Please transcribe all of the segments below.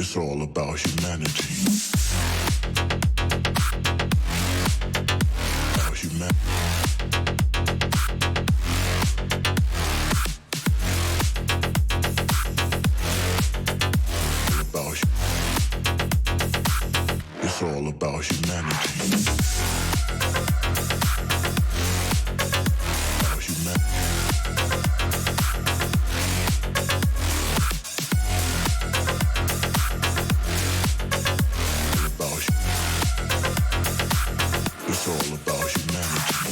It's all about humanity. About humanity. It's all about humanity. About humanity. It's all about humanity.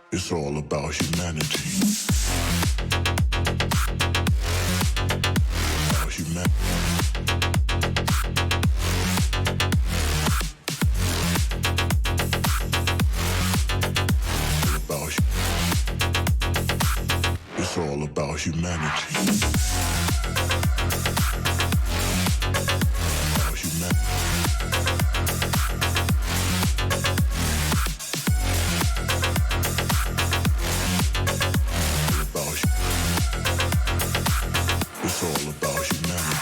It's all about humanity. About humanity. It's all about humanity. About humanity. It's all about humanity.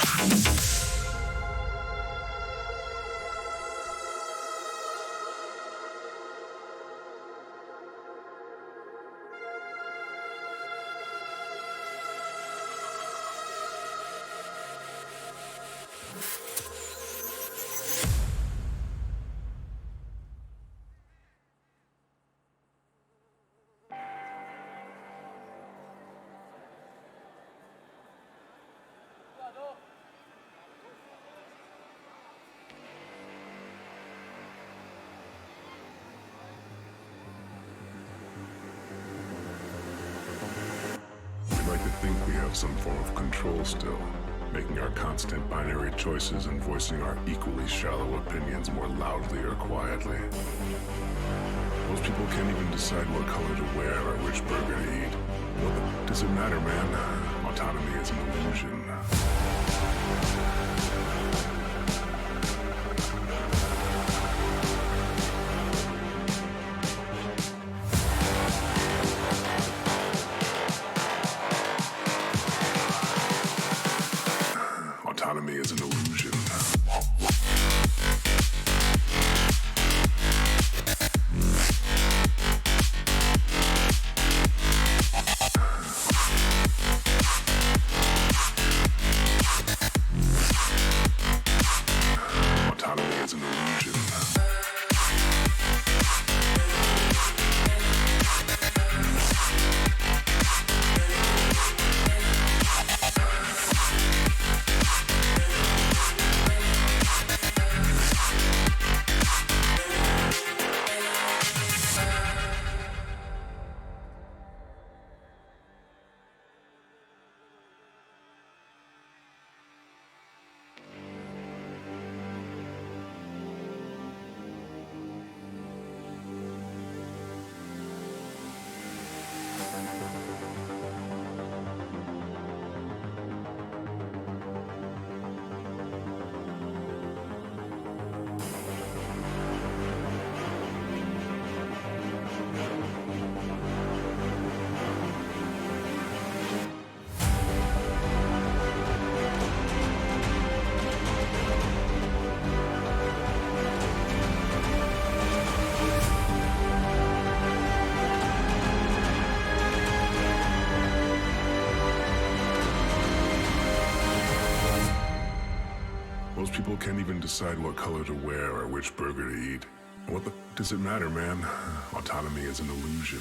We like to think we have some form of control still, making our constant binary choices and voicing our equally shallow opinions more loudly or quietly. Most people can't even decide what color to wear or which burger to eat. What does it matter, man? Autonomy is an illusion. Autonomy is an illusion. Autonomy is an illusion. Most people can't even decide what color to wear or which burger to eat. What the does it matter, man? Autonomy is an illusion.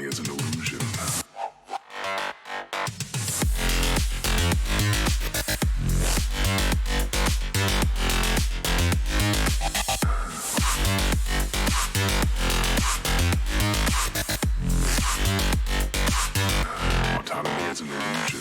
Autonomy is an illusion. Autonomy is an illusion.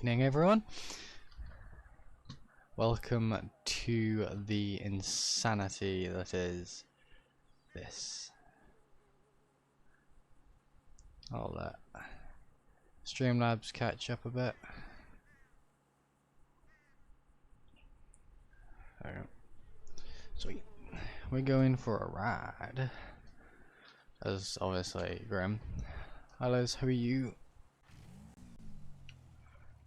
Evening, everyone. Welcome to the insanity that is this. I'll let Streamlabs catch up a bit. Alright. Sweet. We're going for a ride. As obviously Grim. Hi Liz, how are you?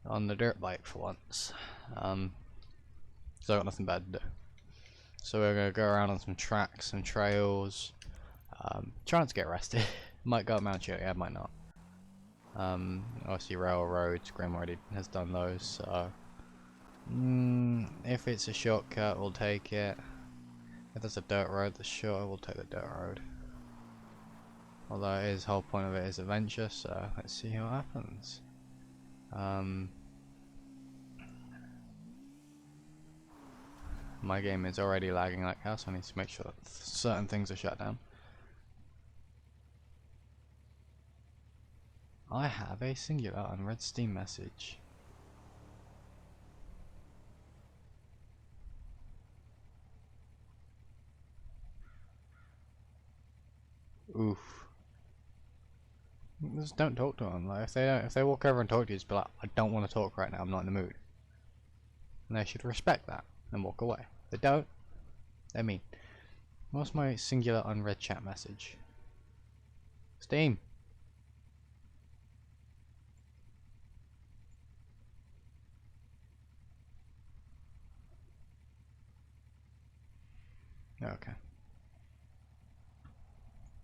On the dirt bike for once. So I got nothing bad to do. So we're gonna go around on some tracks, some trails. Trying to get rested. Might go up Mount Chiliad, might not. Obviously railroads, Grim already has done those, so if it's a shortcut we'll take it. If there's a dirt road that's shorter, we'll take the dirt road. Although his whole point of it is adventure, so let's see what happens. My game is already lagging like hell, so I need to make sure that certain things are shut down. I have a singular unread Steam message. Oof. Just don't talk to them. Like if they walk over and talk to you, just be like, I don't want to talk right now. I'm not in the mood. And they should respect that and walk away. If they don't, they're mean. What's my singular unread chat message? Steam. Okay.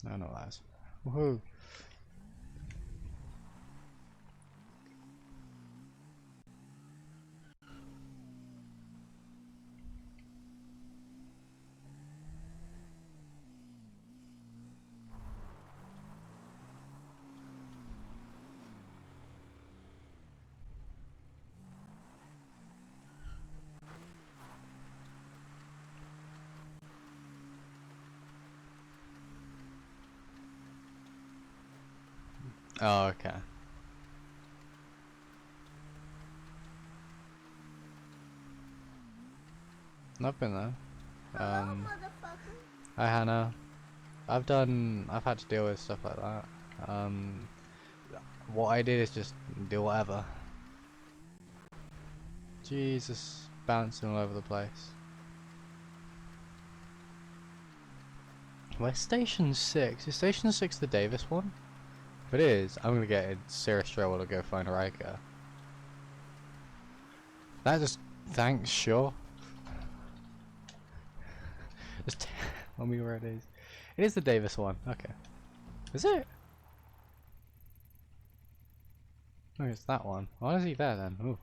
No, no lies. Woohoo. Oh, okay. I've been there. Hi Hannah. I've had to deal with stuff like that. What I did is just do whatever. Jesus, bouncing all over the place. Where's Station 6? Is Station 6 the Davis one? If it is, I'm gonna get in serious trouble to go find Riker. That just... thanks, sure. Just tell me where it is. It is the Davis one, okay. Is it? No, it's that one. Why is he there then? Ooh.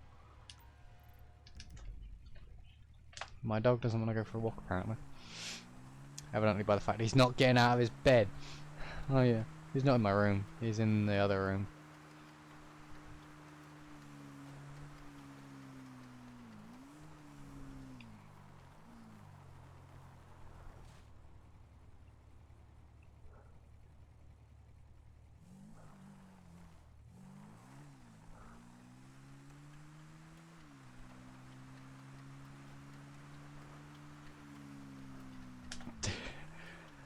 My dog doesn't want to go for a walk apparently. Evidently by the fact he's not getting out of his bed. Oh yeah. He's not in my room. He's in the other room.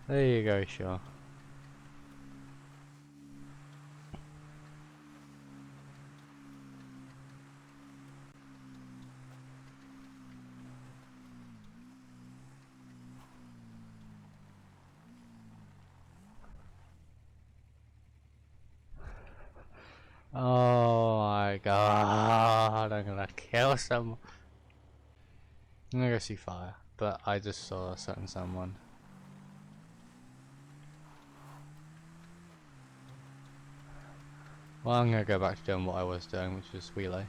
There you go, sure. Oh my god, I'm gonna kill someone. I'm gonna go see fire, but I just saw a certain someone. Well, I'm gonna go back to doing what I was doing, which is wheelie.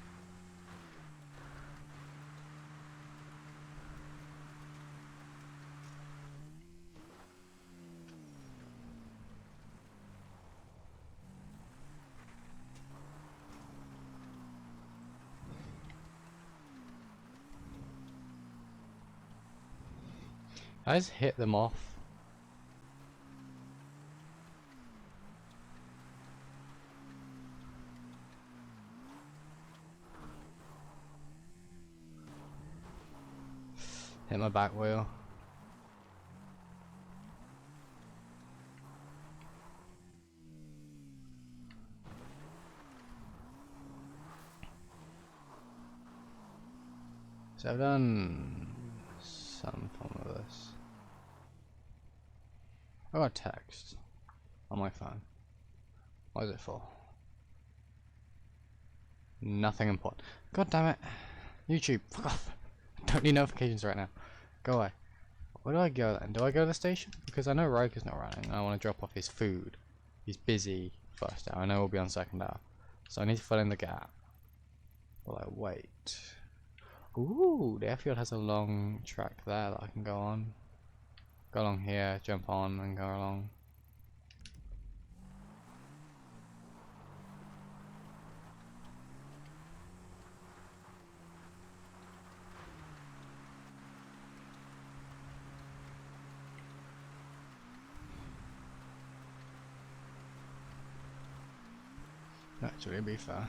I just hit them off. Hit my back wheel. So I've done some form of this. I got a text on my phone. What is it for? Nothing important. God damn it. YouTube, fuck off. Don't need notifications right now. Go away. Where do I go then? Do I go to the station? Because I know Riker's not running and I want to drop off his food. He's busy first hour. I know we'll be on second hour. So I need to fill in the gap while I wait. Ooh, the airfield has a long track there that I can go on. Go along here, jump on and go along. Actually, to be fair.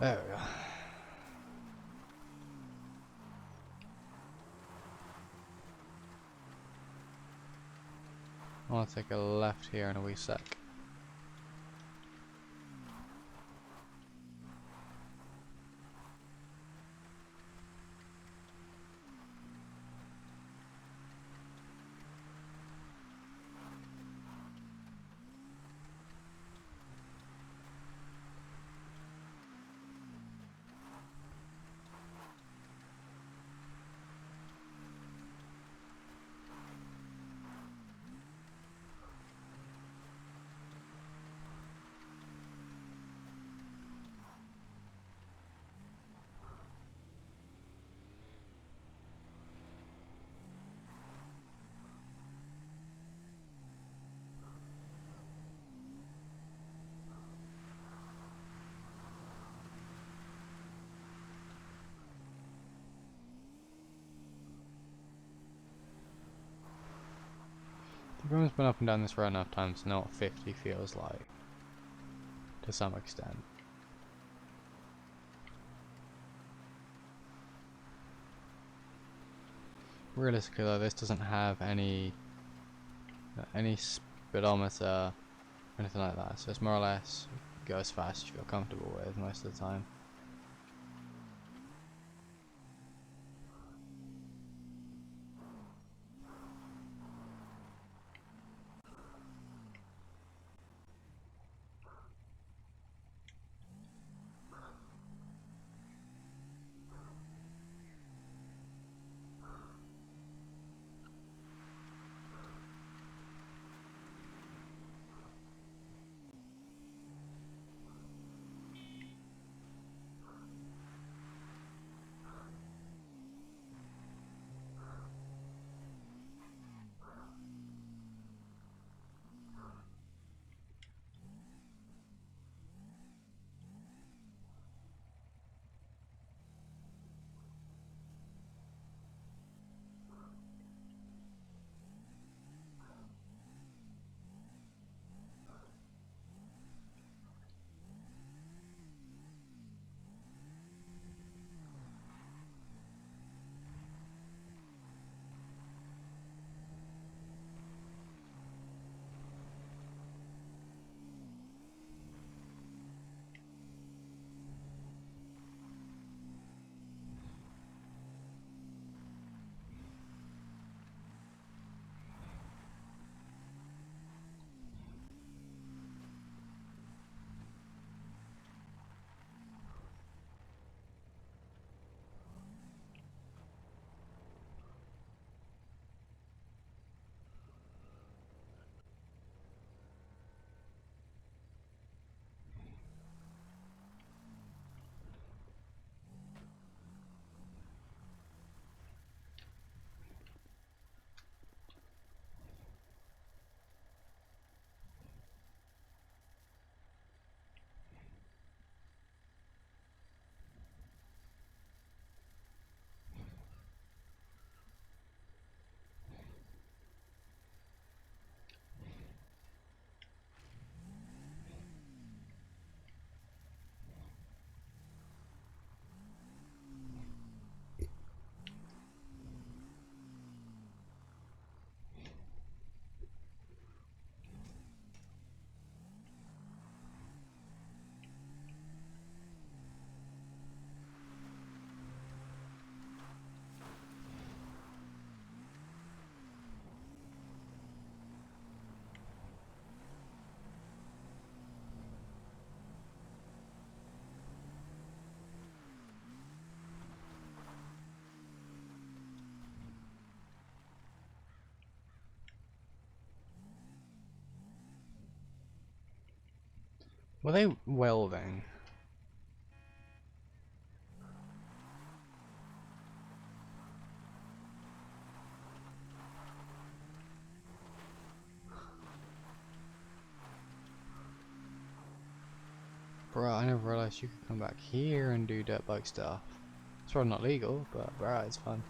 There we go. I want to take a left here in a wee sec. Everyone's been up and down this road enough times to know what 50 feels like. To some extent. Realistically though, this doesn't have any speedometer or anything like that, so it's more or less go as fast as you feel comfortable with most of the time. Were they welding? Bro, I never realised you could come back here and do dirt bike stuff. It's probably not legal, but bro, it's fun.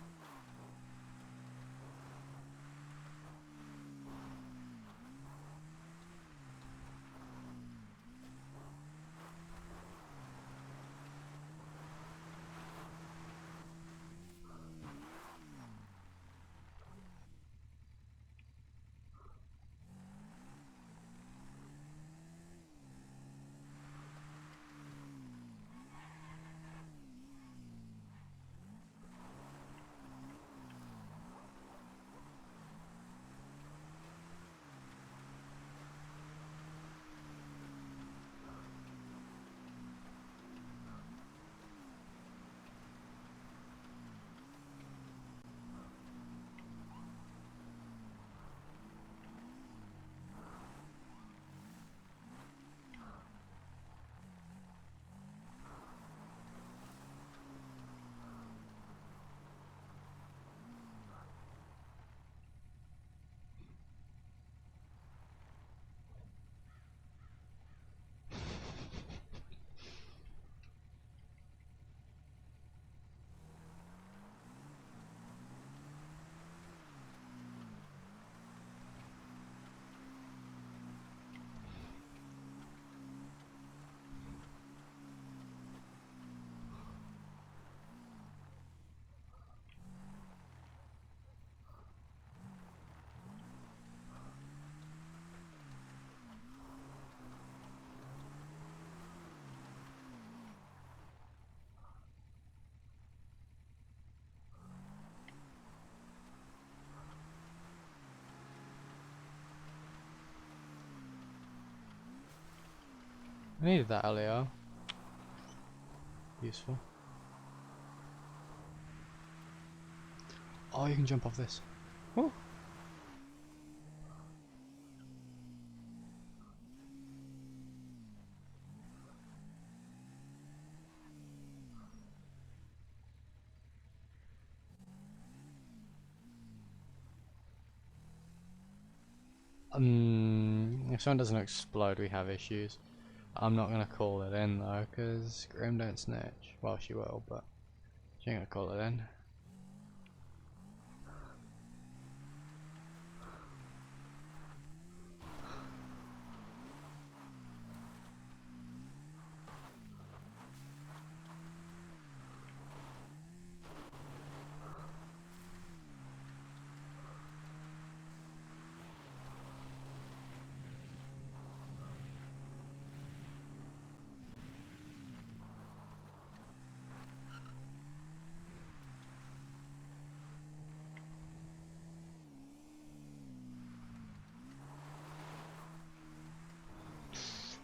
I needed that earlier. Useful. Oh, you can jump off this. Woo. If someone doesn't explode, we have issues. I'm not gonna call it in though, cause Grim don't snitch. Well, she will, but she ain't gonna call it in.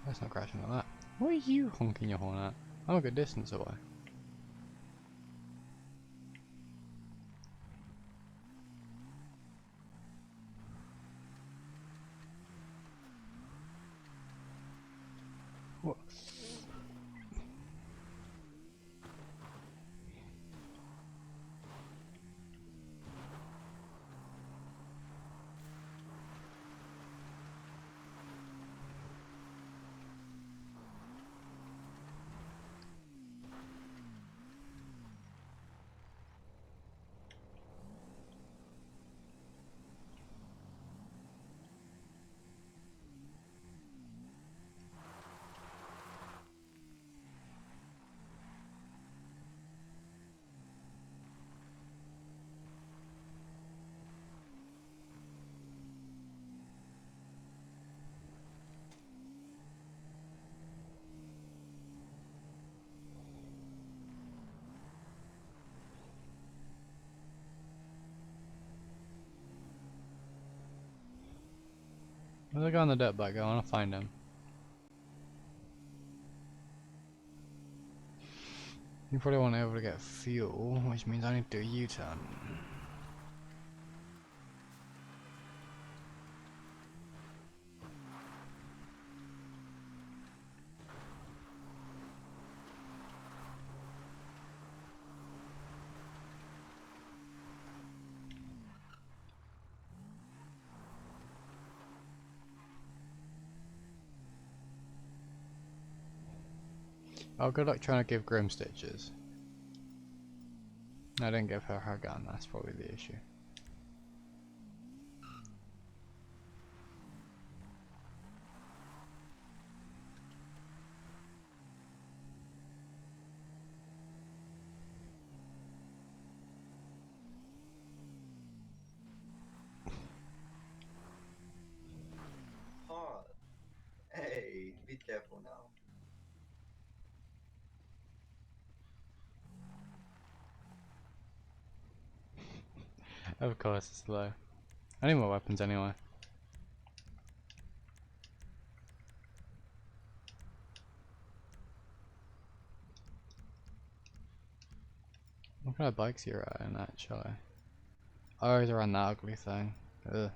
That's not crashing like that. What are you honking your horn at? I'm a good distance away. What? Where's the guy on the dirt bike? I wanna find him. You probably won't be able to get fuel, which means I need to do a U-turn. Oh, good luck trying to give Grim stitches. I didn't give her her gun, that's probably the issue. Hard. Hey, be careful now. Of course it's low. I need more weapons anyway. What kind of bikes you're riding actually? Oh, he's around that ugly thing. Ugh.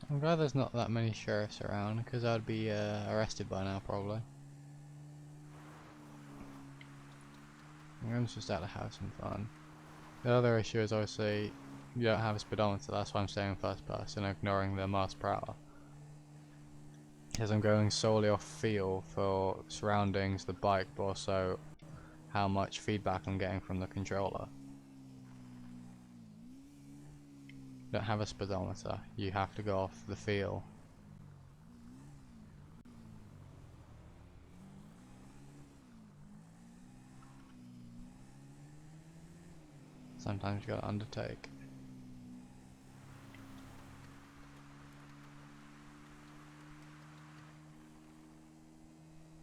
I'm glad there's not that many sheriffs around, because I'd be arrested by now probably. I'm just out to have some fun. The other issue is obviously you don't have a speedometer, that's why I'm staying in first person, ignoring the miles per hour. Because I'm going solely off feel for surroundings, the bike, but also how much feedback I'm getting from the controller. You don't have a speedometer, you have to go off the feel. Sometimes you gotta undertake.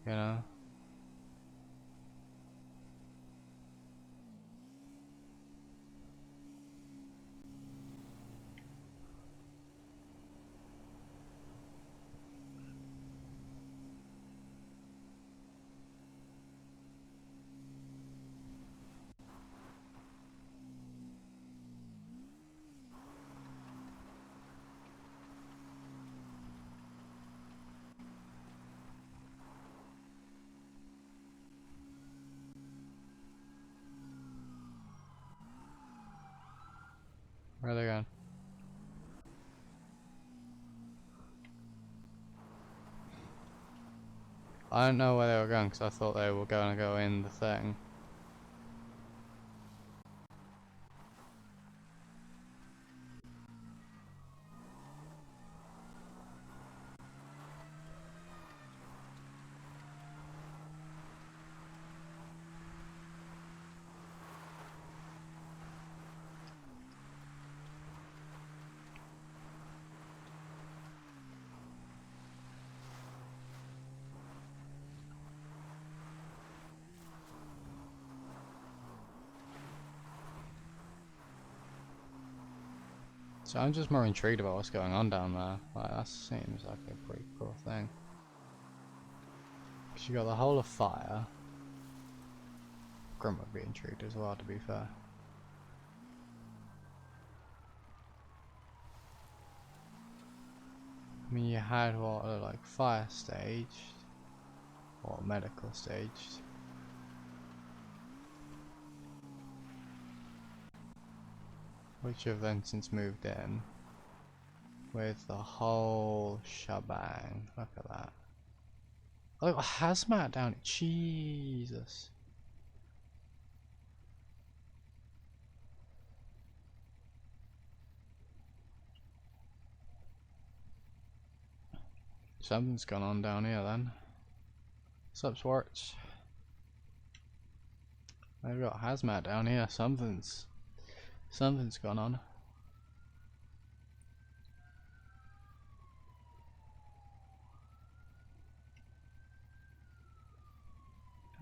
You know? Where are they going? I don't know where they were going because I thought they were going to go in the thing. So I'm just more intrigued about what's going on down there. Like, that seems like a pretty cool thing. Because you got the whole of fire. Grim would be intrigued as well, to be fair. I mean, you had what, like fire stage, or medical stage. Which have then since moved in. with the whole shebang. Look at that. Look, hazmat down. Jesus. Something's gone on down here then. What's up, Swartz? They've got hazmat down here. Something's gone on.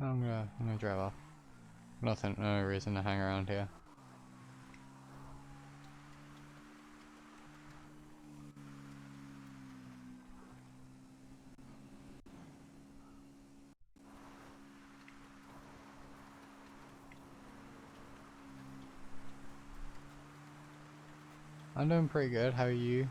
I'm gonna drive off. Nothing, no reason to hang around here. I'm doing pretty good. How are you?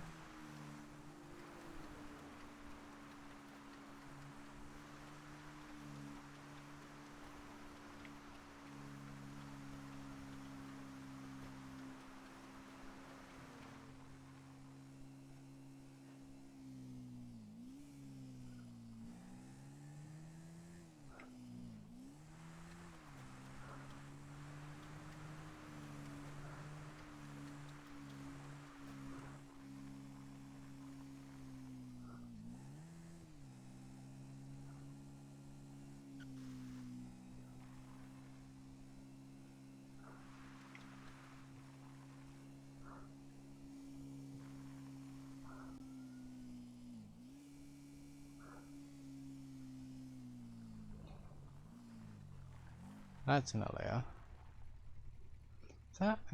That's an LAR.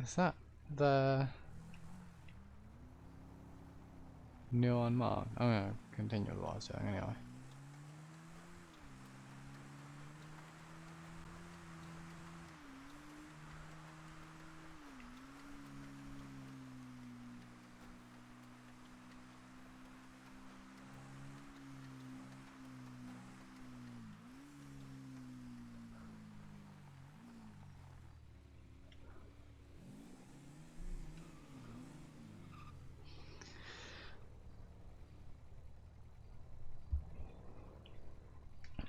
Is that the new on Mark? I'm gonna continue with what I was doing anyway.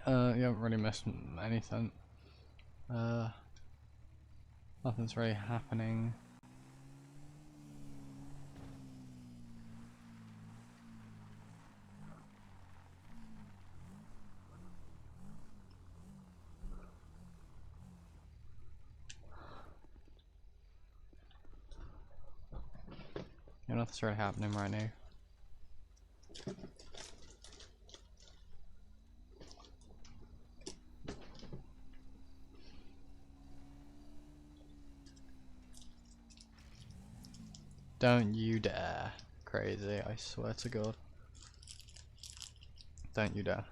You haven't really missed anything. Nothing's really happening. Yeah, nothing's really happening right now. Don't you dare. Crazy, I swear to God. Don't you dare.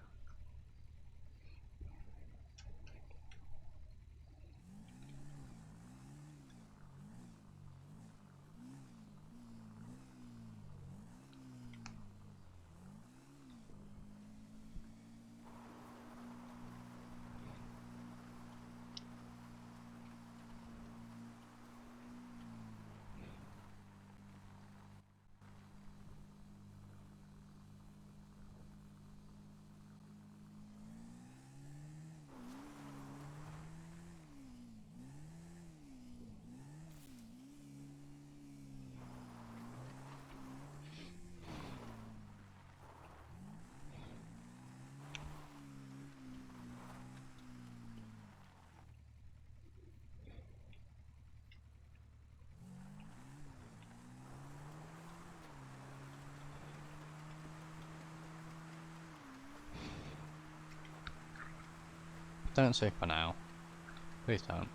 Don't say for now. Please don't.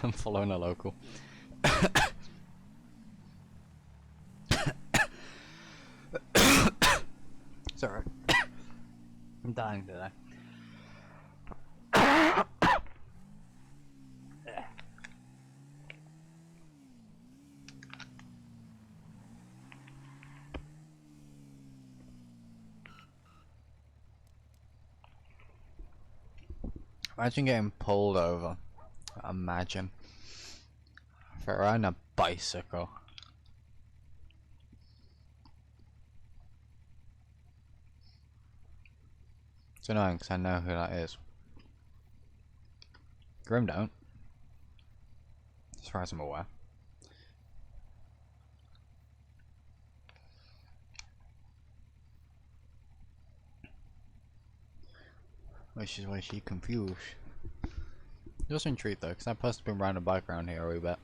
I'm following a local. Sorry. I'm dying today. Imagine getting pulled over. Imagine. If you're on a bicycle. It's annoying because I know who that is. Grim don't. As far as I'm aware. Which is why she's confused. Just intrigued though, because that person's been riding a bike around here a wee bit.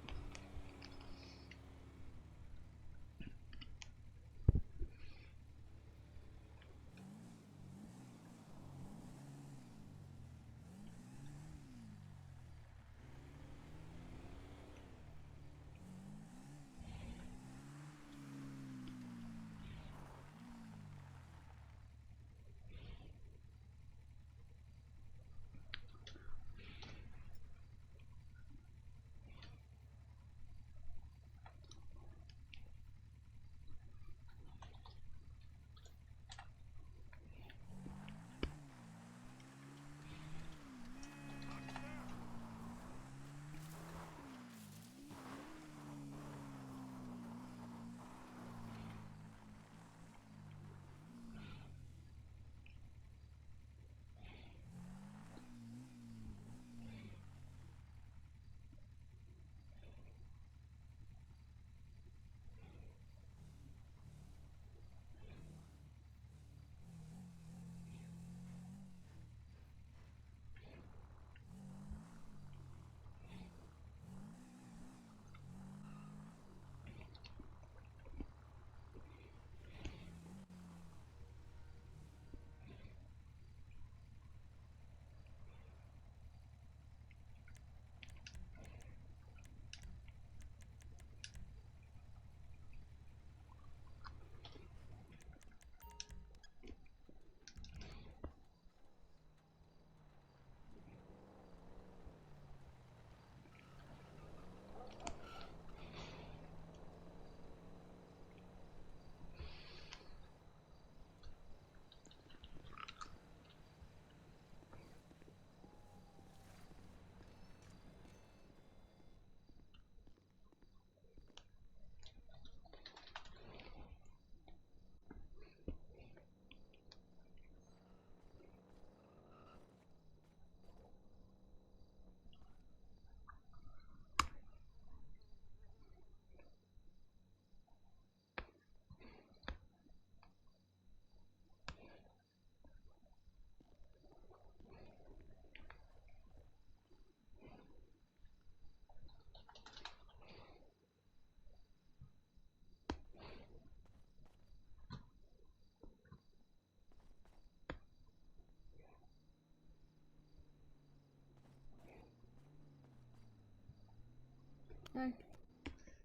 Hi.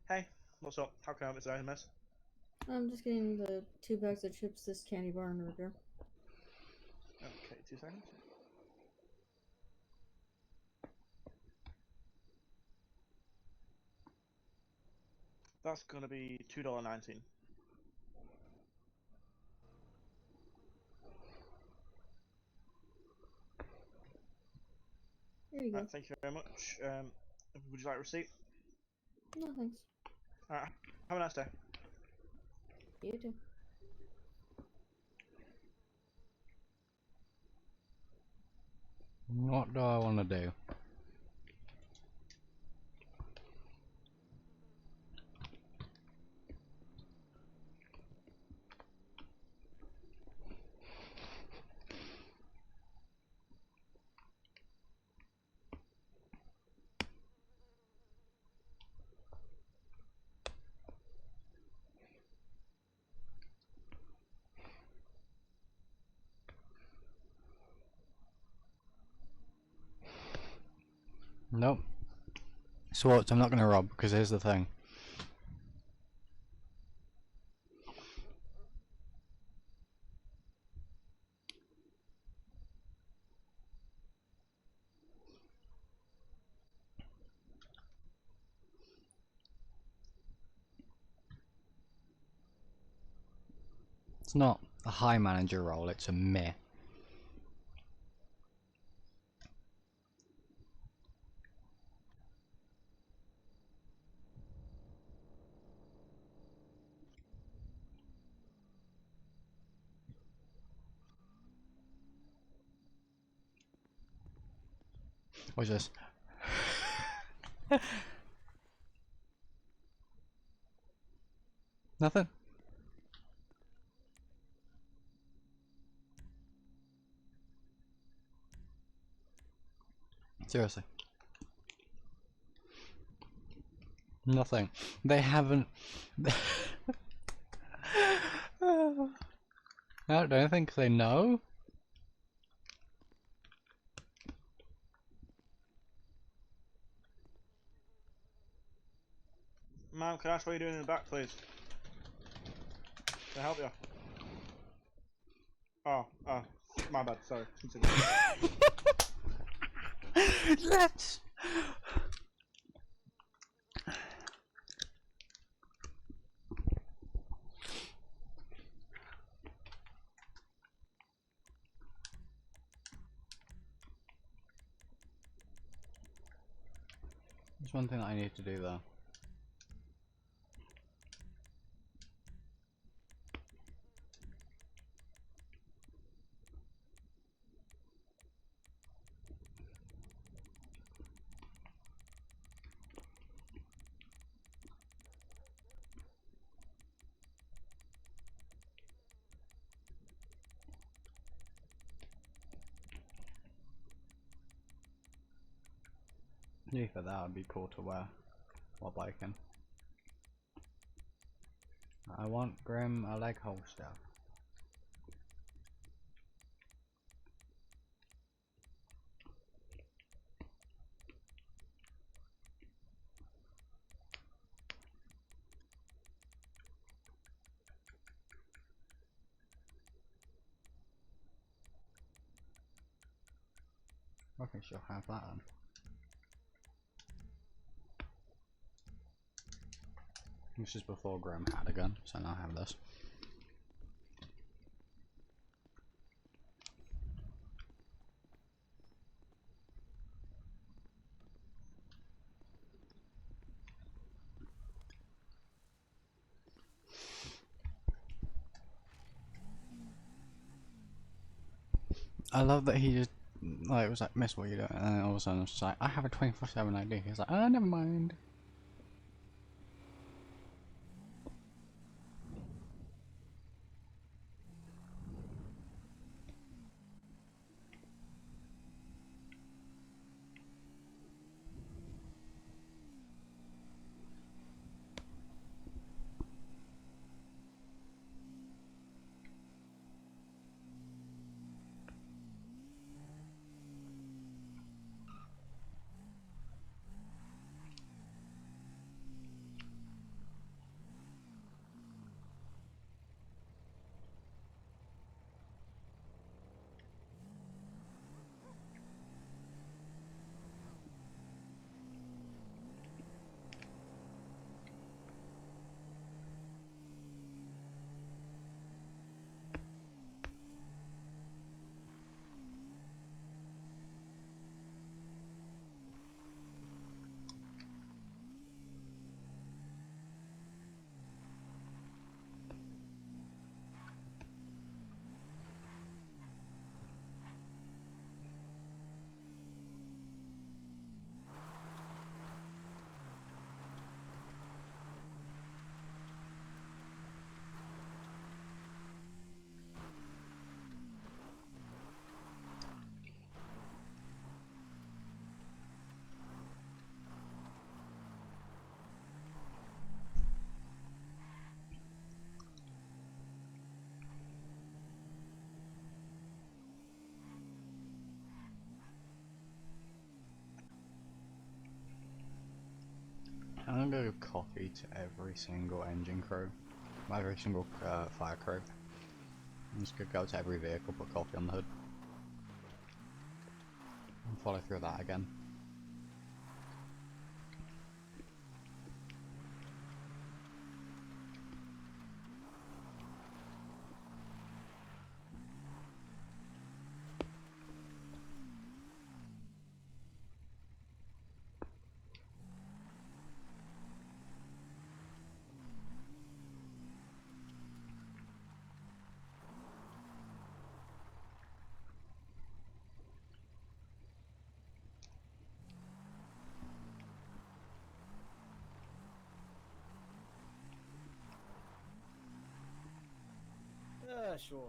Hey, what's up? How can I help Mr. SMS? I'm just getting the 2 bags of chips this candy bar in order. Okay, 2 seconds. That's gonna be $2.19. There you go. Alright, thank you very much. Would you like a receipt? No thanks. Alright, have a nice day. You too. What do I want to do? Nope. Swartz, I'm not going to rob, because here's the thing. It's not a high manager role, it's a meh. What's this? Nothing? Seriously. Nothing. They haven't... I don't think they know. Ma'am, can I ask what you're doing in the back, please? Can I help you? Oh, my bad, sorry. Continue. Let's... There's one thing that I need to do though. Yeah, for that would be cool to wear while biking. I want Grim a leg holster. I think she'll have that on. This is before Grim had a gun, so now I have this. I love that he just like was like, "Miss, what are you doing?" And then all of a sudden it's just like, "I have a 24/7 ID." He's like, "Oh, never mind." I'm gonna give coffee to every single engine crew, every single fire crew. I'm just gonna go to every vehicle, put coffee on the hood, and follow through that again. Sure.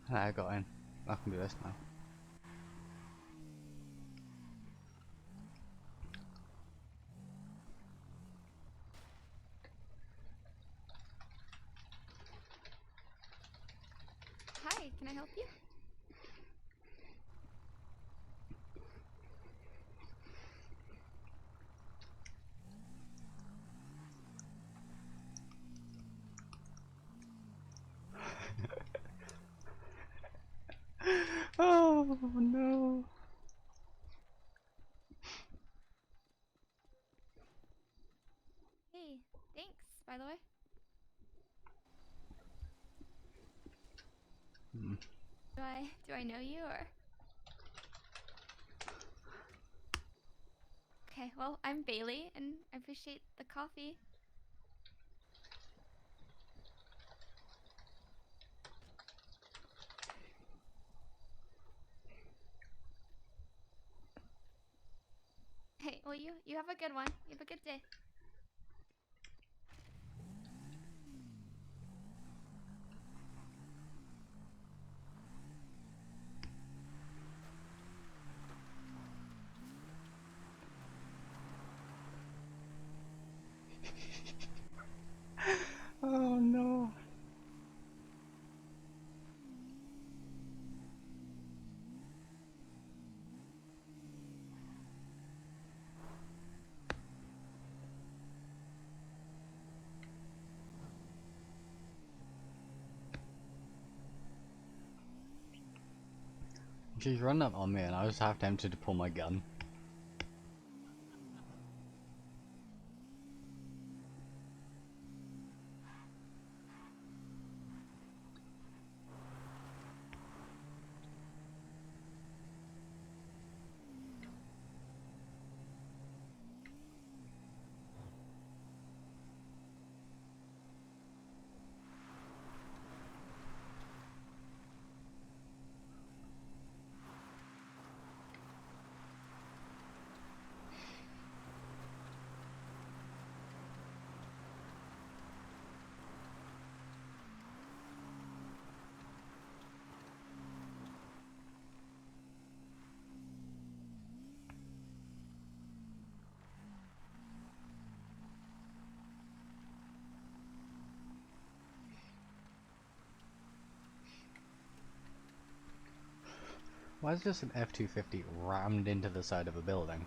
I got in. I can do this now. Hi, can I help you? Oh no! Hey, thanks, by the way. Hmm. Do I know you or? Okay, well, I'm Bailey and I appreciate the coffee. Hey, well, you have a good one. You have a good day. Oh no! She's run up on me and I was half tempted to pull my gun. Why is just an F-250 rammed into the side of a building?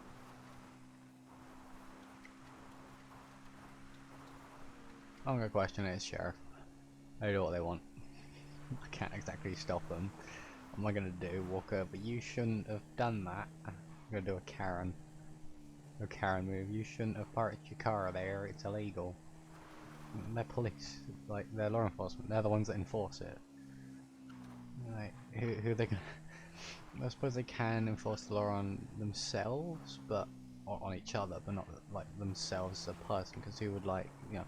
I'm gonna question it, Sheriff. They do what they want. I can't exactly stop them. What am I gonna do? Walk over. You shouldn't have done that. I'm gonna do a Karen. A Karen move. You shouldn't have parked your car there. It's illegal. They're police. Like, they're law enforcement. They're the ones that enforce it. Like, who are they gonna... I suppose they can enforce the law on themselves, but... or on each other, but not, like, themselves as a person, because who would, like, you know,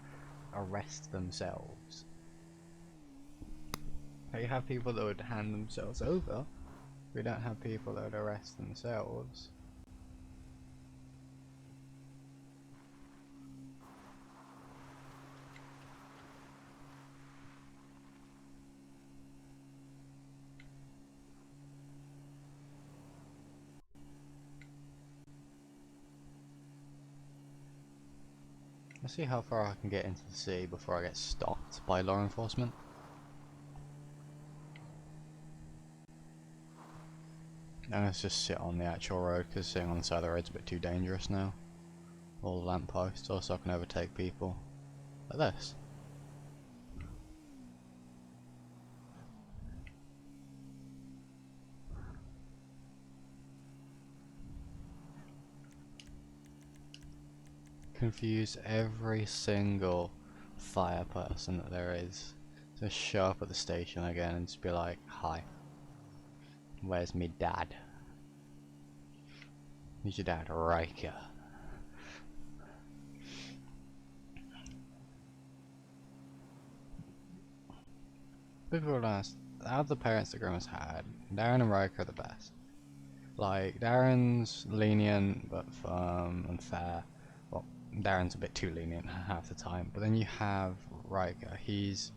arrest themselves? You have people that would hand themselves over. We don't have people that would arrest themselves. Let's see how far I can get into the sea before I get stopped by law enforcement. And let's just sit on the actual road, because sitting on the side of the road is a bit too dangerous now. All the lampposts, also I can overtake people. Like this. Confuse every single fire person that there is. Just show up at the station again and just be like, hi. Where's me dad? Who's your dad? Riker. People are honest, out of the parents that Grimm has had, Darren and Riker are the best. Like, Darren's lenient but firm and fair. Well, Darren's a bit too lenient half the time, but then you have Riker. He's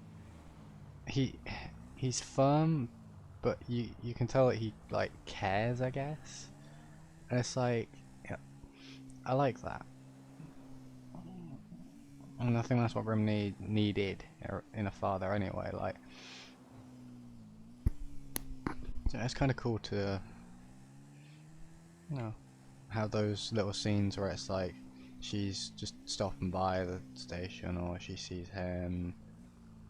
firm, but you can tell that he like cares, I guess. And it's like, yeah, I like that. And I think that's what Grimm needed in a father anyway. Like, so it's kind of cool to, you know, have those little scenes where it's like she's just stopping by the station, or she sees him,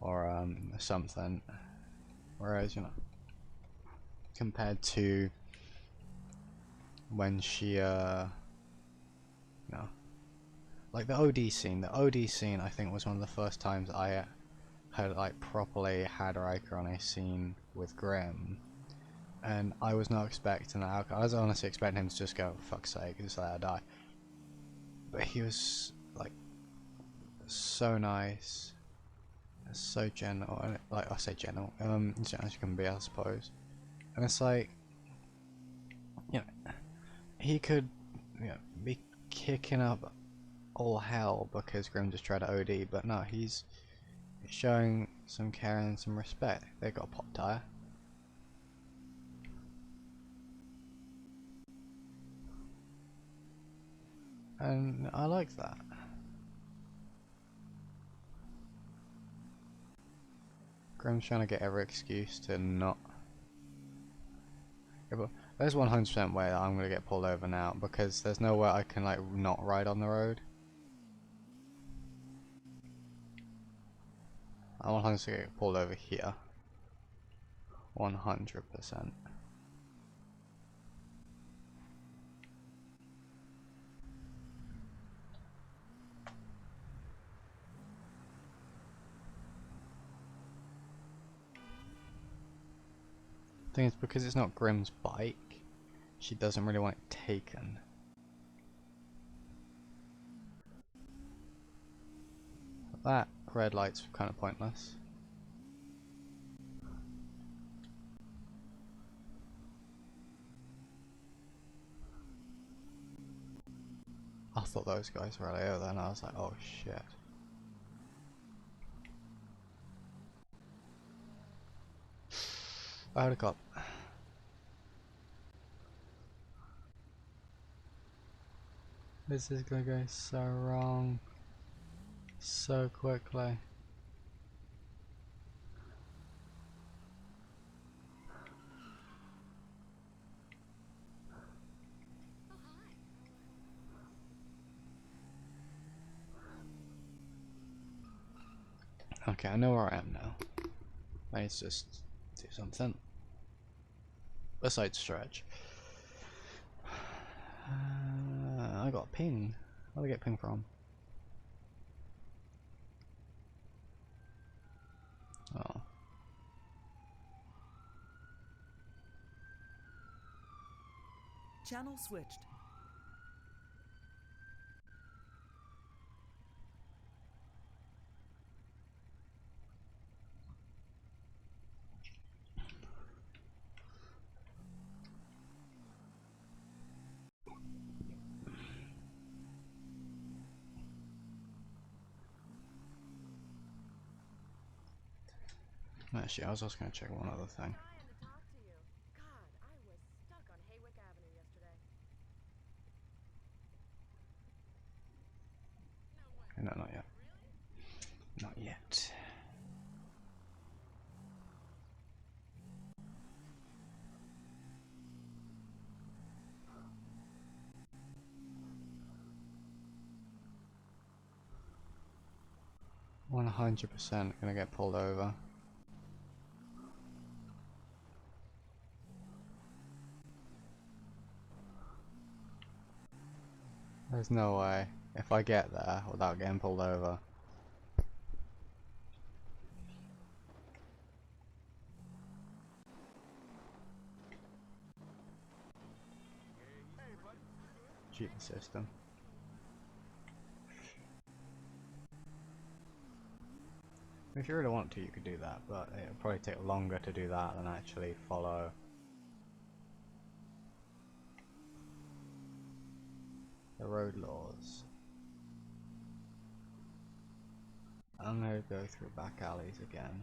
or something. Whereas, you know, compared to when she, you know, like the OD scene. The OD scene, I think, was one of the first times I had like properly had Riker on a scene with Grimm. And I was not expecting that. I was honestly expecting him to just go, for fuck's sake, just let her die. But he was, like, so nice, so gentle, and, like, I say gentle, as gentle as you can be, I suppose. And it's like, you know, he could, you know, be kicking up all hell because Grimm just tried to OD, but no, he's showing some care and some respect. They got a pop tire. And I like that. Grimm's trying to get every excuse to not. Yeah, but there's 100% way that I'm gonna get pulled over now, because there's no way I can like not ride on the road. I'm 100% gonna get pulled over here. 100%. Thing is, because it's not Grimm's bike, she doesn't really want it taken. That red light's kind of pointless. I thought those guys were LAO then, I was like, oh shit. I had a cop. This is gonna go so wrong. So quickly. Okay, I know where I am now. I need to just do something besides stretch. I got a ping. Where did I get ping from? Oh. Channel switched. Actually, I was also going to check one other thing. No, not yet. 100% gonna get pulled over. There's no way. If I get there without getting pulled over. Cheat the system. If you really want to, you could do that, but it'll probably take longer to do that than actually follow the road laws. I'm gonna go through back alleys again.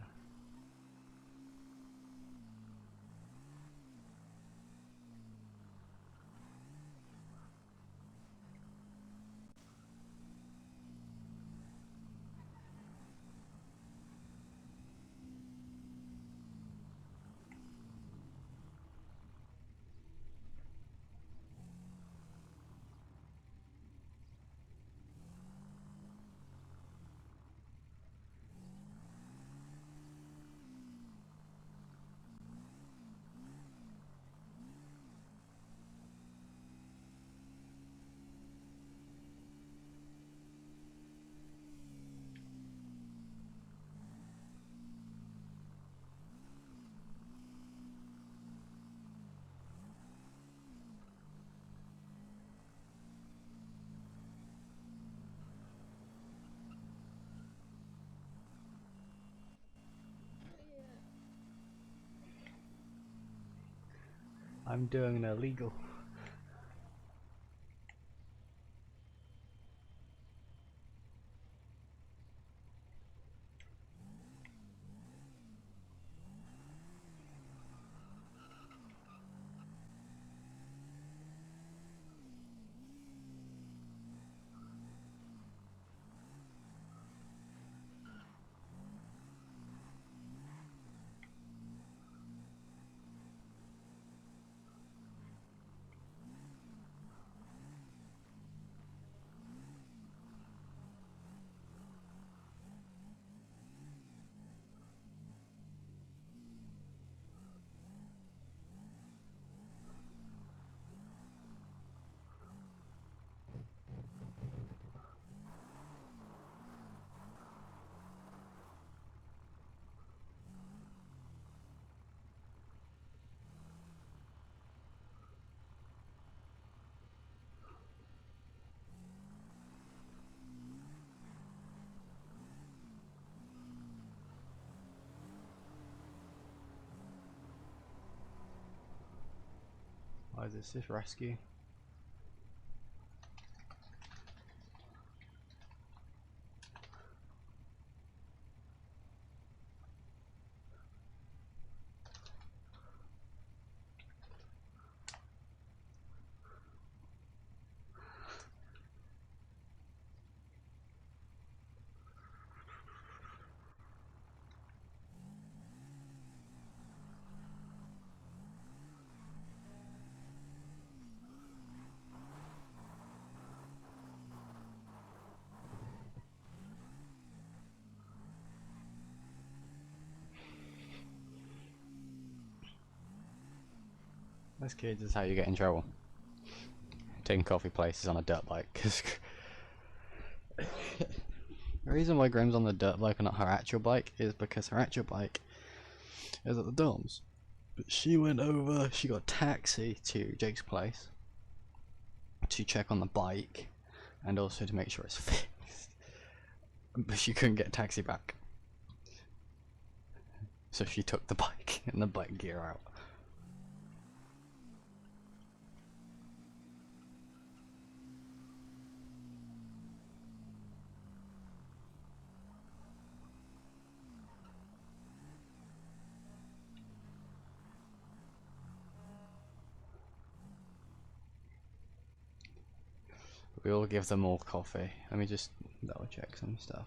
I'm doing an illegal. Why is this rescue? This kids is how you get in trouble. Taking coffee places on a dirt bike. Cause the reason why Grim's on the dirt bike and not her actual bike is because her actual bike is at the dorms. But she went over, she got a taxi to Jake's place to check on the bike and also to make sure it's fixed. But she couldn't get a taxi back. So she took the bike and the bike gear out. We will give them all coffee. Let me just double check some stuff.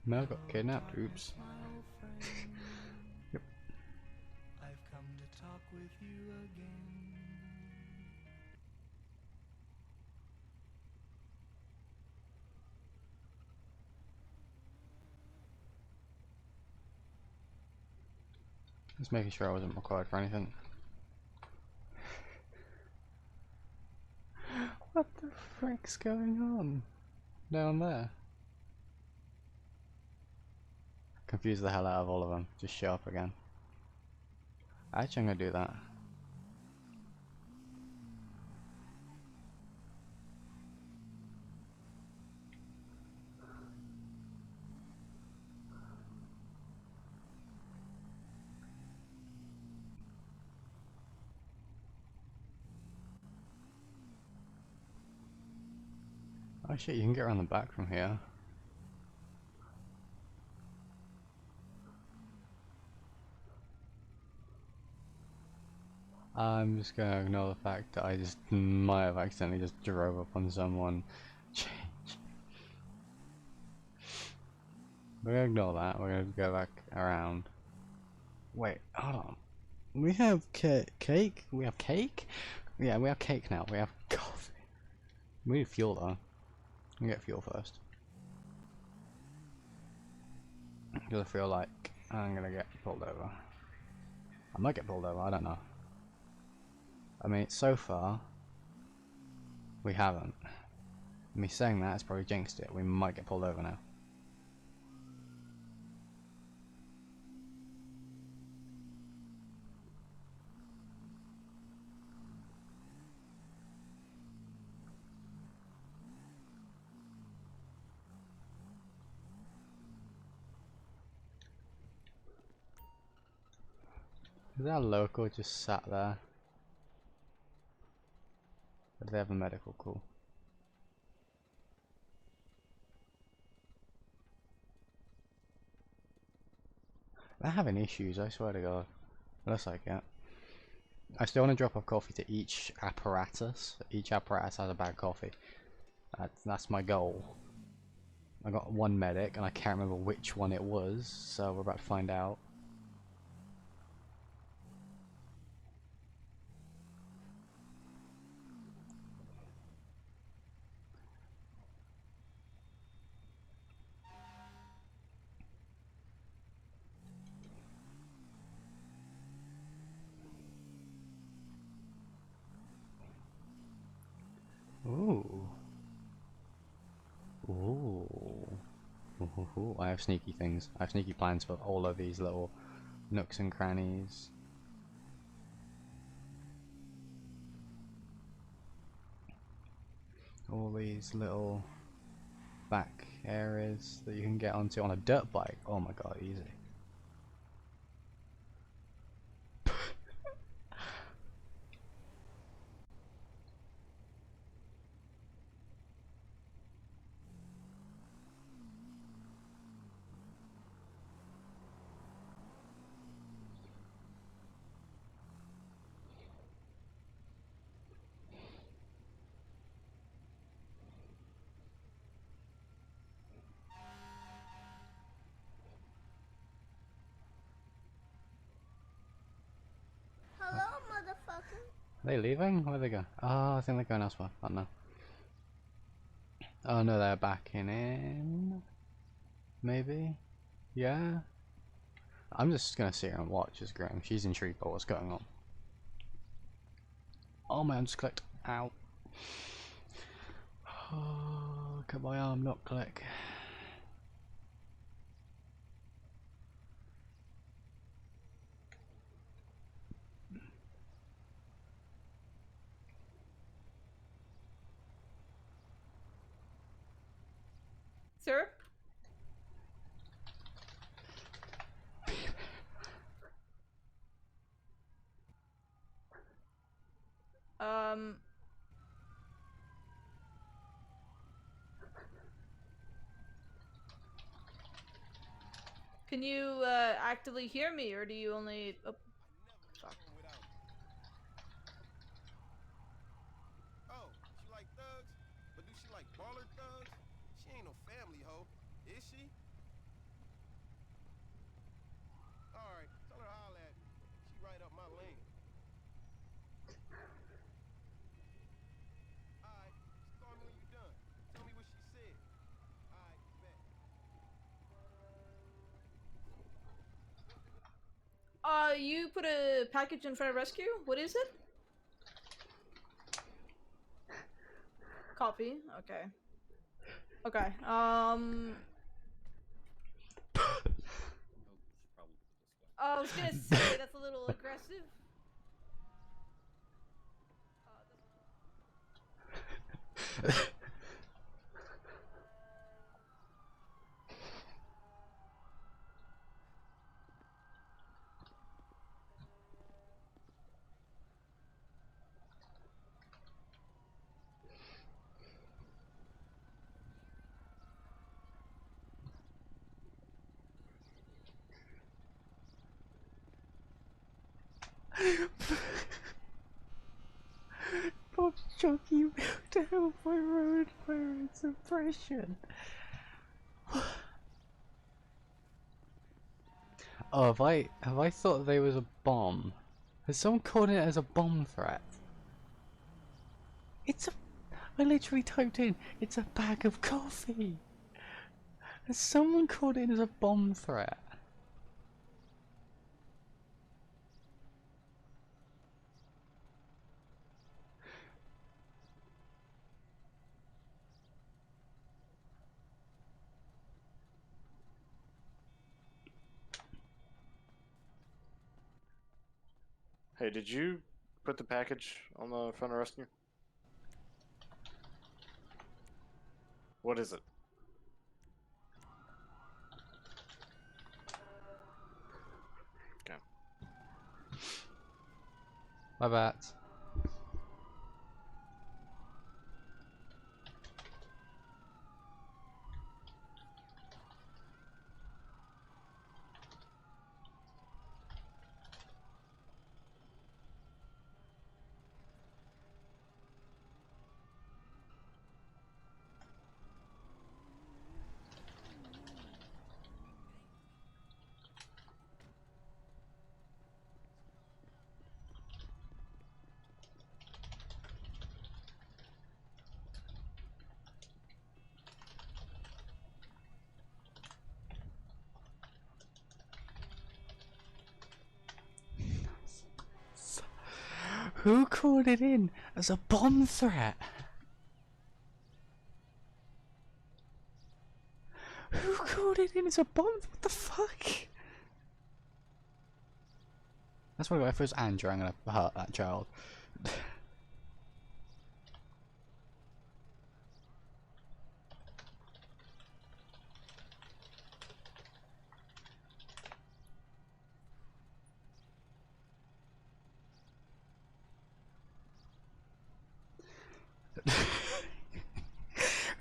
Mel got kidnapped. Oops. Yep. I've come to talk with you again. Just making sure I wasn't required for anything. What the frick's going on down there? Confuse the hell out of all of them. Just show up again. Actually, I'm gonna do that. Oh shit, you can get around the back from here. I'm just gonna ignore the fact that I just might have accidentally just drove up on someone. Change. We're gonna ignore that. We're gonna go back around. Wait, hold on. We have cake? We have cake? Yeah, we have cake now. We have coffee. We need fuel though. We get fuel first. Because I feel like I'm gonna get pulled over. I might get pulled over, I don't know. I mean, so far, we haven't. Me saying that has probably jinxed it. We might get pulled over now. Is that local just sat there? Or do they have a medical call? They're having issues, I swear to God. Looks like it. I still want to drop off coffee to each apparatus. Each apparatus has a bag of coffee. That's my goal. I got one medic and I can't remember which one it was, so we're about to find out. Ooh. Ooh. Ooh. I have sneaky things. I have sneaky plans for all of these little nooks and crannies. All these little back areas that you can get onto on a dirt bike. Oh my god, easy. Hello, motherfucker. Are they leaving? Where are they going? Oh, I think they're going elsewhere. I don't know. Oh no, they're backing in. Maybe? Yeah? I'm just gonna sit here and watch as Graham. She's intrigued by what's going on. Oh man, just clicked. Ow. Oh, can my arm not click? Sir? Can you actively hear me, or do you only? Oh, fuck. Oh, she like thugs? But do she like baller thugs? She ain't no family hoe, is she? You put a package in front of rescue? What is it? Coffee? Okay. Okay, I was gonna say, that's a little aggressive. Bob's jockey will to help my road fire and suppression. Oh, have I thought they was a bomb? Has someone called it as a bomb threat? I literally typed in, it's a bag of coffee. Has someone called it as a bomb threat? Hey, did you put the package on the front of rescue? What is it? Okay. My bad. Who called it in as a bomb threat? Who called it in as a bomb? What the fuck? That's why if it was Andrew, I'm gonna hurt that child.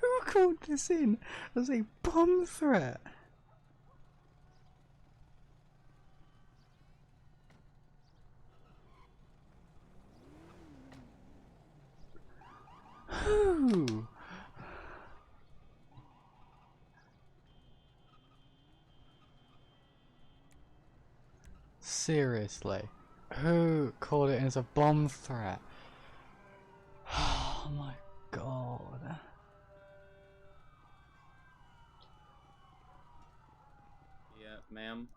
Who called this in as a bomb threat? Who? Seriously, who called it as a bomb threat? Oh my god. Yeah, ma'am.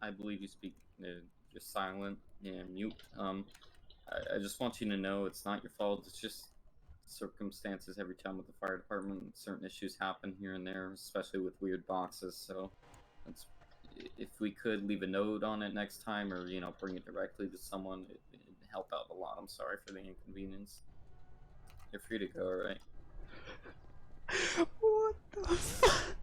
I believe you speak. You're silent. Yeah, mute. I just want you to know it's not your fault. It's just circumstances every time with the fire department. Certain issues happen here and there, especially with weird boxes. So, it's, if we could leave a note on it next time, or bring it directly to someone, it'd help out a lot. I'm sorry for the inconvenience. You're free to go, alright? What the fuck?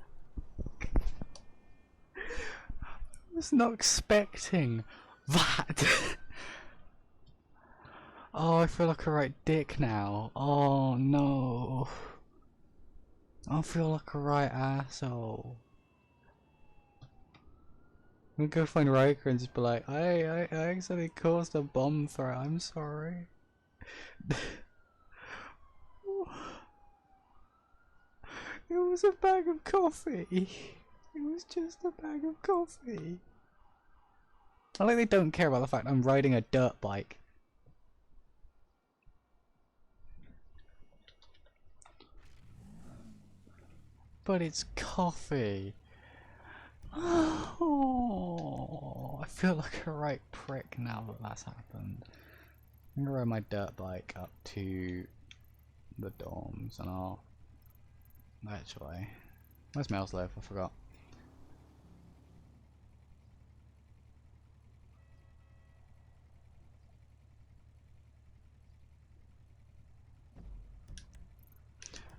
I was not expecting that. Oh, I feel like a right dick now. Oh no. I feel like a right asshole. I'm gonna go find Riker and just be like, I accidentally caused a bomb threat, I'm sorry. It was a bag of coffee. It was just a bag of coffee. I like they don't care about the fact I'm riding a dirt bike. But it's coffee. Oh, I feel like a right prick now that that's happened. I'm gonna ride my dirt bike up to the dorms and I'll... Actually, where's Mel's live? I forgot.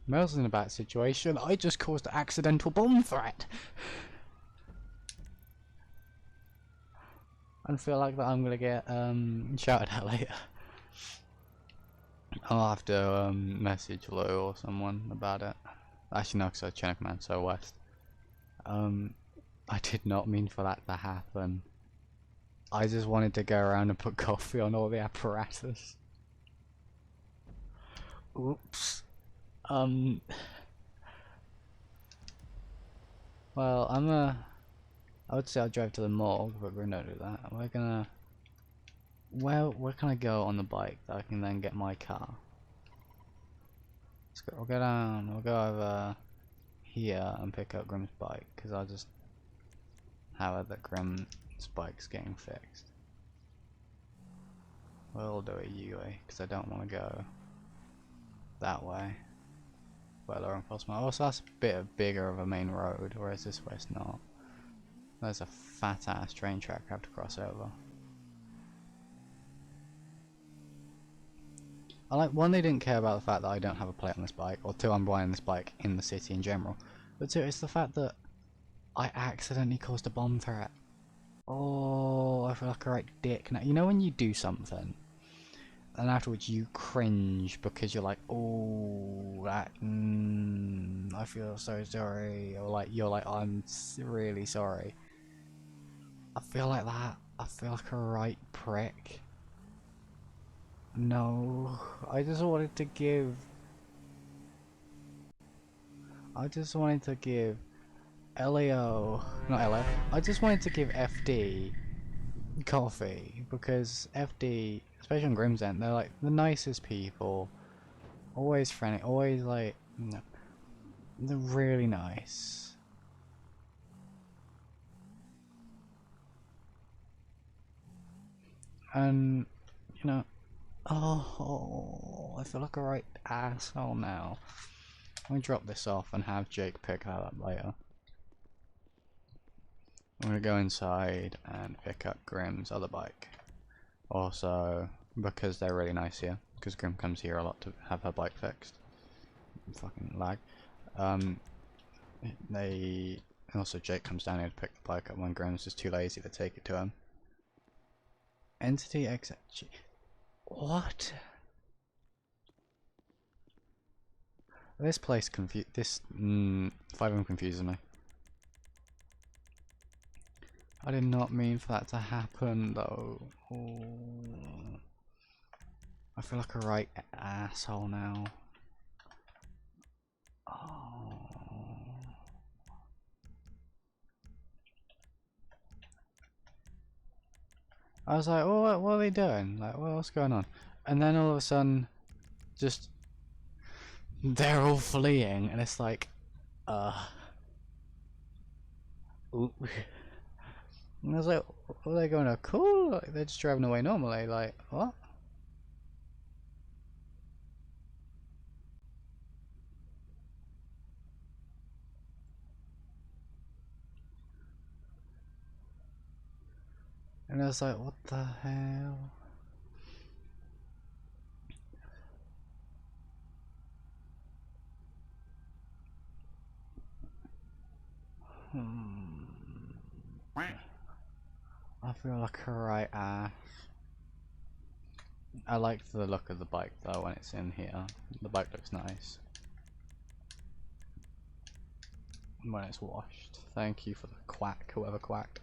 Mel's in a bad situation. I just caused an accidental bomb threat. I feel like that I'm gonna get shouted at later. I'll have to message Lou or someone about it. Actually no, because I Chinook Man, so West. I did not mean for that to happen. I just wanted to go around and put coffee on all the apparatus. Oops. Well, I would say I'll drive to the morgue, but we're not do that. We're gonna... Well, where can I go on the bike that I can then get my car? Let's go, we'll go down, we'll go over here and pick up Grimm's bike, because I'll just have it that Grimm's bike's getting fixed. We'll do it U-way, because I don't want to go that way. By law enforcement. Also, that's a bit bigger of a main road, whereas this way it's not. There's a fat ass train track I have to cross over. I like, one, they didn't care about the fact that I don't have a plate on this bike, or two, I'm buying this bike in the city in general. But two, it's the fact that I accidentally caused a bomb threat. Oh, I feel like a right dick now. You know when you do something, and afterwards you cringe because you're like, oh, that, I feel so sorry, or like, you're like, I'm really sorry. I feel like that. I feel like a right prick. No, I just wanted to give LAO, not LA, I just wanted to give FD coffee, because FD, especially on Grimm's End, they're like the nicest people, always friendly, always like, you know, they're really nice. And, you know, oh, I feel like a right asshole now. I'm gonna drop this off and have Jake pick that up later. I'm gonna go inside and pick up Grimm's other bike. Also, because they're really nice here, because Grimm comes here a lot to have her bike fixed. Fucking lag. Also Jake comes down here to pick the bike up when Grimm's just too lazy to take it to him. Entity exit. What? This place this 5M confuses me. I did not mean for that to happen though. Oh. I feel like a right asshole now. Oh. I was like, oh, what are they doing? Like, what's going on? And then all of a sudden, just they're all fleeing, and it's like, Oop. And I was like, are they going to cool? Like, they're just driving away normally. Like, what? And I was like, what the hell? I feel like a right ass. I like the look of the bike though when it's in here. The bike looks nice. When it's washed. Thank you for the quack, whoever quacked.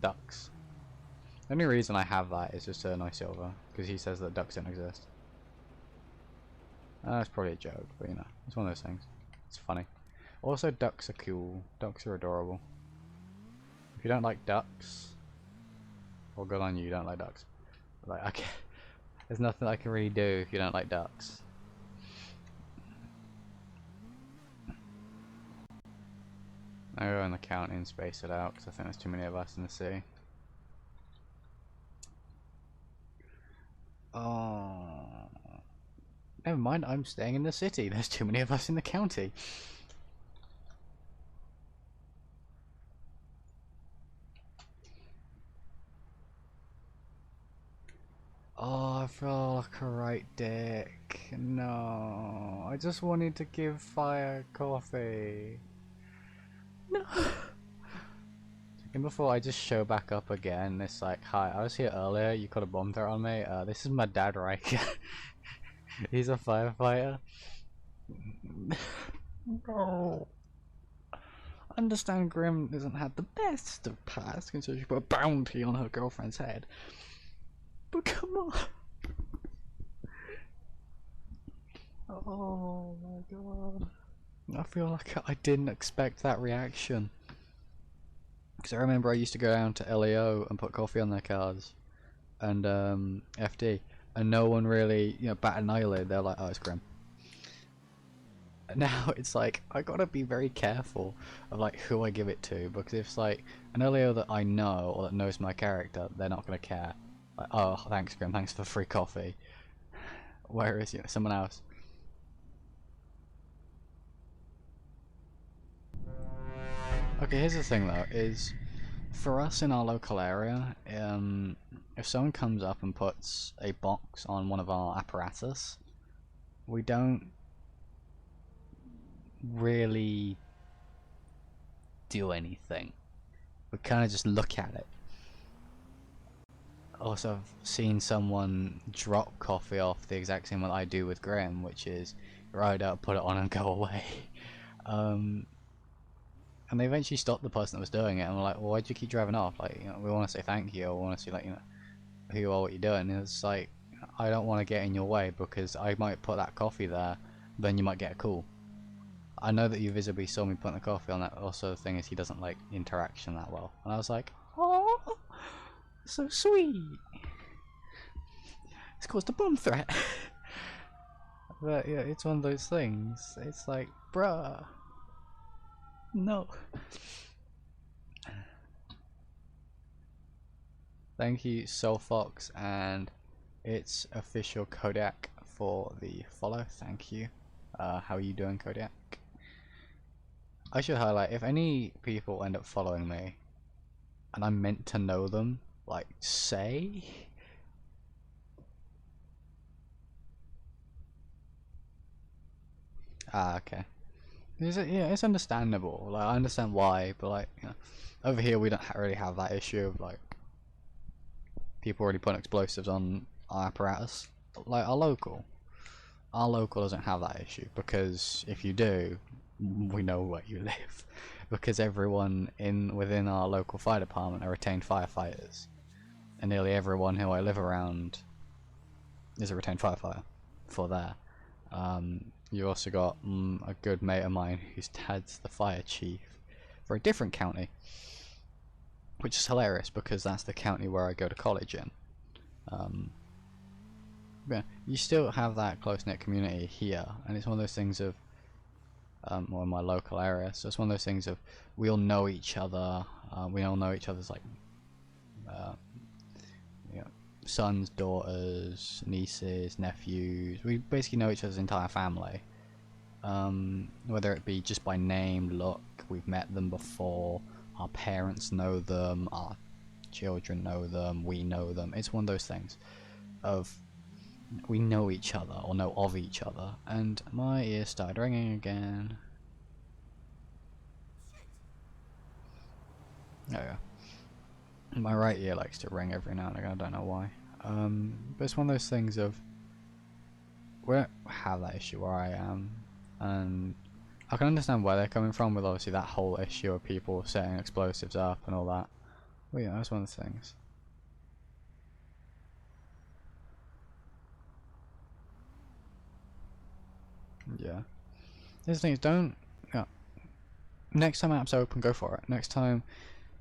Ducks. The only reason I have that is just to annoy Silver, because he says that ducks don't exist. That's probably a joke, but you know, it's one of those things. It's funny. Also, ducks are cool. Ducks are adorable. If you don't like ducks, well, good on you, you don't like ducks. Like, okay, there's nothing I can really do if you don't like ducks. I go in the county and space it out because I think there's too many of us in the city. Oh, never mind. I'm staying in the city. There's too many of us in the county. Oh, I feel like a right dick. No, I just wanted to give Fire coffee. No. And before I just show back up again, it's like, hi, I was here earlier, you got a bomb threat on me. This is my dad, Riker. He's a firefighter. No. I understand Grim hasn't had the best of past, considering she put a bounty on her girlfriend's head. But come on. Oh my god. I feel like I didn't expect that reaction. Because I remember I used to go down to LEO and put coffee on their cars. And FD. And no one really, you know, batted an eyelid. They're like, oh, it's Grim. And now it's like, I gotta be very careful of like who I give it to. Because if it's like an LEO that I know or that knows my character, they're not gonna care. Like, oh, thanks Grim, thanks for free coffee. Whereas, you know, someone else. Okay, here's the thing though, is for us in our local area, if someone comes up and puts a box on one of our apparatus, we don't really do anything. We kind of just look at it. Also, I've seen someone drop coffee off the exact same way I do with Graham, which is ride up, put it on, and go away. And they eventually stopped the person that was doing it, and we're like, well, why'd you keep driving off? Like, you know, we want to say thank you, or we want to see, like, you know, who you are, what you're doing. And it's like, I don't want to get in your way because I might put that coffee there, then you might get a call. I know that you visibly saw me putting the coffee on that. Also, the thing is, he doesn't like interaction that well, and I was like, oh, so sweet. It's caused a bomb threat. But yeah, it's one of those things. It's like, bruh. No. Thank you, Soulfox, and it's official Kodak for the follow. Thank you. How are you doing, Kodak? I should highlight, if any people end up following me and I'm meant to know them, like, say. Ah, okay. Yeah, it's understandable. Like, I understand why, but like, you know, over here we don't really have that issue of like people already putting explosives on our apparatus. Like our local doesn't have that issue, because if you do, we know where you live, because everyone within our local fire department are retained firefighters, and nearly everyone who I live around is a retained firefighter for there. You also got a good mate of mine whose dad's the fire chief for a different county, which is hilarious because that's the county where I go to college in. Yeah, you still have that close-knit community here, and it's one of those things of, or in my local area, so it's one of those things of we all know each other, we all know each other's like, you know, sons, daughters, nieces, nephews. We basically know each other's entire family, whether it be just by name, look, we've met them before, our parents know them, our children know them, we know them. It's one of those things of we know each other or know of each other. And my ear started ringing again. There we go. My right ear likes to ring every now and again, I don't know why. But it's one of those things of we don't have that issue where I am, and I can understand where they're coming from with obviously that whole issue of people setting explosives up and all that. Well, yeah, that's one of the things. Yeah. Here's the thing, don't, yeah. Next time app's open, go for it. Next time,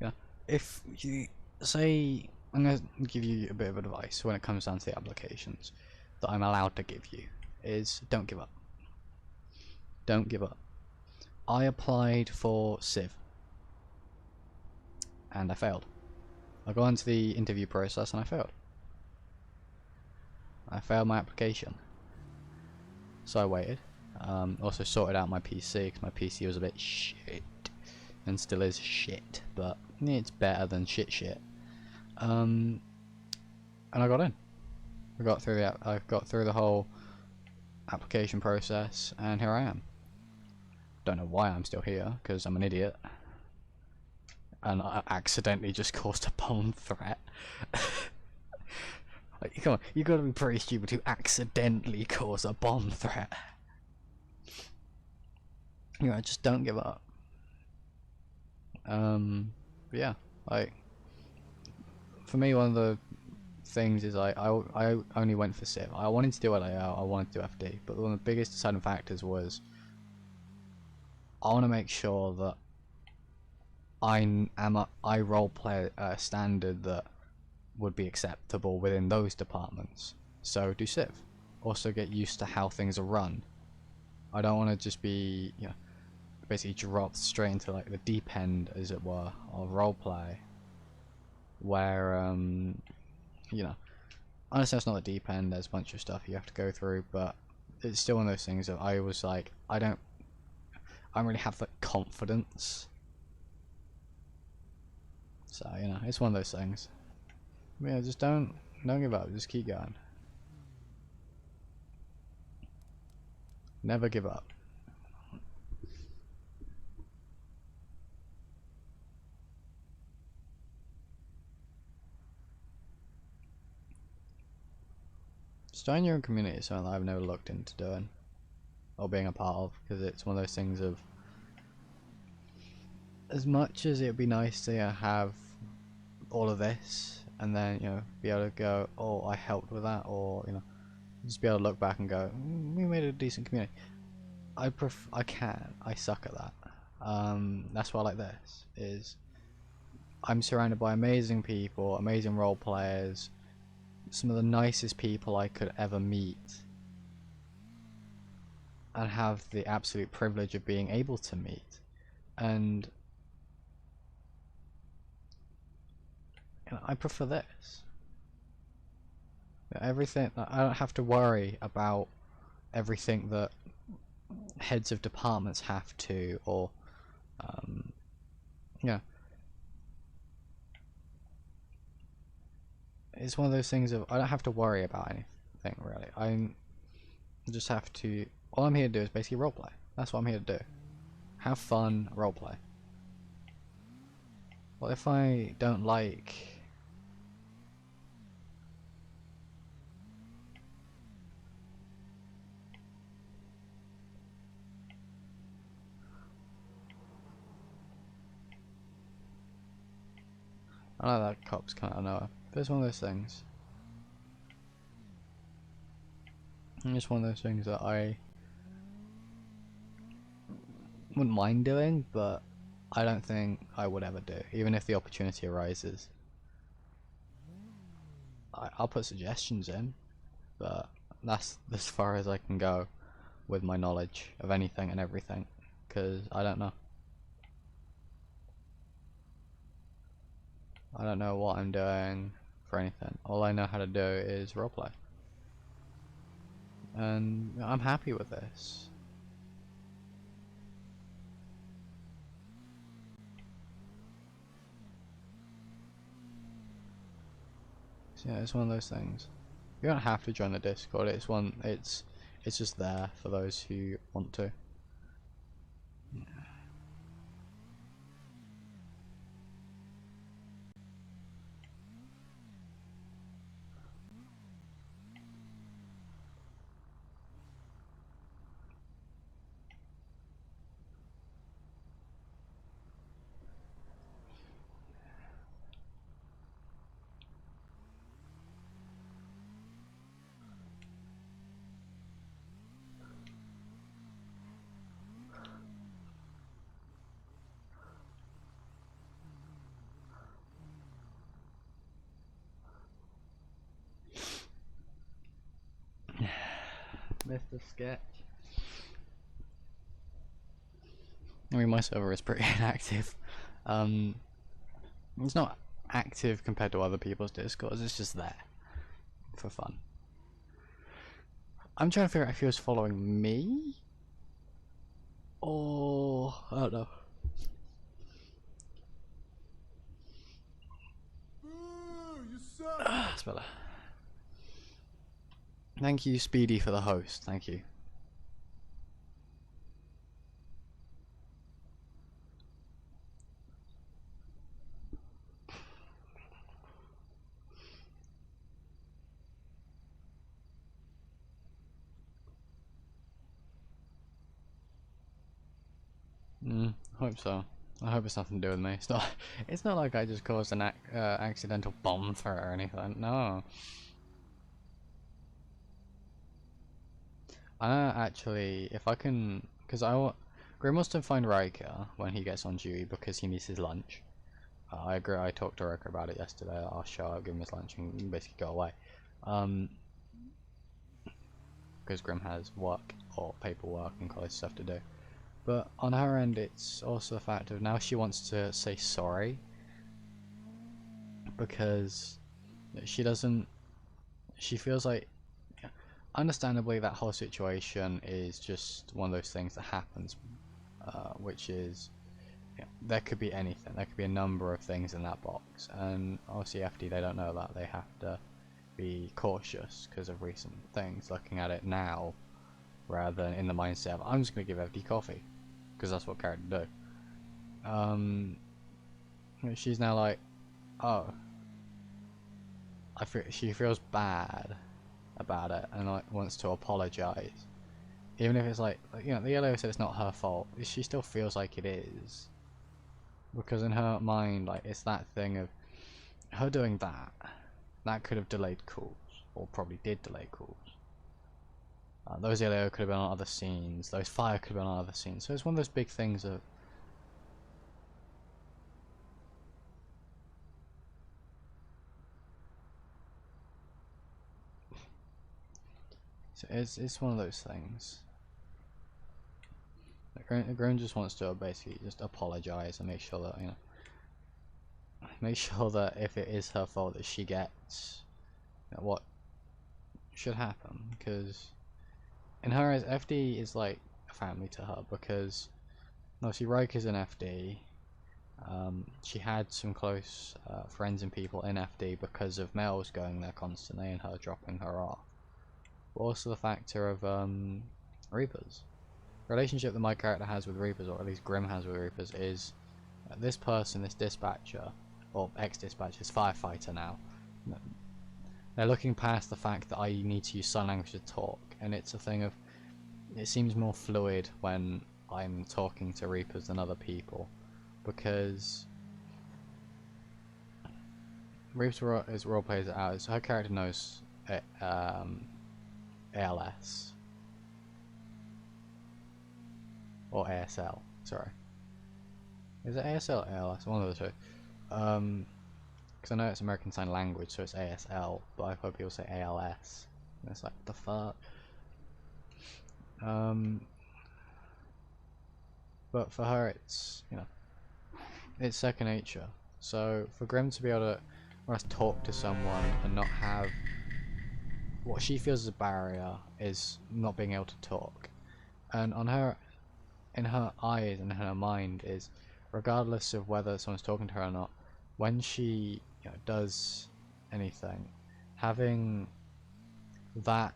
yeah. If you say, I'm gonna give you a bit of advice when it comes down to the applications that I'm allowed to give you, is don't give up. Don't give up. I applied for Civ and I failed. I got into the interview process and I failed. I failed my application. So I waited. Also sorted out my PC because my PC was a bit shit and still is shit, but it's better than shit. And I got in. I got through the whole application process, and here I am. Don't know why I'm still here because I'm an idiot, and I accidentally just caused a bomb threat. Like, come on, you gotta be pretty stupid to accidentally cause a bomb threat. You know, just don't give up. But yeah, like, for me, one of the things is I only went for Civ. I wanted to do LAO, I wanted to do FD, but one of the biggest deciding factors was I want to make sure that I roleplay a standard that would be acceptable within those departments. So do Civ. Also get used to how things are run. I don't want to just be, you know, basically dropped straight into like the deep end, as it were, of roleplay, where you know, I understand it's not the deep end. There's a bunch of stuff you have to go through, but it's still one of those things that I was like, I don't really have that confidence. So, you know, it's one of those things. Yeah, just don't give up. Just keep going. Never give up. Starting your own community is something that I've never looked into doing or being a part of, because it's one of those things of, as much as it'd be nice to have all of this and then, you know, be able to go, oh, I helped with that, or, you know, just be able to look back and go, we made a decent community. I suck at that. That's why I like this, is I'm surrounded by amazing people, amazing role players, some of the nicest people I could ever meet, and have the absolute privilege of being able to meet. And you know, I prefer this. Everything, I don't have to worry about everything that heads of departments have to, or yeah. It's one of those things of, I don't have to worry about anything really. I just have to, all I'm here to do is basically roleplay. That's what I'm here to do. Have fun, roleplay. What if I don't like I know that cop's kind of nowhere. But it's one of those things. It's one of those things that I wouldn't mind doing, but I don't think I would ever do, even if the opportunity arises. I'll put suggestions in, but that's as far as I can go with my knowledge of anything and everything, because I don't know. I don't know what I'm doing for anything. All I know how to do is roleplay. And I'm happy with this. So yeah, it's one of those things. You don't have to join the Discord. It's just there for those who want to. Mr. Sketch. I mean, my server is pretty inactive. It's not active compared to other people's discords, it's just there for fun. I'm trying to figure out if he was following me or I don't know. That's better. Thank you, Speedy, for the host. Thank you. Hope so. I hope it's nothing to do with me. It's not. It's not like I just caused an accidental bomb threat or anything. No. Actually, if I can, because Grim wants to find Riker when he gets on duty because he needs his lunch. I agree. I talked to Riker about it yesterday. I'll show up, give him his lunch, and basically go away. Because Grim has work or paperwork and college stuff to do. But on her end, it's also the fact of now she wants to say sorry because she doesn't. She feels like, understandably, that whole situation is just one of those things that happens, which is, there could be anything. There could be a number of things in that box, and obviously FD, they don't know that. They have to be cautious because of recent things, looking at it now rather than in the mindset of I'm just going to give FD coffee because that's what characters do. She's now like, oh, she feels bad about it and like wants to apologize, even if it's like the yellow said it's not her fault. She still feels like it is, because in her mind, like, it's that thing of her doing that could have delayed calls, or probably did delay calls. Those yellow could have been on other scenes, those fire could have been on other scenes, so it's one of those big things of it's one of those things. Grim just wants to basically just apologize and make sure that if it is her fault, that she gets what should happen. Because in her eyes, FD is like a family to her, because obviously Riker's in FD. She had some close friends and people in FD because of Mel's going there constantly and her dropping her off. But also the factor of Reapers. The relationship that my character has with Reapers, or at least Grim has with Reapers, is this person, this dispatcher, or ex-dispatcher, is firefighter now. They're looking past the fact that I need to use sign language to talk, and it's a thing of, it seems more fluid when I'm talking to Reapers than other people, because Reapers as role plays it out, her character knows ALS. Or ASL, sorry. Is it ASL or ALS? One of the two. Because I know it's American Sign Language, so it's ASL, but I've heard people say ALS. And it's like, the fuck? But for her, it's, it's second nature. So for Grim to be able to talk to someone and not have what she feels as a barrier is not being able to talk. And on her, in her eyes and in her mind, is regardless of whether someone's talking to her or not, when she does anything, having that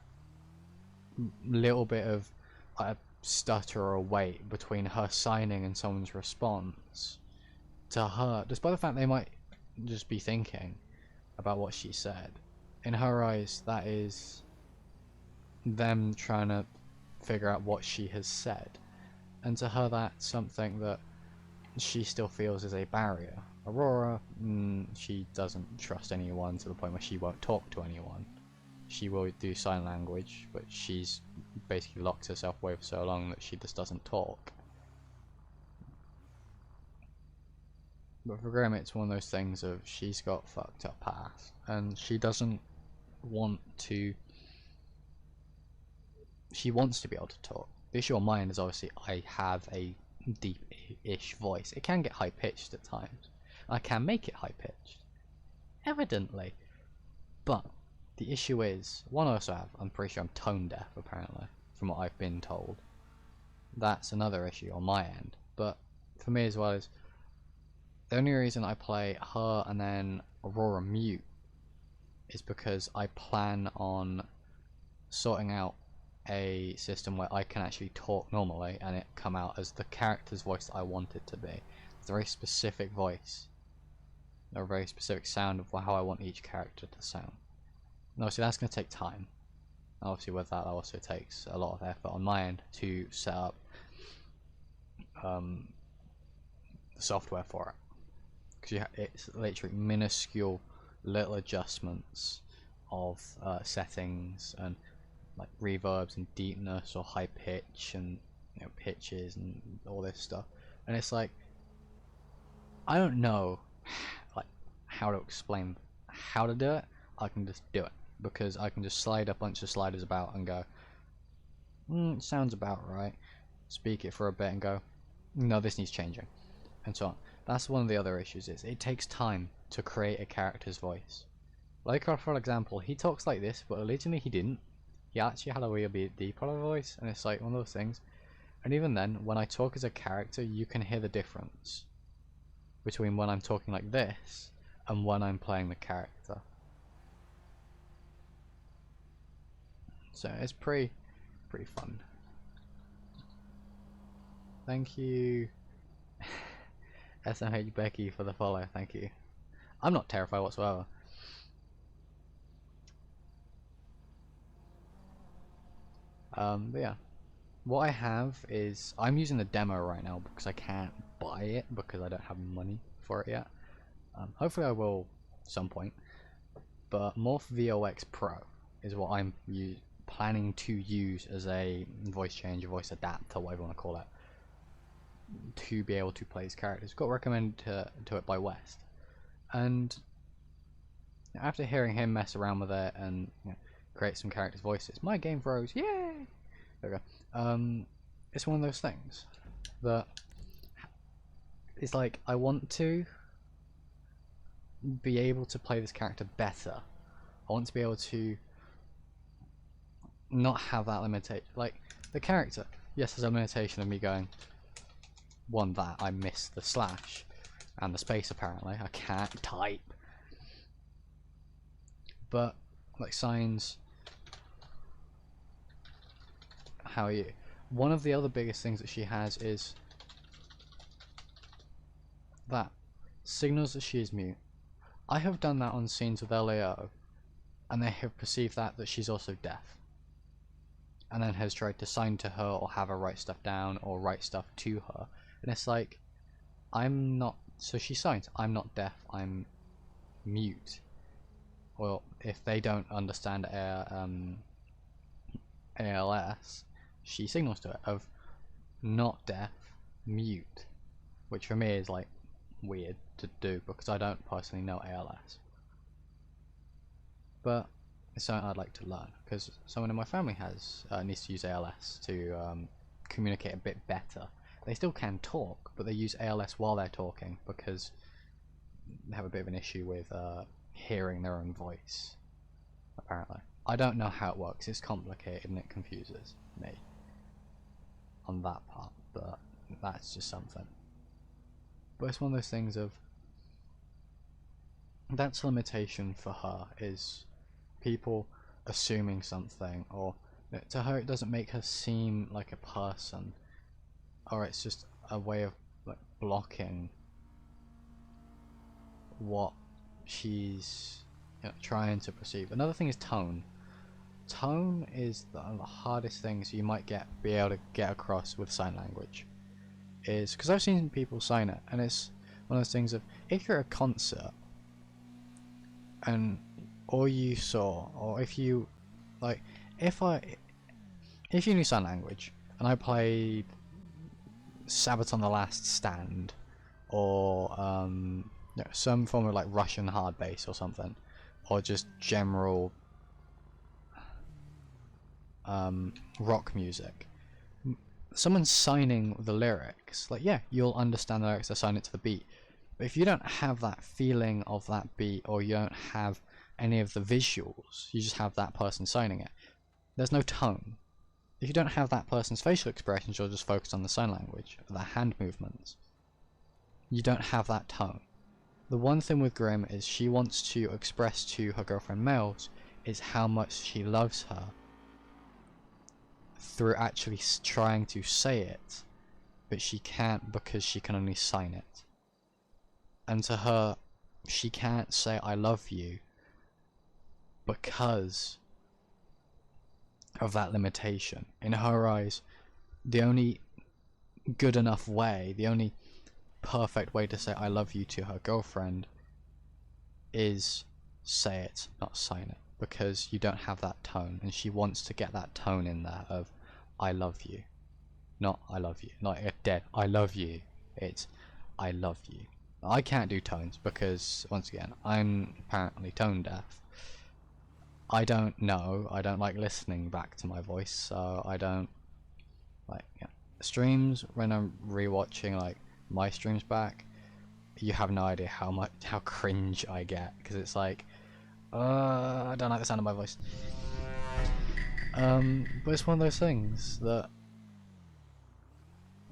little bit of a stutter or a wait between her signing and someone's response to her, despite the fact they might just be thinking about what she said, in her eyes that is them trying to figure out what she has said. And to her, that's something that she still feels is a barrier. Aurora, she doesn't trust anyone to the point where she won't talk to anyone. She will do sign language, but she's basically locked herself away for so long that she just doesn't talk. But for Grim, it's one of those things of she's got fucked up past, and she doesn't want to. She wants to be able to talk. The issue on my end is obviously I have a deep-ish voice. It can get high-pitched at times, I can make it high pitched, evidently. But the issue is, one I also have, I'm pretty sure I'm tone deaf apparently, from what I've been told. That's another issue on my end. But for me as well is, the only reason I play her and then Aurora mute is because I plan on sorting out a system where I can actually talk normally and it come out as the character's voice that I want it to be. It's a very specific voice, or a very specific sound of how I want each character to sound. And obviously that's going to take time. Obviously with that also takes a lot of effort on my end to set up the software for it. Because it's literally minuscule little adjustments of settings and like reverbs and deepness or high pitch and pitches and all this stuff, and it's like I don't know like how to explain how to do it. I can just do it because I can just slide a bunch of sliders about and go, it sounds about right, speak it for a bit and go, no, this needs changing, and so on. That's one of the other issues, is it takes time to create a character's voice. Like for example, he talks like this, but originally he didn't. He actually had a way a bit deeper voice, and it's like one of those things. And even then, when I talk as a character, you can hear the difference between when I'm talking like this and when I'm playing the character. So it's pretty fun. Thank you SMH Becky for the follow, thank you. I'm not terrified whatsoever. But yeah, what I have is, I'm using the demo right now because I can't buy it because I don't have money for it yet. Hopefully I will at some point, but Morph VOX Pro is what I'm planning to use as a voice changer, voice adapter, whatever you want to call it, to be able to play his characters. Got recommended to it by West, and after hearing him mess around with it and create some characters' voices, my game froze. Yay! There we go. It's one of those things that it's like I want to be able to play this character better. I want to be able to not have that limitation. Like the character, yes, there's a limitation of me going, one, that I miss the slash and the space apparently. I can't type. But like signs, how are you? One of the other biggest things that she has is that signals that she is mute. I have done that on scenes with LAO, and they have perceived that she's also deaf, and then has tried to sign to her or have her write stuff down or write stuff to her, and it's like, I'm not, so she signs, I'm not deaf, I'm mute. Well, if they don't understand ALS, she signals to it of not deaf, mute, which for me is like weird to do because I don't personally know ALS. But it's something I'd like to learn because someone in my family has needs to use ALS to communicate a bit better. They still can talk, but they use ALS while they're talking because they have a bit of an issue with hearing their own voice, apparently. I don't know how it works, it's complicated and it confuses me on that part, but that's just something. But it's one of those things of, that's a limitation for her, is people assuming something, or to her it doesn't make her seem like a person, or it's just a way of like blocking what she's trying to perceive. Another thing is tone. Tone is the hardest things you might be able to get across with sign language, is because I've seen people sign it, and it's one of those things of, if you're at a concert and all you saw, or if you like, if you knew sign language and I played Sabaton the Last Stand or some form of like Russian hard bass or something, or just general rock music, someone signing the lyrics, like, yeah, you'll understand the lyrics, they're signing it to the beat, But if you don't have that feeling of that beat, or you don't have any of the visuals, you just have that person signing it, there's no tone. If you don't have that person's facial expressions, you're just focused on the sign language, the hand movements, you don't have that tone. The one thing with Grim is she wants to express to her girlfriend Mels is how much she loves her through actually trying to say it, but she can't because she can only sign it. And to her, she can't say I love you because of that limitation. In her eyes, the only good enough way, the only perfect way to say I love you to her girlfriend is say it, not sign it, because you don't have that tone, and she wants to get that tone in there of I love you, not I love you, like a dead I love you, it's I love you. I can't do tones because, once again, I'm apparently tone deaf. I don't know, I don't like listening back to my voice, so I don't like, yeah. Streams, when I'm rewatching like my streams back, you have no idea how cringe I get, because it's like, I don't like the sound of my voice. But it's one of those things that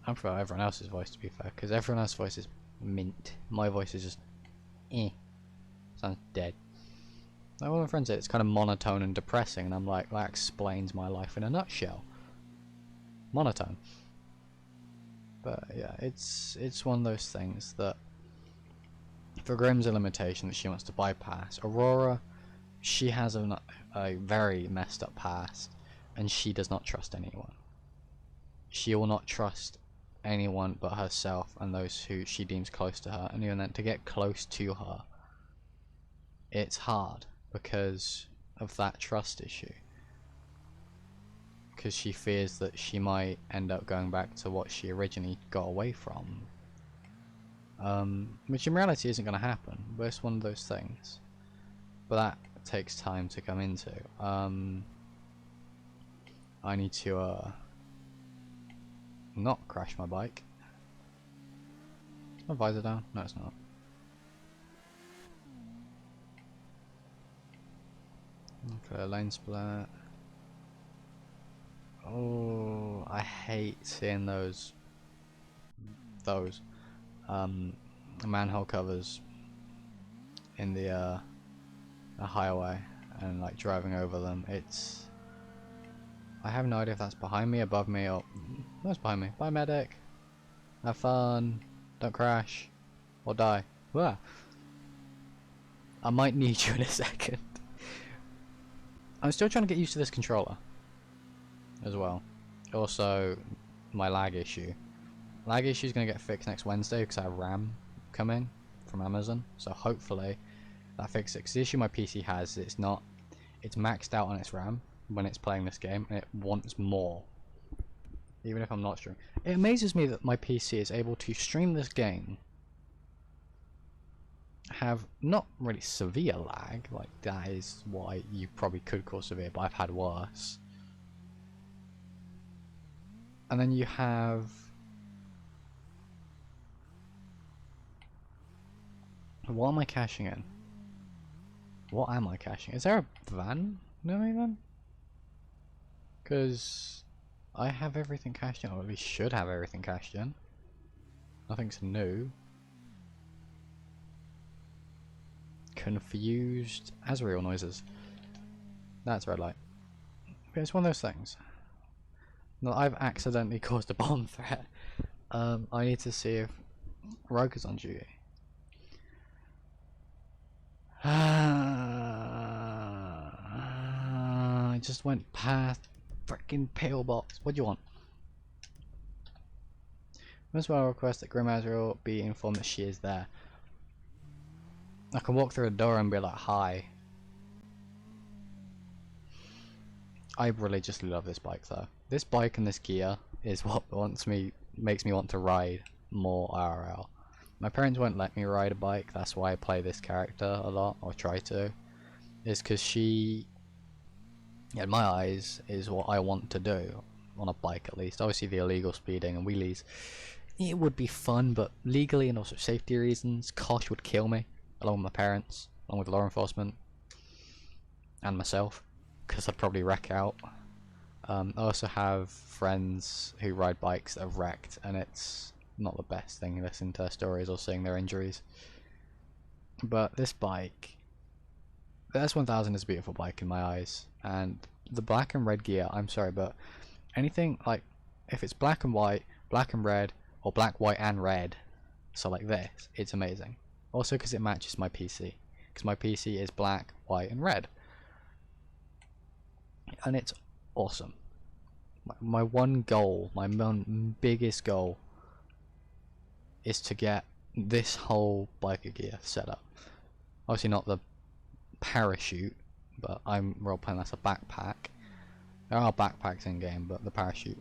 I prefer everyone else's voice, to be fair, because everyone else's voice is mint. My voice is just sounds dead. Like one of my friends said, it's kind of monotone and depressing, and I'm like, that explains my life in a nutshell. Monotone. But yeah, it's one of those things that for Grim's a limitation that she wants to bypass. Aurora, she has a very messed up past, and she does not trust anyone. She will not trust anyone but herself and those who she deems close to her, and even then, to get close to her, it's hard because of that trust issue. Because she fears that she might end up going back to what she originally got away from. Which in reality isn't going to happen, but it's one of those things. But that takes time to come into. I need to not crash my bike. Is my visor down? No, it's not. Okay, lane split. Oh, I hate seeing those manhole covers in the highway and like driving over them. It's, I have no idea if that's behind me, above me, or that's behind me. Bye, medic. Have fun. Don't crash or die. Wah. I might need you in a second. I'm still trying to get used to this controller as well. Also, my lag issue. Lag issue is going to get fixed next Wednesday because I have RAM coming from Amazon. So hopefully that fixes it. Because the issue my PC has, it's maxed out on its RAM when it's playing this game, and it wants more. Even if I'm not streaming. It amazes me that my PC is able to stream this game, have not really severe lag, like that is what you probably could call severe, but I've had worse. And then you have what am I cashing in? What am I cashing? Is there a van near me then? Because I have everything cashed in, or at least should have everything cashed in. Nothing's new. Confused Azrael noises. That's red light. But it's one of those things. No, I've accidentally caused a bomb threat. I need to see if Rogue is on duty. I just went past freaking pillbox. What do you want? Most well request that Grim Azrael be informed that she is there. I can walk through a door and be like, hi. I religiously love this bike though. This bike and this gear is what makes me want to ride more IRL. My parents won't let me ride a bike, that's why I play this character a lot, or try to. Is because she, in my eyes, is what I want to do. On a bike at least. Obviously the illegal speeding and wheelies it would be fun, but legally and also safety reasons, Kosh would kill me, along with my parents, along with law enforcement, and myself, because I'd probably wreck out. I also have friends who ride bikes that have wrecked, and it's not the best thing listening to their stories or seeing their injuries. But this bike, the S1000 is a beautiful bike in my eyes, and the black and red gear, I'm sorry, but anything like, if it's black and white, black and red, or black, white, and red, so like this, it's amazing. Also because it matches my PC, because my PC is black, white, and red. And it's awesome. My one goal, my biggest goal, is to get this whole biker gear set up. Obviously not the parachute, but I'm role-playing that's a backpack. There are backpacks in game, but the parachute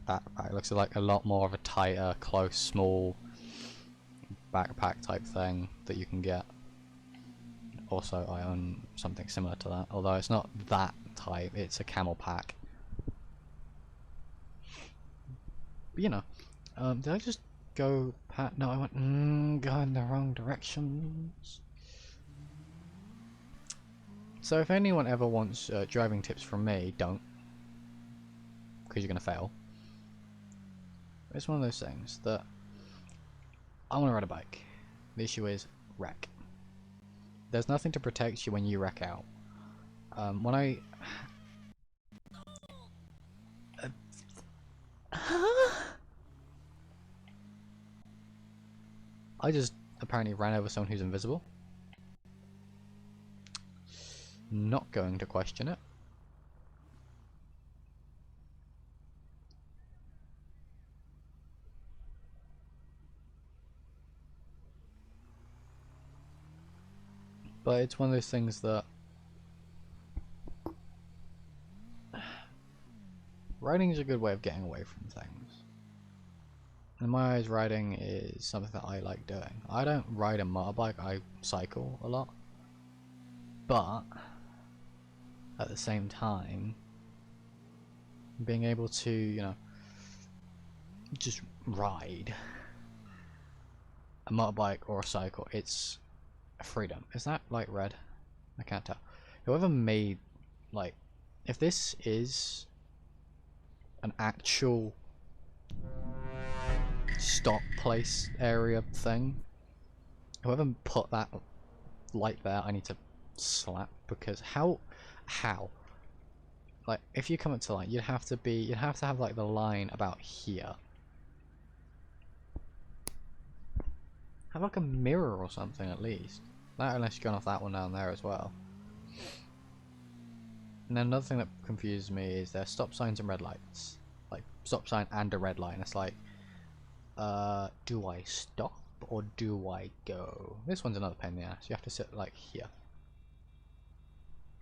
backpack looks like a lot more of a tighter, close, small backpack type thing that you can get. Also, I own something similar to that, although it's not that type, it's a camel pack. But, you know, did I just go no, I went go in the wrong directions. So if anyone ever wants driving tips from me, don't, because you're gonna fail. It's one of those things that I want to ride a bike. The issue is wreck. There's nothing to protect you when you wreck out. When I just apparently ran over someone who's invisible. Not going to question it. But it's one of those things that riding is a good way of getting away from things. In my eyes, riding is something that I like doing. I don't ride a motorbike, I cycle a lot. But at the same time, being able to, you know, just ride a motorbike or a cycle, it's a freedom. Is that like red? I can't tell. Whoever made, like, if this is an actual stop place area thing, whoever put that light there, I need to slap, because how like, if you come up to line, you'd have to have like the line about here. Have like a mirror or something at least. That, unless you're going off that one down there as well. And then another thing that confuses me is there's stop signs and red lights. Like, stop sign and a red light, and it's like, do I stop or do I go? This one's another pain in the ass. You have to sit like here.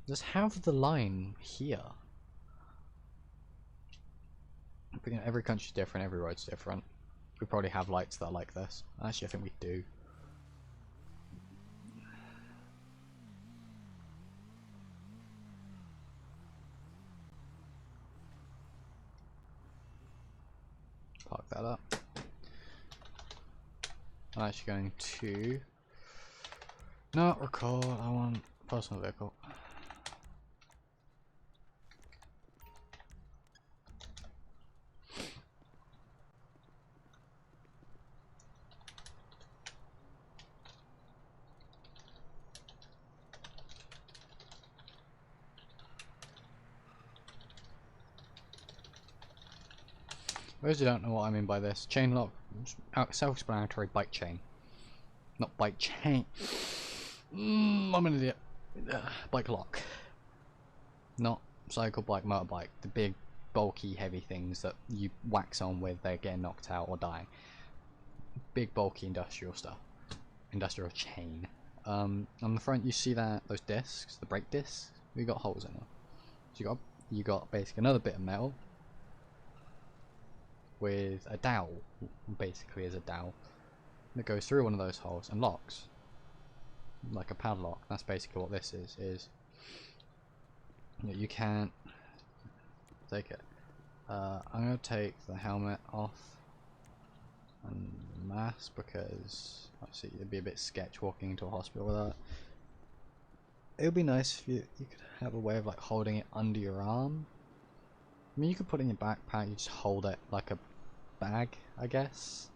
Just have the line here. But, you know, every country's different, every road's different. We probably have lights that are like this. Actually, I think we do. Park that up. I'm actually going to not record, I want personal vehicle. For those who don't know what I mean by this, chain lock, self-explanatory, bike chain. Not bike chain. I'm an idiot. Bike lock. Not cycle, bike, motorbike. The big, bulky, heavy things that you wax on with, they're getting knocked out or dying. Big, bulky industrial stuff. Industrial chain. On the front you see that, those discs, the brake discs, we got holes in them. So you got basically another bit of metal with a dowel, basically as a dowel, that goes through one of those holes and locks, like a padlock. That's basically what this is you can't take it. I'm going to take the helmet off, and mask because obviously it'd be a bit sketch walking into a hospital with that. It would be nice if you could have a way of like holding it under your arm. I mean, you could put it in your backpack, you just hold it like a bag, I guess.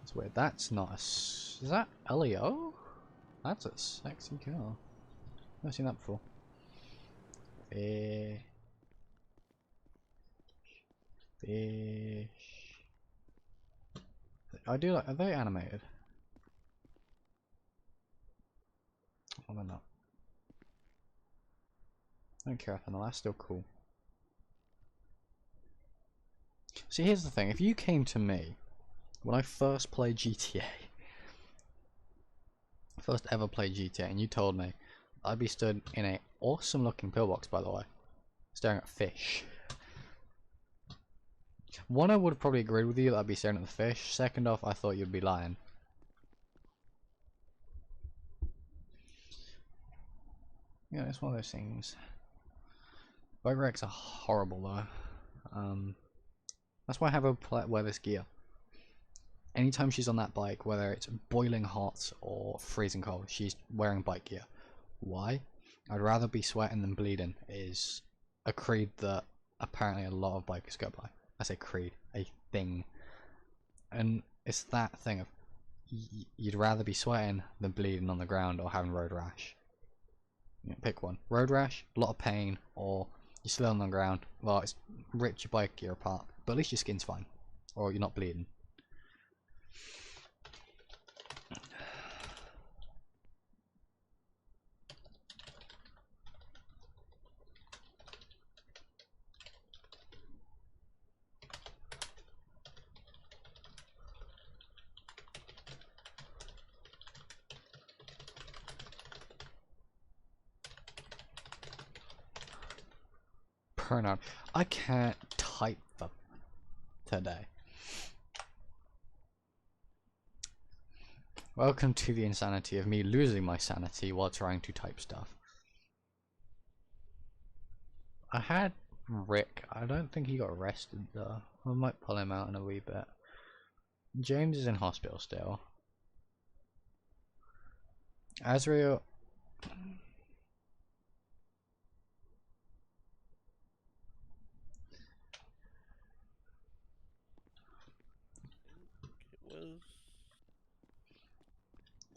It's weird. That's not a... Is that Leo? That's a sexy girl. Never seen that before. Fish. Fish. I do like... Are they animated? Oh, they're not. I don't care if they're not. That's still cool. See, here's the thing. If you came to me when I first played GTA, first ever played GTA, and you told me I'd be stood in a awesome looking pillbox, by the way, staring at fish. One, I would have probably agreed with you that I'd be staring at the fish. Second off, I thought you'd be lying. Yeah, it's one of those things. Bike wrecks are horrible though. That's why I have her wear this gear. Anytime she's on that bike, whether it's boiling hot or freezing cold, she's wearing bike gear. Why? I'd rather be sweating than bleeding is a creed that apparently a lot of bikers go by. I say creed, a thing. And it's that thing of you'd rather be sweating than bleeding on the ground or having road rash. You know, pick one. Road rash, a lot of pain, or you're still on the ground. Well, it's ripped your bike gear apart, but at least your skin's fine, or you're not bleeding. Pronoun. I can't type them today. Welcome to the insanity of me losing my sanity while trying to type stuff. I had Rick. I don't think he got arrested though. I might pull him out in a wee bit. James is in hospital still. Azrael.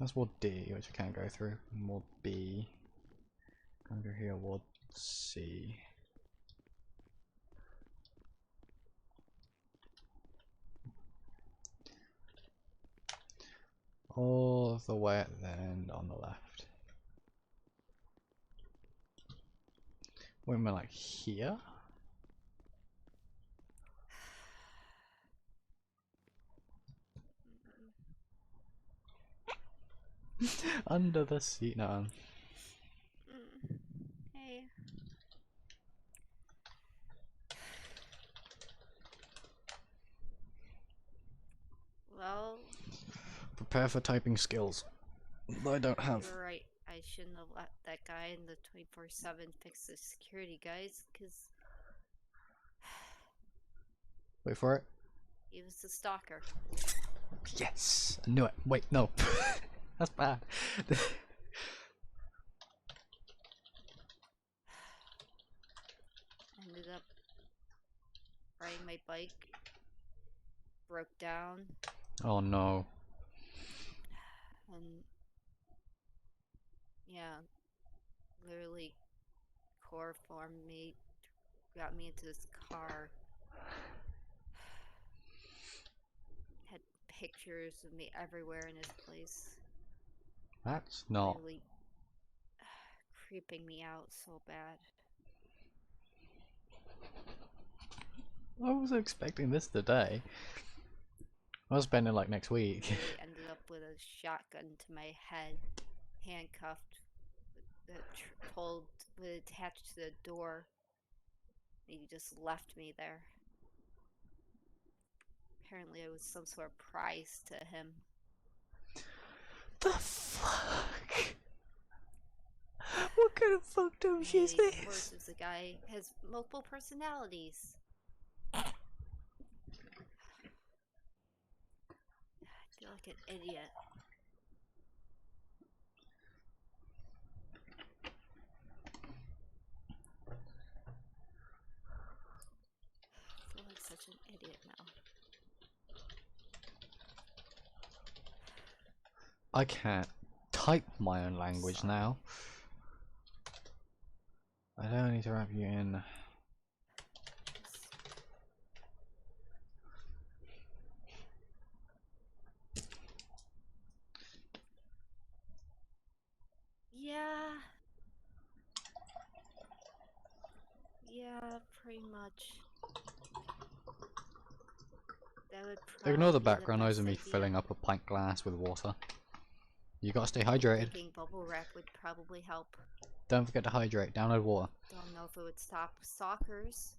That's Ward D, which I can't go through. Ward B. Under here, Ward C. All the way at the end on the left. Wait a minute, like here? Under the seat, no. Hey. Well. Prepare for typing skills. I don't have. You're right. I shouldn't have let that guy in the 24/7 fix the security guys, cause. Wait for it. He was the stalker. Yes! I knew it. Wait, no. That's bad. Ended up riding my bike. Broke down. Oh no. And yeah, literally core formed me, got me into this car. Had pictures of me everywhere in this place. That's not. Really creeping me out so bad. I wasn't expecting this today. I was spending like next week. He ended up with a shotgun to my head, handcuffed, attached to the door. He just left me there. Apparently I was some sort of prize to him. The fuck? What kind of fucked up shit is this? Worse is the guy has multiple personalities. feel like an idiot. I feel like such an idiot now. I can't type my own language now. I don't need to wrap you in. Yeah. Yeah, pretty much. That would Ignore the probably be background noise best of me idea. filling up a pint glass with water. You gotta stay hydrated. Thinking bubble wrap would probably help. Don't forget to hydrate. Download water. Don't know if it would stop stalkers,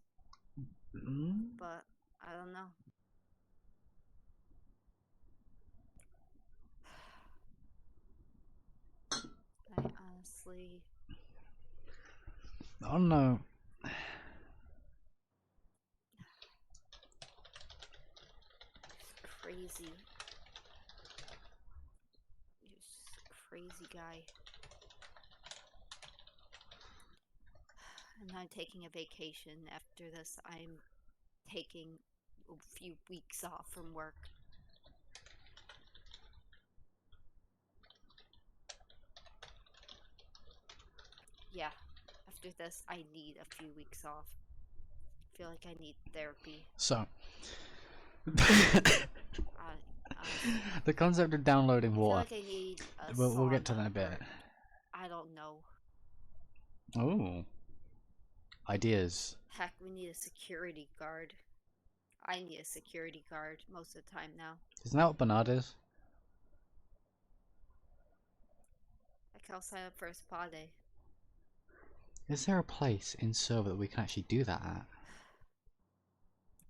but I don't know. I honestly, Oh no. crazy. You're just a crazy guy. And I'm taking a vacation after this. I'm taking a few weeks off from work. Yeah, after this, I need a few weeks off. I feel like I need therapy. So. Honestly, The concept of downloading I feel water. like I need a We'll get to that sauna in a bit. or- I don't know. Ooh. Ideas. Heck, we need a security guard. I need a security guard most of the time now. Isn't that what Bernard is? Heck, I'll sign up for a spa day. Is there a place in server that we can actually do that at?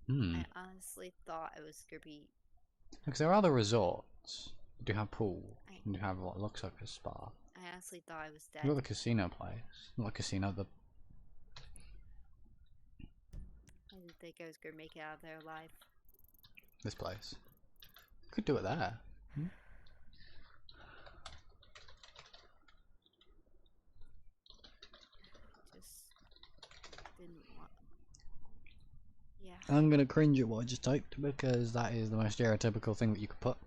I honestly thought it was gonna be. Because there are other resorts. You do have pool. You do have what looks like a spa. I honestly thought I was dead. You got the casino place. Not the casino, the... I didn't think I was gonna make it out of there alive. this place. Could do it there. Just didn't want. Yeah. I'm gonna cringe at what I just typed because that is the most stereotypical thing that you could put.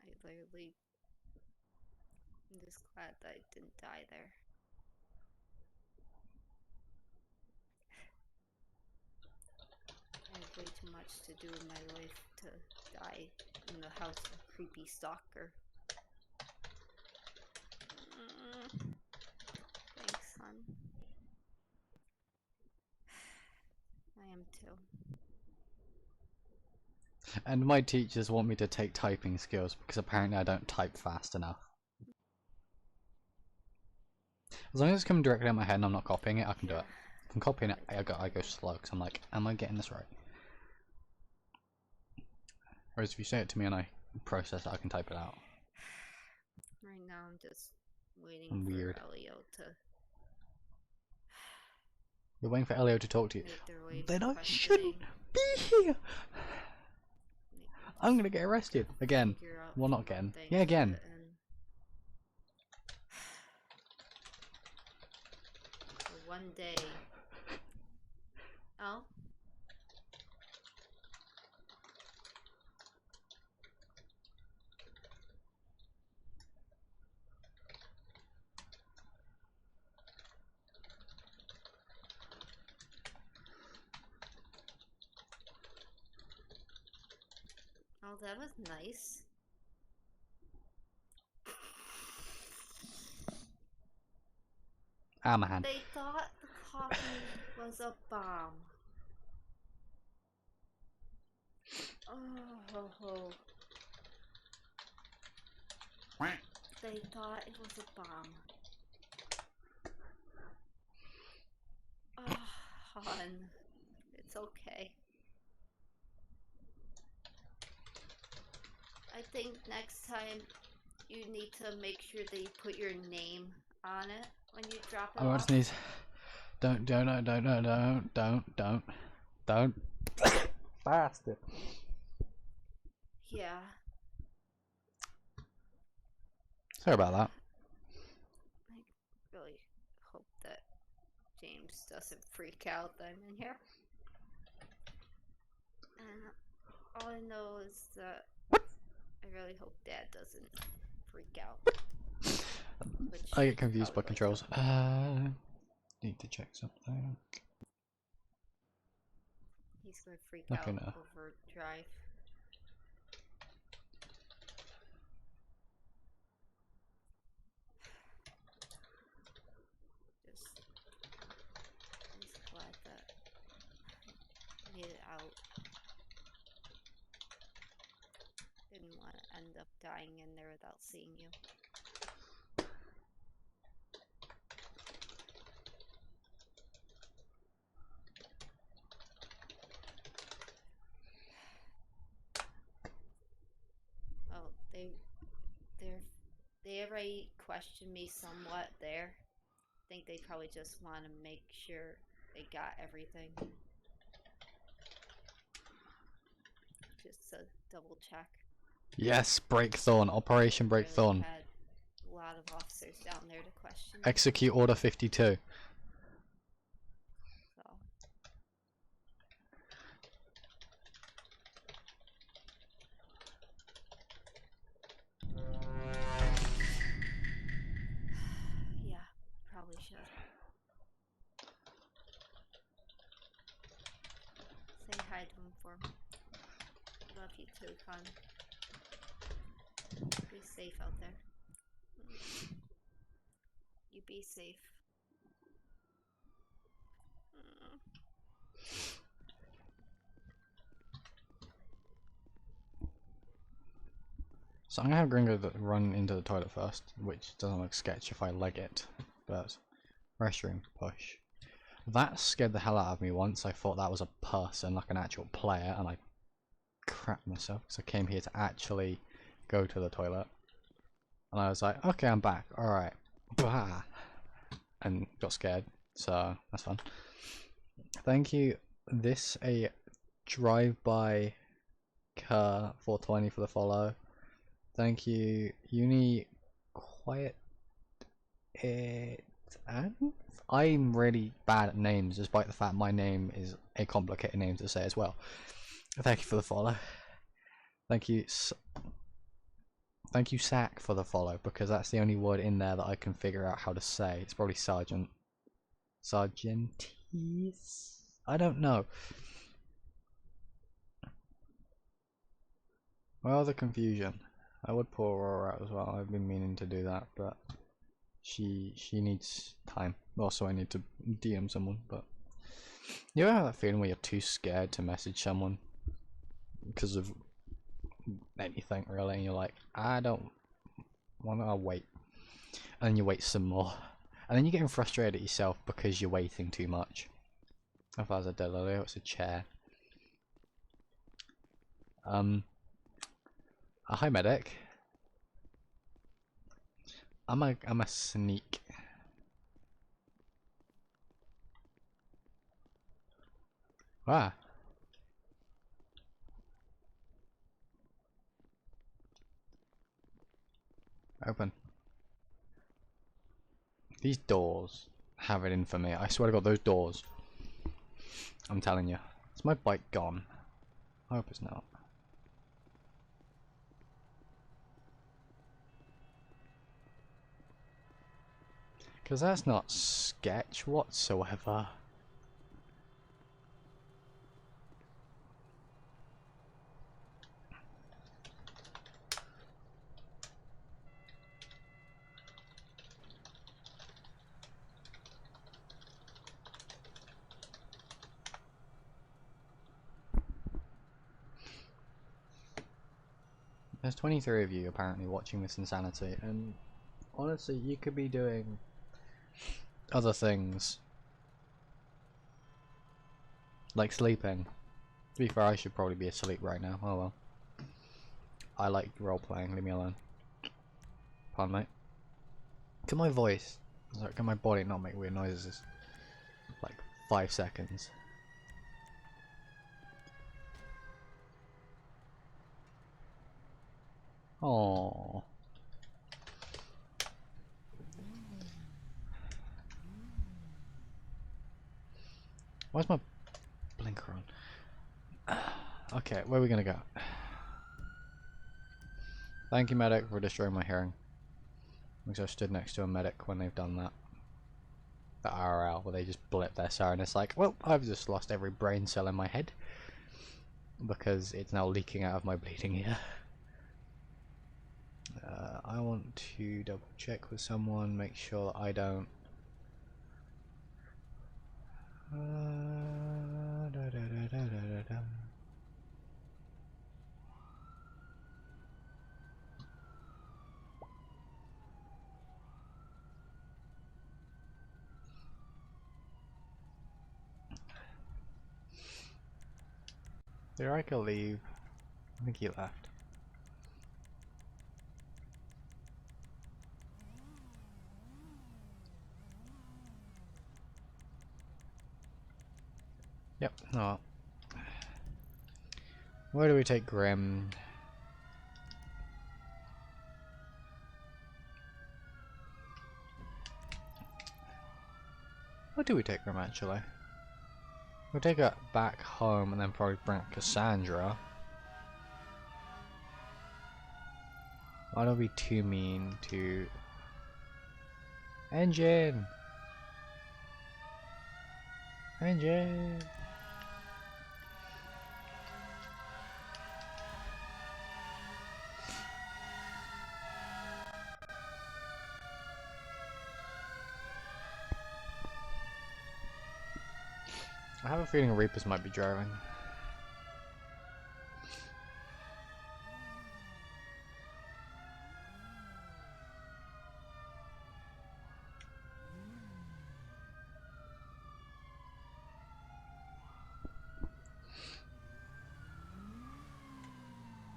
I literally. I'm just glad that I didn't die there. I have way too much to do in my life to die in the house of a creepy stalker. Thanks, son. I am too. And my teachers want me to take typing skills because apparently I don't type fast enough. As long as it's coming directly out of my head and I'm not copying it, I can do it. If I'm copying it, I go slow because I'm like, am I getting this right? Whereas if you say it to me and I process it, I can type it out. Right now I'm just waiting I'm for weird. Elio to You're waiting for Elio to talk to you. make their way Then from I questioning, shouldn't be here! I'm gonna get arrested. Again. figure out Well, not one again. thing Yeah, again. and for one day. Oh? Oh, that was nice. Hammerhand. They thought the coffee was a bomb. Oh, ho, ho. They thought it was a bomb. Oh, hon. It's okay. I think next time you need to make sure that you put your name on it when you drop it Oh, I off. just need... Don't. Bastard. Yeah. Sorry about that. I really hope that James doesn't freak out that I'm in here. And all I know is that I really hope Dad doesn't freak out. Which I get confused by probably controls. Need to check something. he's gonna freak Okay, out no. over Drive. I'm just glad that I made it out. Didn't want to end up dying in there without seeing you. Oh, they already questioned me somewhat there. I think they probably just want to make sure they got everything. Just to double check. Yes, Break Thorn. Operation Break Really Thorn. had a lot of officers down there to question. Execute Order 52. So. Yeah, probably should. Say hi to him for me. Love you too, Con. Be safe out there. You be safe. So I'm gonna have Gringo run into the toilet first, which doesn't look sketch if I leg it, but restroom push. That scared the hell out of me once. I thought that was a person, like an actual player, and I crapped myself because I came here to actually go to the toilet. And I was like, okay, I'm back, alright. Bah! And got scared, so that's fun. Thank you. This a drive-by car 420 for the follow. Thank you, Uni Quiet It. I'm really bad at names, despite the fact my name is a complicated name to say as well. Thank you for the follow. Thank you, Sack, for the follow, because that's the only word in there that I can figure out how to say. It's probably Sergeant. Sergeantees? I don't know. Well, the confusion. I would pull Aurora out as well. I've been meaning to do that, but she needs time. Also, I need to DM someone, but you ever have that feeling where you're too scared to message someone because of anything really, and you're like, I don't want to wait, and then you wait some more, and then you're getting frustrated at yourself because you're waiting too much. I thought it was a Delilio, it's a chair. Hi medic. I'm a sneak. Ah. Open. These doors have it in for me. I swear to God, those doors. I'm telling you. Is my bike gone? I hope it's not. Because that's not sketch whatsoever. There's 23 of you apparently watching this insanity, and honestly, you could be doing other things. Like sleeping. To be fair, I should probably be asleep right now. Oh well. I like role playing, leave me alone. Pardon, mate. Can my voice, sorry, can my body not make weird noises? Like 5 seconds. Oh. Where's my blinker on? Okay, where are we gonna go? Thank you, medic, for destroying my hearing. Because I stood next to a medic when they've done that. The RL, where they just blip their siren. It's like, well, I've just lost every brain cell in my head. Because it's now leaking out of my bleeding ear. I want to double check with someone, make sure that I don't. Did Riker leave? I think he left. Yep, no. Where do we take Grim? Where do we take Grim actually? We'll take her back home and then probably bring Cassandra. I don't be too mean to Engine. Engine. I have a feeling Reapers might be driving.